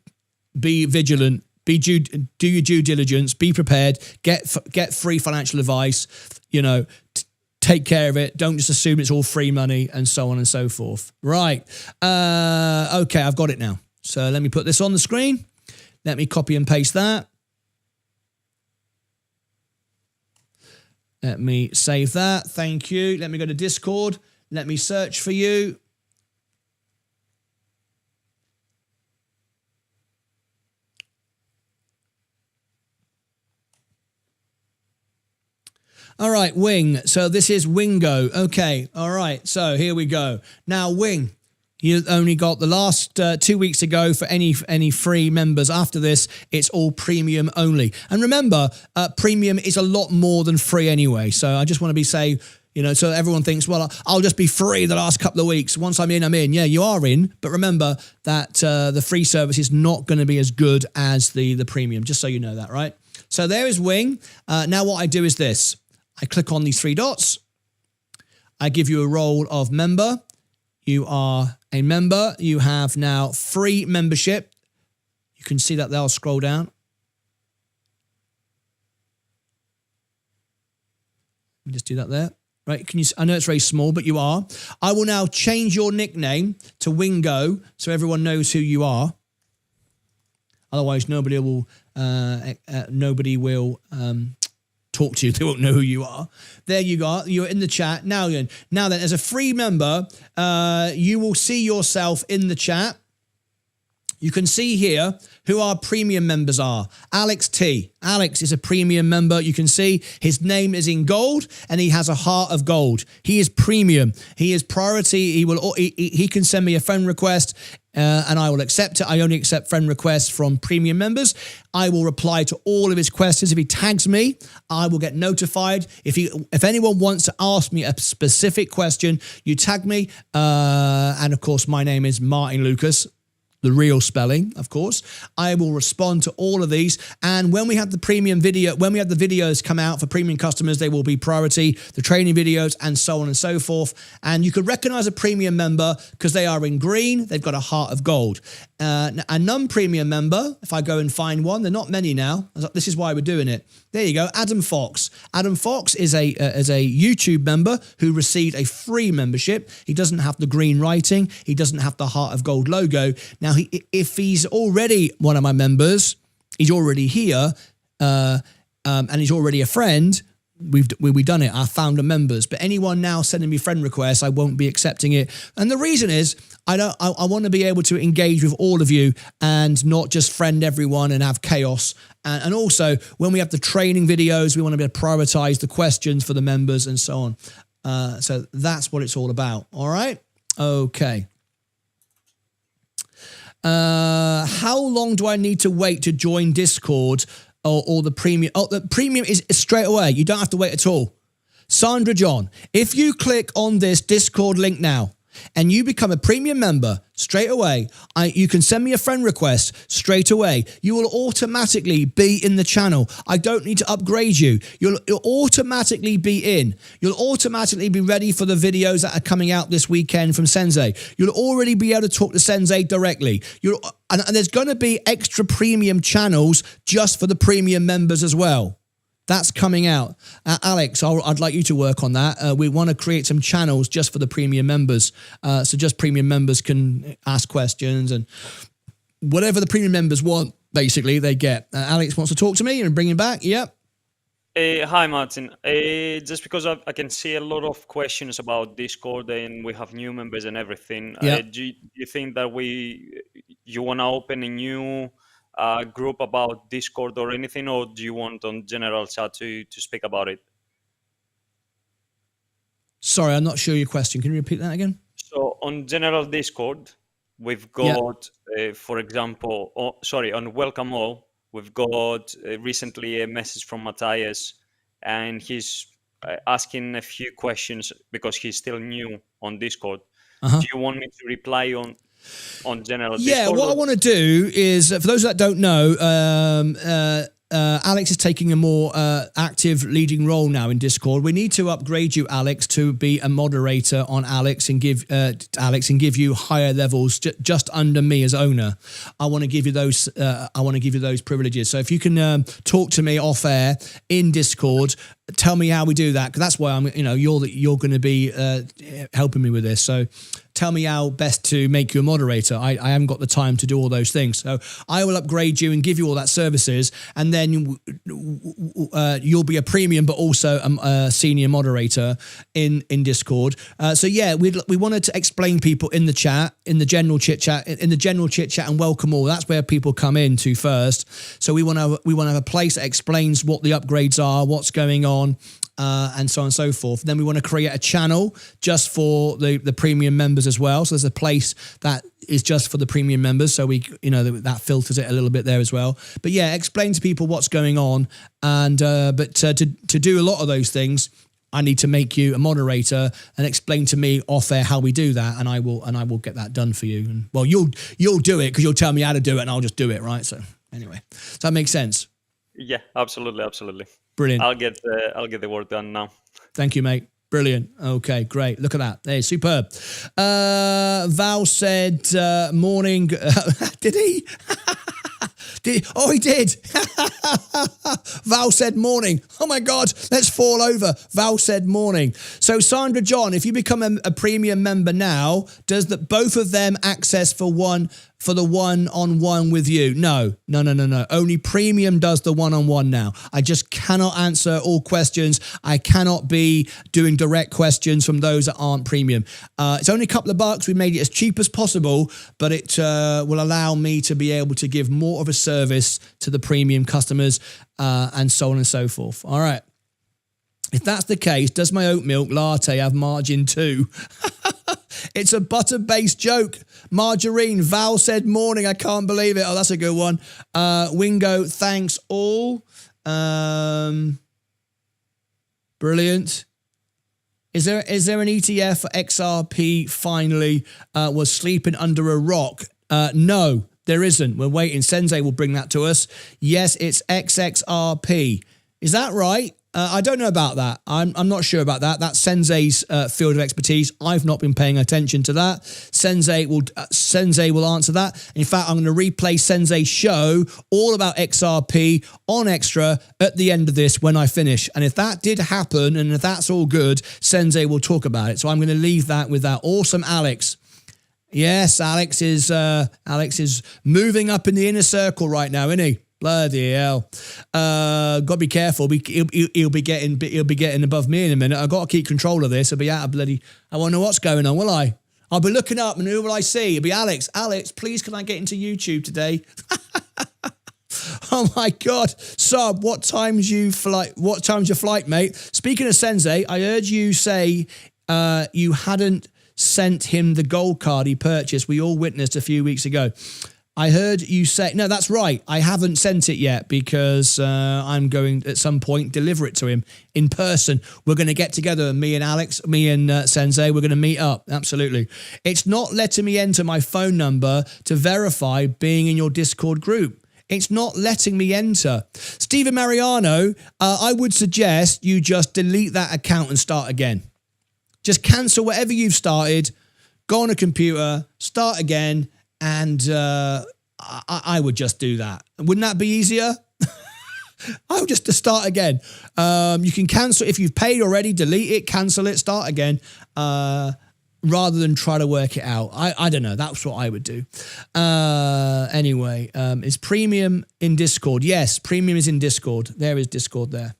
vigilant. Do your due diligence. Be prepared. Get free financial advice. Take care of it. Don't just assume it's all free money and so on and so forth. Right. Okay, I've got it now. So let me put this on the screen. Let me copy and paste that. Let me save that. Thank you. Let me go to Discord. Let me search for you. All right, Wing. So this is Wingo. Okay. All right. So here we go. Now, Wing, you only got the last 2 weeks to go for any free members. After this, it's all premium only. And remember, premium is a lot more than free anyway. So I just want to say, so everyone thinks, well, I'll just be free the last couple of weeks. Once I'm in, I'm in. Yeah, you are in. But remember that the free service is not going to be as good as the premium, just so you know that, right? So there is Wing. Now what I do is this. I click on these 3 dots. I give you a role of member. You are a member. You have now free membership. You can see that there. I'll scroll down. Let me just do that there. Right? I know it's very small, but you are. I will now change your nickname to Wingo so everyone knows who you are. Otherwise, nobody will talk to you. They won't know who you are. There you go. You're in the chat. Now then, as a free member, you will see yourself in the chat. You can see here who our premium members are. Alex T. Alex is a premium member. You can see his name is in gold and he has a heart of gold. He is premium. He is priority. He can send me a friend request and I will accept it. I only accept friend requests from premium members. I will reply to all of his questions. If he tags me, I will get notified. If anyone wants to ask me a specific question, you tag me. And of course, my name is Martyn Lucas. The real spelling, of course. I will respond to all of these. And when we have the premium video, when we have the videos come out for premium customers, they will be priority, the training videos and so on and so forth. And you could recognize a premium member because they are in green. They've got a heart of gold. A non-premium member, if I go and find one, there are not many now. This is why we're doing it. There you go, Adam Fox. Adam Fox is a YouTube member who received a free membership. He doesn't have the green writing. He doesn't have the heart of gold logo. Now, if he's already one of my members, he's already here, and he's already a friend. We've done it. I found the members, but anyone now sending me friend requests, I won't be accepting it. And the reason is I want to be able to engage with all of you and not just friend everyone and have chaos. And also when we have the training videos, we want to be able to prioritize the questions for the members and so on. So that's what it's all about. All right. Okay. How long do I need to wait to join Discord? Or the premium. Oh, the premium is straight away. You don't have to wait at all. Sandra John, if you click on this Discord link now and you become a premium member straight away, you can send me a friend request straight away. You will automatically be in the channel. I don't need to upgrade you. You'll automatically be in. You'll automatically be ready for the videos that are coming out this weekend from Sensei. You'll already be able to talk to Sensei directly. And there's going to be extra premium channels just for the premium members as well. That's coming out. Alex, I'd like you to work on that. We want to create some channels just for the premium members. So just premium members can ask questions and whatever the premium members want, basically, they get. Alex wants to talk to me and bring him back. Yep. Hi, Martin. Just because I can see a lot of questions about Discord and we have new members and everything. Yep. Do you think that you want to open a new group about Discord or anything, or do you want on general chat to speak about it? Sorry, I'm not sure your question. Can you repeat that again? So on general Discord, we've got, for example, on Welcome All, we've got recently a message from Matthias, and he's asking a few questions because he's still new on Discord. Do you want me to reply on general Discord? Yeah, what I want to do is, for those that don't know, Alex is taking a more active leading role now in Discord. We need to upgrade you, Alex, to be a moderator on Alex and give you higher levels just under me as owner. I want to give you those. I want to give you those privileges. So if you can talk to me off air in Discord, tell me how we do that, because that's why I'm. You're going to be helping me with this. So tell me how best to make you a moderator. I haven't got the time to do all those things. So I will upgrade you and give you all that services, and then you'll be a premium, but also a senior moderator in Discord. So yeah, we wanted to explain people in the chat, in the general chit chat, and welcome all. That's where people come in to first. So we want to have a place that explains what the upgrades are, what's going on. and so on and so forth. Then we want to create a channel just for the premium members as well. So there's a place that is just for the premium members. So we, that filters it a little bit there as well. But yeah, explain to people what's going on. And but to do a lot of those things, I need to make you a moderator and explain to me off air how we do that, and I will get that done for you. And well, you'll do it because you'll tell me how to do it, and I'll just do it, right? So anyway, does that make sense? Yeah, absolutely. Brilliant. I'll get the work done now. Thank you, mate. Brilliant. Okay, great. Look at that. Hey, superb. Val said morning. Did he? Oh, he did. Val said morning. Oh my God, let's fall over. Val said morning. So Sandra John, if you become a premium member now, does both of them access for the one-on-one with you? No. Only premium does the one-on-one now. I just cannot answer all questions. I cannot be doing direct questions from those that aren't premium. It's only a couple of bucks. We made it as cheap as possible, but it will allow me to be able to give more of a service to the premium customers and so on and so forth. All right. If that's the case, does my oat milk latte have margin too? It's a butter-based joke. Margarine. Val said morning. I can't believe it. Oh, that's a good one. Wingo, thanks all. Brilliant. Is there an ETF for XRP finally? Was sleeping under a rock? No, there isn't. We're waiting. Sensei will bring that to us. Yes, it's XXRP. Is that right? I don't know about that. I'm not sure about that. That's Sensei's field of expertise. I've not been paying attention to that. Sensei will answer that. In fact, I'm going to replay Sensei's show all about XRP on Extra at the end of this when I finish. And if that did happen and if that's all good, Sensei will talk about it. So I'm going to leave that with that awesome Alex. Yes, Alex is moving up in the inner circle right now, isn't he? Bloody hell! Got to be careful. He'll be getting above me in a minute. I've got to keep control of this. I'll be out of bloody. I won't know what's going on, will I? I'll be looking up, and who will I see? It'll be Alex. Alex, please, can I get into YouTube today? Oh my God, Sub! What time's your flight, mate? Speaking of Sensei, I heard you say you hadn't sent him the gold card he purchased. We all witnessed a few weeks ago. I heard you say, no, that's right. I haven't sent it yet because I'm going at some point deliver it to him in person. We're going to get together, me and Alex, me and Sensei. We're going to meet up. Absolutely. It's not letting me enter my phone number to verify being in your Discord group. It's not letting me enter. Stephen Mariano, I would suggest you just delete that account and start again. Just cancel whatever you've started, go on a computer, start again, and I would just do that. Wouldn't that be easier? I would just start again. You can cancel if you've paid already, delete it, cancel it, start again, rather than try to work it out. I don't know. That's what I would do. Anyway, is premium in Discord? Yes, premium is in Discord. There is Discord there.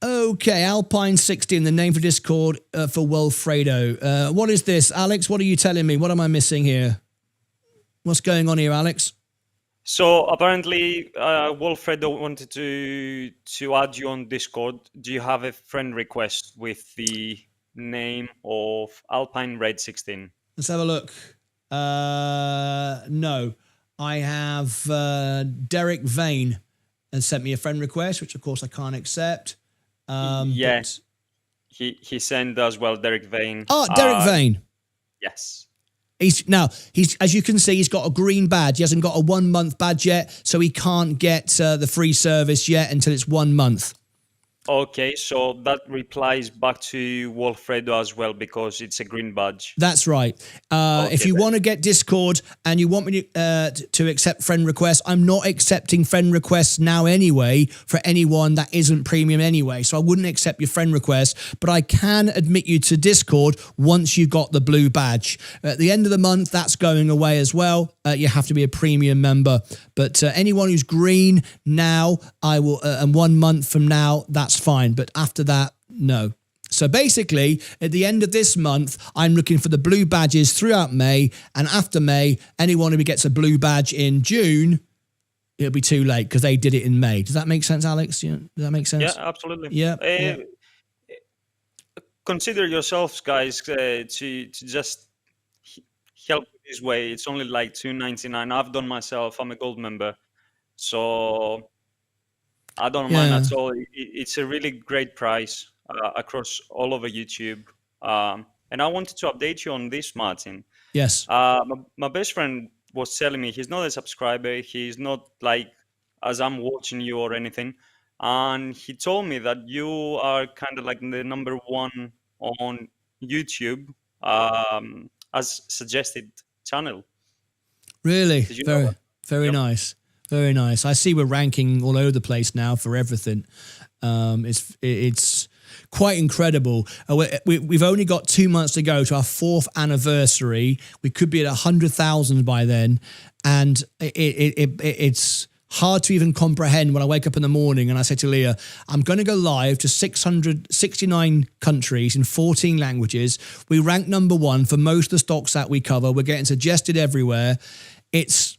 Okay, Alpine 16, the name for Discord for Wilfredo. What is this? Alex, what are you telling me? What am I missing here? What's going on here, Alex? So apparently, Wilfredo wanted to add you on Discord. Do you have a friend request with the name of Alpine Red 16? Let's have a look. No, I have Derek Vane and sent me a friend request, which of course I can't accept. Yes, he sent as well Derek Vane. Oh, Derek Vane. Yes. He's as you can see, he's got a green badge. He hasn't got a 1 month badge yet, so he can't get the free service yet until it's 1 month. Okay, so that replies back to Wilfredo as well because it's a green badge. That's right. If you want to get Discord and you want me to accept friend requests, I'm not accepting friend requests now anyway for anyone that isn't premium anyway. So I wouldn't accept your friend request, but I can admit you to Discord once you got the blue badge. At the end of the month, that's going away as well. You have to be a premium member. But anyone who's green now, I will, and 1 month from now, that's fine. But after that, no. So basically, at the end of this month, I'm looking for the blue badges throughout May. And after May, anyone who gets a blue badge in June it'll be too late because they did it in May. Does that make sense, Alex? Does that make sense? Yeah, absolutely. Yeah. Yeah. Consider yourselves, guys, to just help this way. It's only like $2.99. I've done myself. I'm a gold member, so I don't mind at all. It's a really great price across all over YouTube. And I wanted to update you on this, Martyn. Yes. My best friend was telling me he's not a subscriber. He's not like as I'm watching you or anything. And he told me that you are kind of like the number one on YouTube as suggested channel. Really? Did you know that? Very Yep. nice. Very nice. I see we're ranking all over the place now for everything. It's quite incredible. We've only got 2 months to go to our 4th anniversary. We could be at 100,000 by then, and it's hard to even comprehend when I wake up in the morning and I say to Leah, I'm going to go live to 669 countries in 14 languages. We rank number 1 for most of the stocks that we cover. We're getting suggested everywhere. It's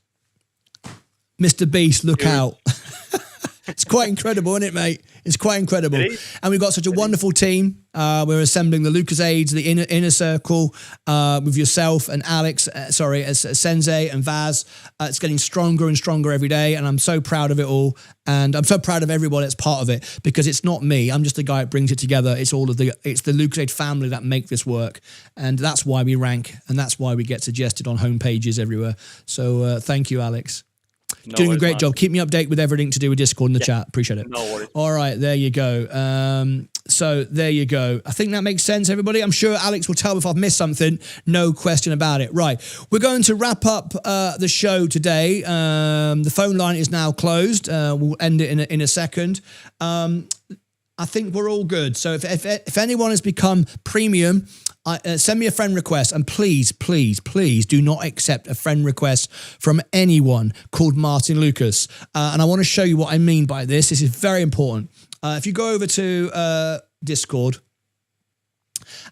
Mr. Beast, look out. It's quite incredible, isn't it, mate? It's quite incredible. And we've got such a wonderful team. We're assembling the Lucas Aids, the inner circle with yourself and Alex, Sensei and Vaz. It's getting stronger and stronger every day. And I'm so proud of it all. And I'm so proud of everyone that's part of it because it's not me. I'm just the guy that brings it together. It's the Lucas Aid family that make this work. And that's why we rank. And that's why we get suggested on home pages everywhere. So thank you, Alex. No Doing a worries, great Martyn. job. Keep me updated with everything to do with Discord in the chat. Appreciate it. No worries. All right, there you go. So there you go. I think that makes sense, everybody. I'm sure Alex will tell me if I've missed something. No question about it. Right, we're going to wrap up the show today. The phone line is now closed. We'll end it in a second. I think we're all good. So if anyone has become premium, send me a friend request, and please do not accept a friend request from anyone called Martyn Lucas. And I want to show you what I mean by this. This is very important. If you go over to Discord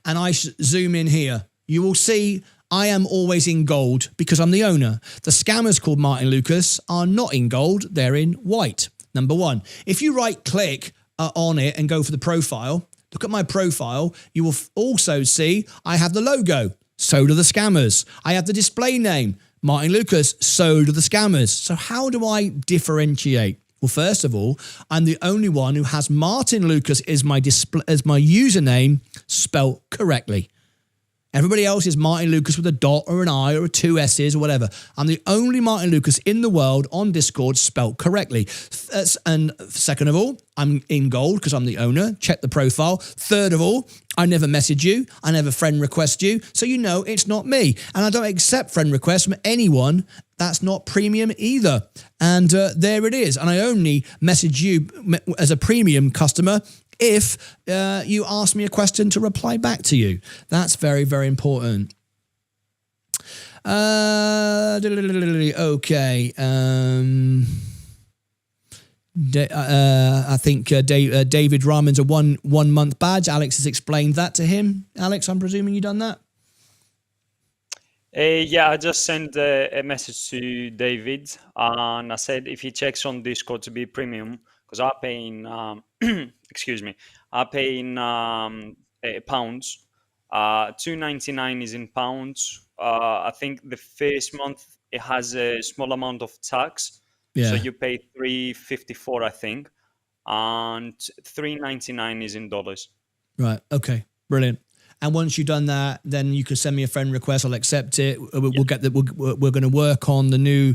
and I zoom in here, you will see I am always in gold because I'm the owner. The scammers called Martyn Lucas are not in gold. They're in white. Number 1. If you right click on it and go for the profile, look at my profile, you will also see I have the logo. So do the scammers. I have the display name, Martyn Lucas. So do the scammers. So how do I differentiate? Well, first of all, I'm the only one who has Martyn Lucas as my username spelt correctly. Everybody else is Martyn Lucas with a dot or an I or 2 S's or whatever. I'm the only Martyn Lucas in the world on Discord spelt correctly. And second of all, I'm in gold because I'm the owner. Check the profile. Third of all, I never message you. I never friend request you. So you know it's not me. And I don't accept friend requests from anyone that's not premium either. And there it is. And I only message you as a premium customer if you ask me a question to reply back to you. That's very, very important. Okay. I think David Rahman's a one month badge. Alex has explained that to him. Alex, I'm presuming you done that? Yeah, I just sent a message to David and I said if he checks on Discord to be premium, because I'm paying, excuse me, I'm paying pounds. $2.99 is in pounds. I think the first month it has a small amount of tax, so you pay $3.54, I think, and $3.99 is in dollars. Right. Okay. Brilliant. And once you've done that, then you can send me a friend request. I'll accept it. We'll get the. We're going to work on the new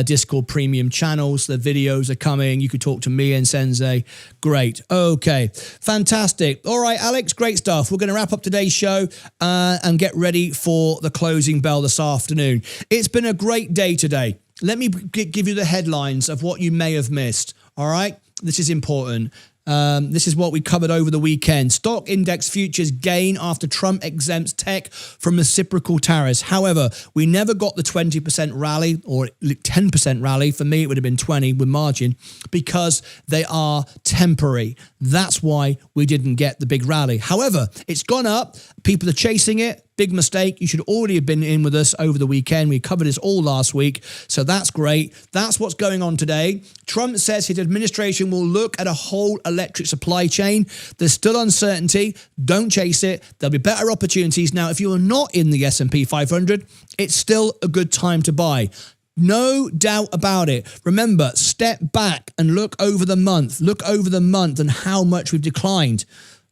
Discord premium channels. The videos are coming. You could talk to me and Sensei. Great. Okay. Fantastic. All right, Alex. Great stuff. We're going to wrap up today's show and get ready for the closing bell this afternoon. It's been a great day today. Let me give you the headlines of what you may have missed. All right. This is important. This is what we covered over the weekend. Stock index futures gain after Trump exempts tech from reciprocal tariffs. However, we never got the 20% rally or 10% rally. For me, it would have been 20 with margin because they are temporary. That's why we didn't get the big rally. However, it's gone up. People are chasing it. Big mistake. You should already have been in with us over the weekend. We covered this all last week. So that's great. That's what's going on today. Trump says his administration will look at a whole electric supply chain. There's still uncertainty. Don't chase it. There'll be better opportunities. Now, if you are not in the S&P 500, it's still a good time to buy. No doubt about it. Remember, step back and look over the month. Look over the month and how much we've declined.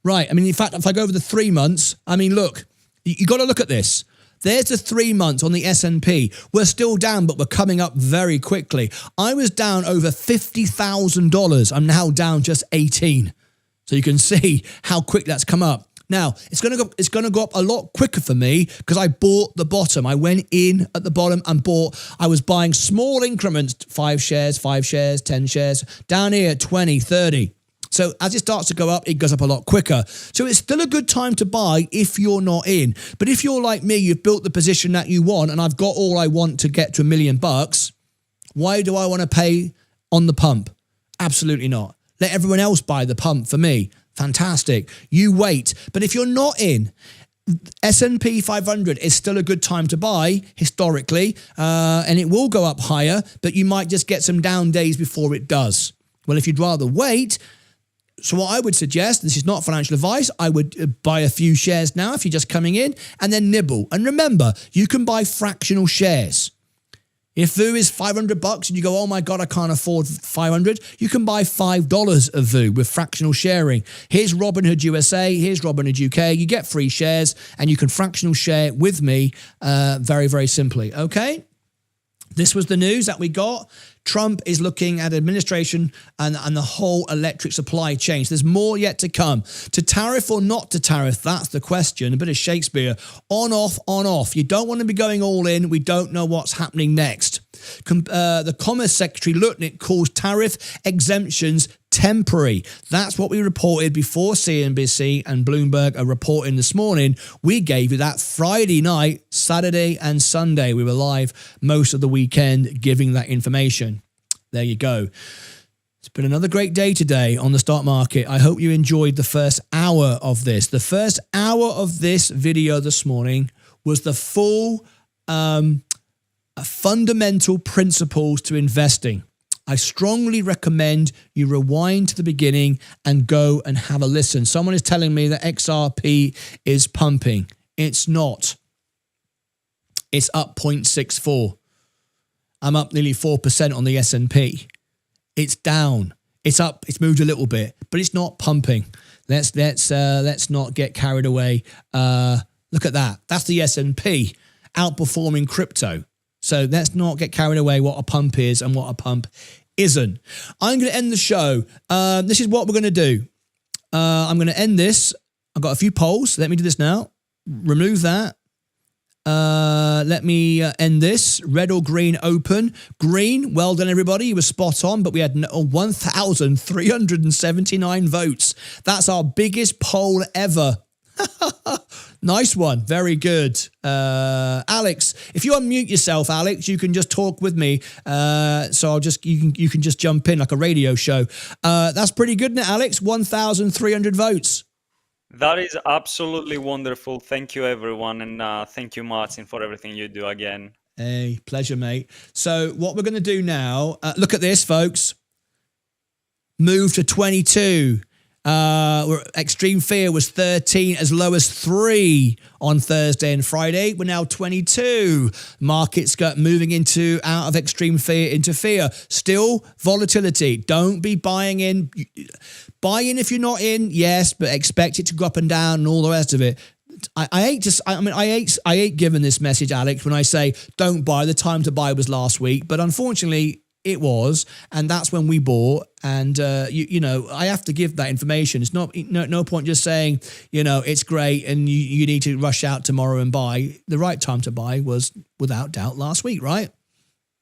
Right. I mean, in fact, if I go over the 3 months, I mean, look, you got to look at this. There's the 3 months on the S&P. We're still down, but we're coming up very quickly. I was down over $50,000. I'm now down just 18. So you can see how quick that's come up. Now, it's going to go up a lot quicker for me because I bought the bottom. I went in at the bottom and bought. I was buying small increments, 5 shares, 10 shares, down here, 20, 30. So as it starts to go up, it goes up a lot quicker. So it's still a good time to buy if you're not in. But if you're like me, you've built the position that you want, and I've got all I want to get to $1 million, why do I want to pay on the pump? Absolutely not. Let everyone else buy the pump for me. Fantastic. You wait. But if you're not in, S&P 500 is still a good time to buy historically, and it will go up higher, but you might just get some down days before it does. Well, if you'd rather wait, so what I would suggest, this is not financial advice, I would buy a few shares now if you're just coming in and then nibble. And remember, you can buy fractional shares. If VU is $500 and you go, oh my God, I can't afford 500, you can buy $5 of VU with fractional sharing. Here's Robinhood USA, here's Robinhood UK. You get free shares and you can fractional share with me very, very simply. Okay? This was the news that we got. Trump is looking at administration and the whole electric supply chain. So there's more yet to come. To tariff or not to tariff, that's the question. A bit of Shakespeare. On, off, on, off. You don't want to be going all in. We don't know what's happening next. The Commerce Secretary Lutnick calls tariff exemptions temporary. That's what we reported before CNBC and Bloomberg are reporting this morning. We gave you that Friday night, Saturday and Sunday. We were live most of the weekend giving that information. There you go. It's been another great day today on the stock market. I hope you enjoyed the first hour of this. The first hour of this video this morning was the full fundamental principles to investing. I strongly recommend you rewind to the beginning and go and have a listen. Someone is telling me that XRP is pumping. It's not. It's up 0.64. I'm up nearly 4% on the S&P. It's down. It's up. It's moved a little bit, but it's not pumping. Let's not get carried away. Look at that. That's the S&P outperforming crypto. So let's not get carried away what a pump is and what a pump isn't. I'm going to end the show. This is what we're going to do. I'm going to end this. I've got a few polls. Let me do this now. Remove that. Let me end this. Red or green open. Green, well done everybody. You were spot on, but we had 1,379 votes. That's our biggest poll ever. Nice one. Very good. Alex, if you unmute yourself, Alex, you can just talk with me. So you can just jump in like a radio show. That's pretty good, isn't it, Alex? 1,300 votes. That is absolutely wonderful. Thank you, everyone. And thank you, Martyn, for everything you do again. Hey, pleasure, mate. So what we're going to do now, look at this, folks. Move to 22. Extreme fear was 13, as low as 3 on Thursday and Friday. We're now 22. Markets got moving out of extreme fear into fear. Still volatility. Don't be buying in. Buy in if you're not in, yes, but expect it to go up and down and all the rest of it. I hate giving this message, Alex, when I say don't buy. The time to buy was last week, but unfortunately it was, and that's when we bought. And you know, I have to give that information. It's not no point just saying, you know, it's great and you need to rush out tomorrow and buy. The right time to buy was without doubt last week, right?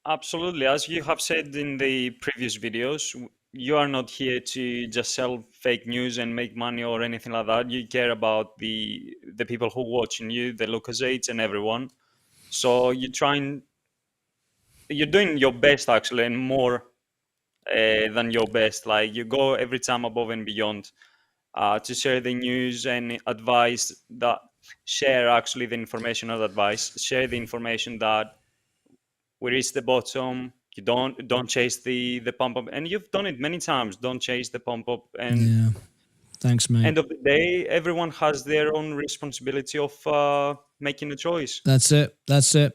Absolutely. As you have said in the previous videos, you are not here to just sell fake news and make money or anything like that. You care about the people who are watching you, the Lucasites and everyone. So you're doing your best actually, and more than your best. Like you go every time above and beyond to share the news and advice that share actually the information, not advice. Share the information that we reached the bottom. You don't chase the pump up, and you've done it many times. Don't chase the pump up, and Yeah. Thanks, mate. end of the day, everyone has their own responsibility of making a choice. That's it. That's it.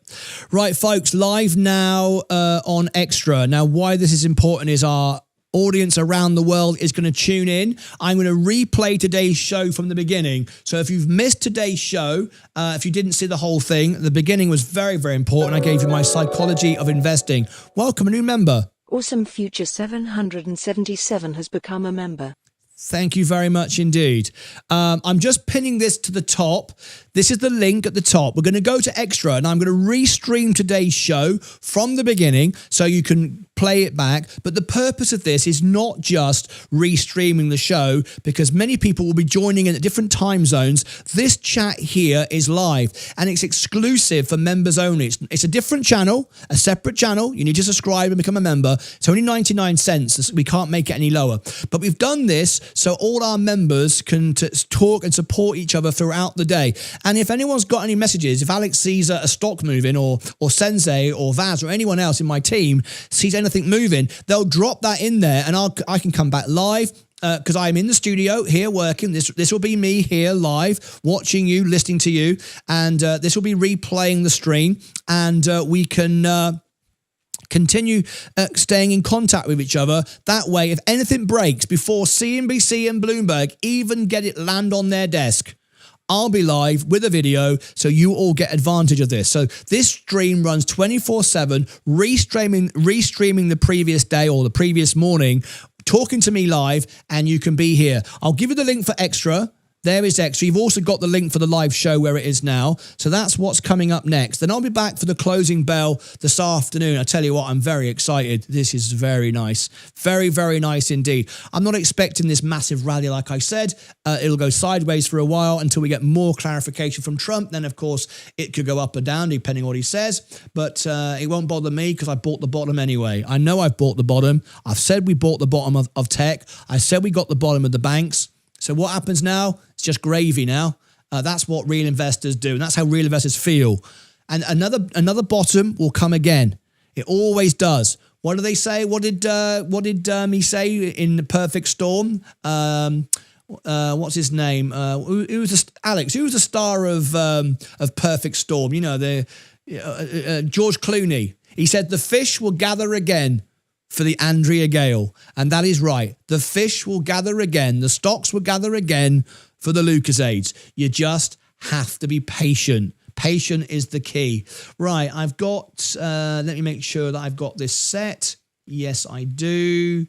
Right, folks, live now on Extra. Now, why this is important is our audience around the world is going to tune in. I'm going to replay today's show from the beginning. So if you've missed today's show, if you didn't see the whole thing, the beginning was very, very important. I gave you my psychology of investing. Welcome, a new member. Awesome Future 777 has become a member. Thank you very much indeed. I'm just pinning this to the top. This is the link at the top. We're going to go to Extra and I'm going to restream today's show from the beginning so you can play it back. But the purpose of this is not just restreaming the show because many people will be joining in at different time zones. This chat here is live and it's exclusive for members only. It's a different channel, a separate channel. You need to subscribe and become a member. It's only 99 cents. We can't make it any lower. But we've done this so all our members can talk and support each other throughout the day. And if anyone's got any messages, if Alex sees a stock moving or Sensei or Vaz or anyone else in my team sees anything moving, they'll drop that in there and I can come back live because I'm in the studio here working. This will be me here live, watching you, listening to you, and this will be replaying the stream and we can continue staying in contact with each other. That way, if anything breaks before CNBC and Bloomberg even get it land on their desk, I'll be live with a video so you all get advantage of this. So this stream runs 24/7, restreaming the previous day or the previous morning, talking to me live, and you can be here. I'll give you the link for Extra. There is Extra. You've also got the link for the live show where it is now. So that's what's coming up next. Then I'll be back for the closing bell this afternoon. I tell you what, I'm very excited. This is very nice. Very, very nice indeed. I'm not expecting this massive rally, like I said. It'll go sideways for a while until we get more clarification from Trump. Then, of course, it could go up or down, depending on what he says. But it won't bother me because I bought the bottom anyway. I know I've bought the bottom. I've said we bought the bottom of tech. I said we got the bottom of the banks. So what happens now? It's just gravy now. That's what real investors do. And that's how real investors feel. And another bottom will come again. It always does. What do they say? What did me say in The Perfect Storm? What's his name? Alex. Who was the star of Perfect Storm? You know, George Clooney. He said, the fish will gather again for the Andrea Gale. And that is right. The fish will gather again. The stocks will gather again for the Lucasades. You just have to be patient. Patient is the key. Right, I've got, let me make sure that I've got this set. Yes, I do.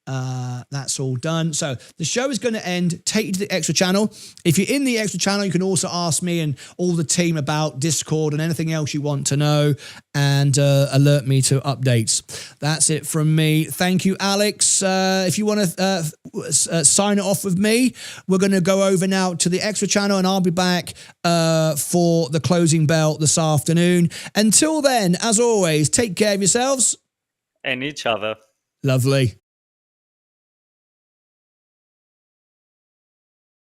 That's all done. So the show is going to end. Take you to the Extra channel. If you're in the Extra channel, you can also ask me and all the team about Discord and anything else you want to know and alert me to updates. That's it from me. Thank you, Alex. If you want to sign it off with me, we're going to go over now to the Extra channel and I'll be back for the closing bell this afternoon. Until then, as always, take care of yourselves. And each other. Lovely.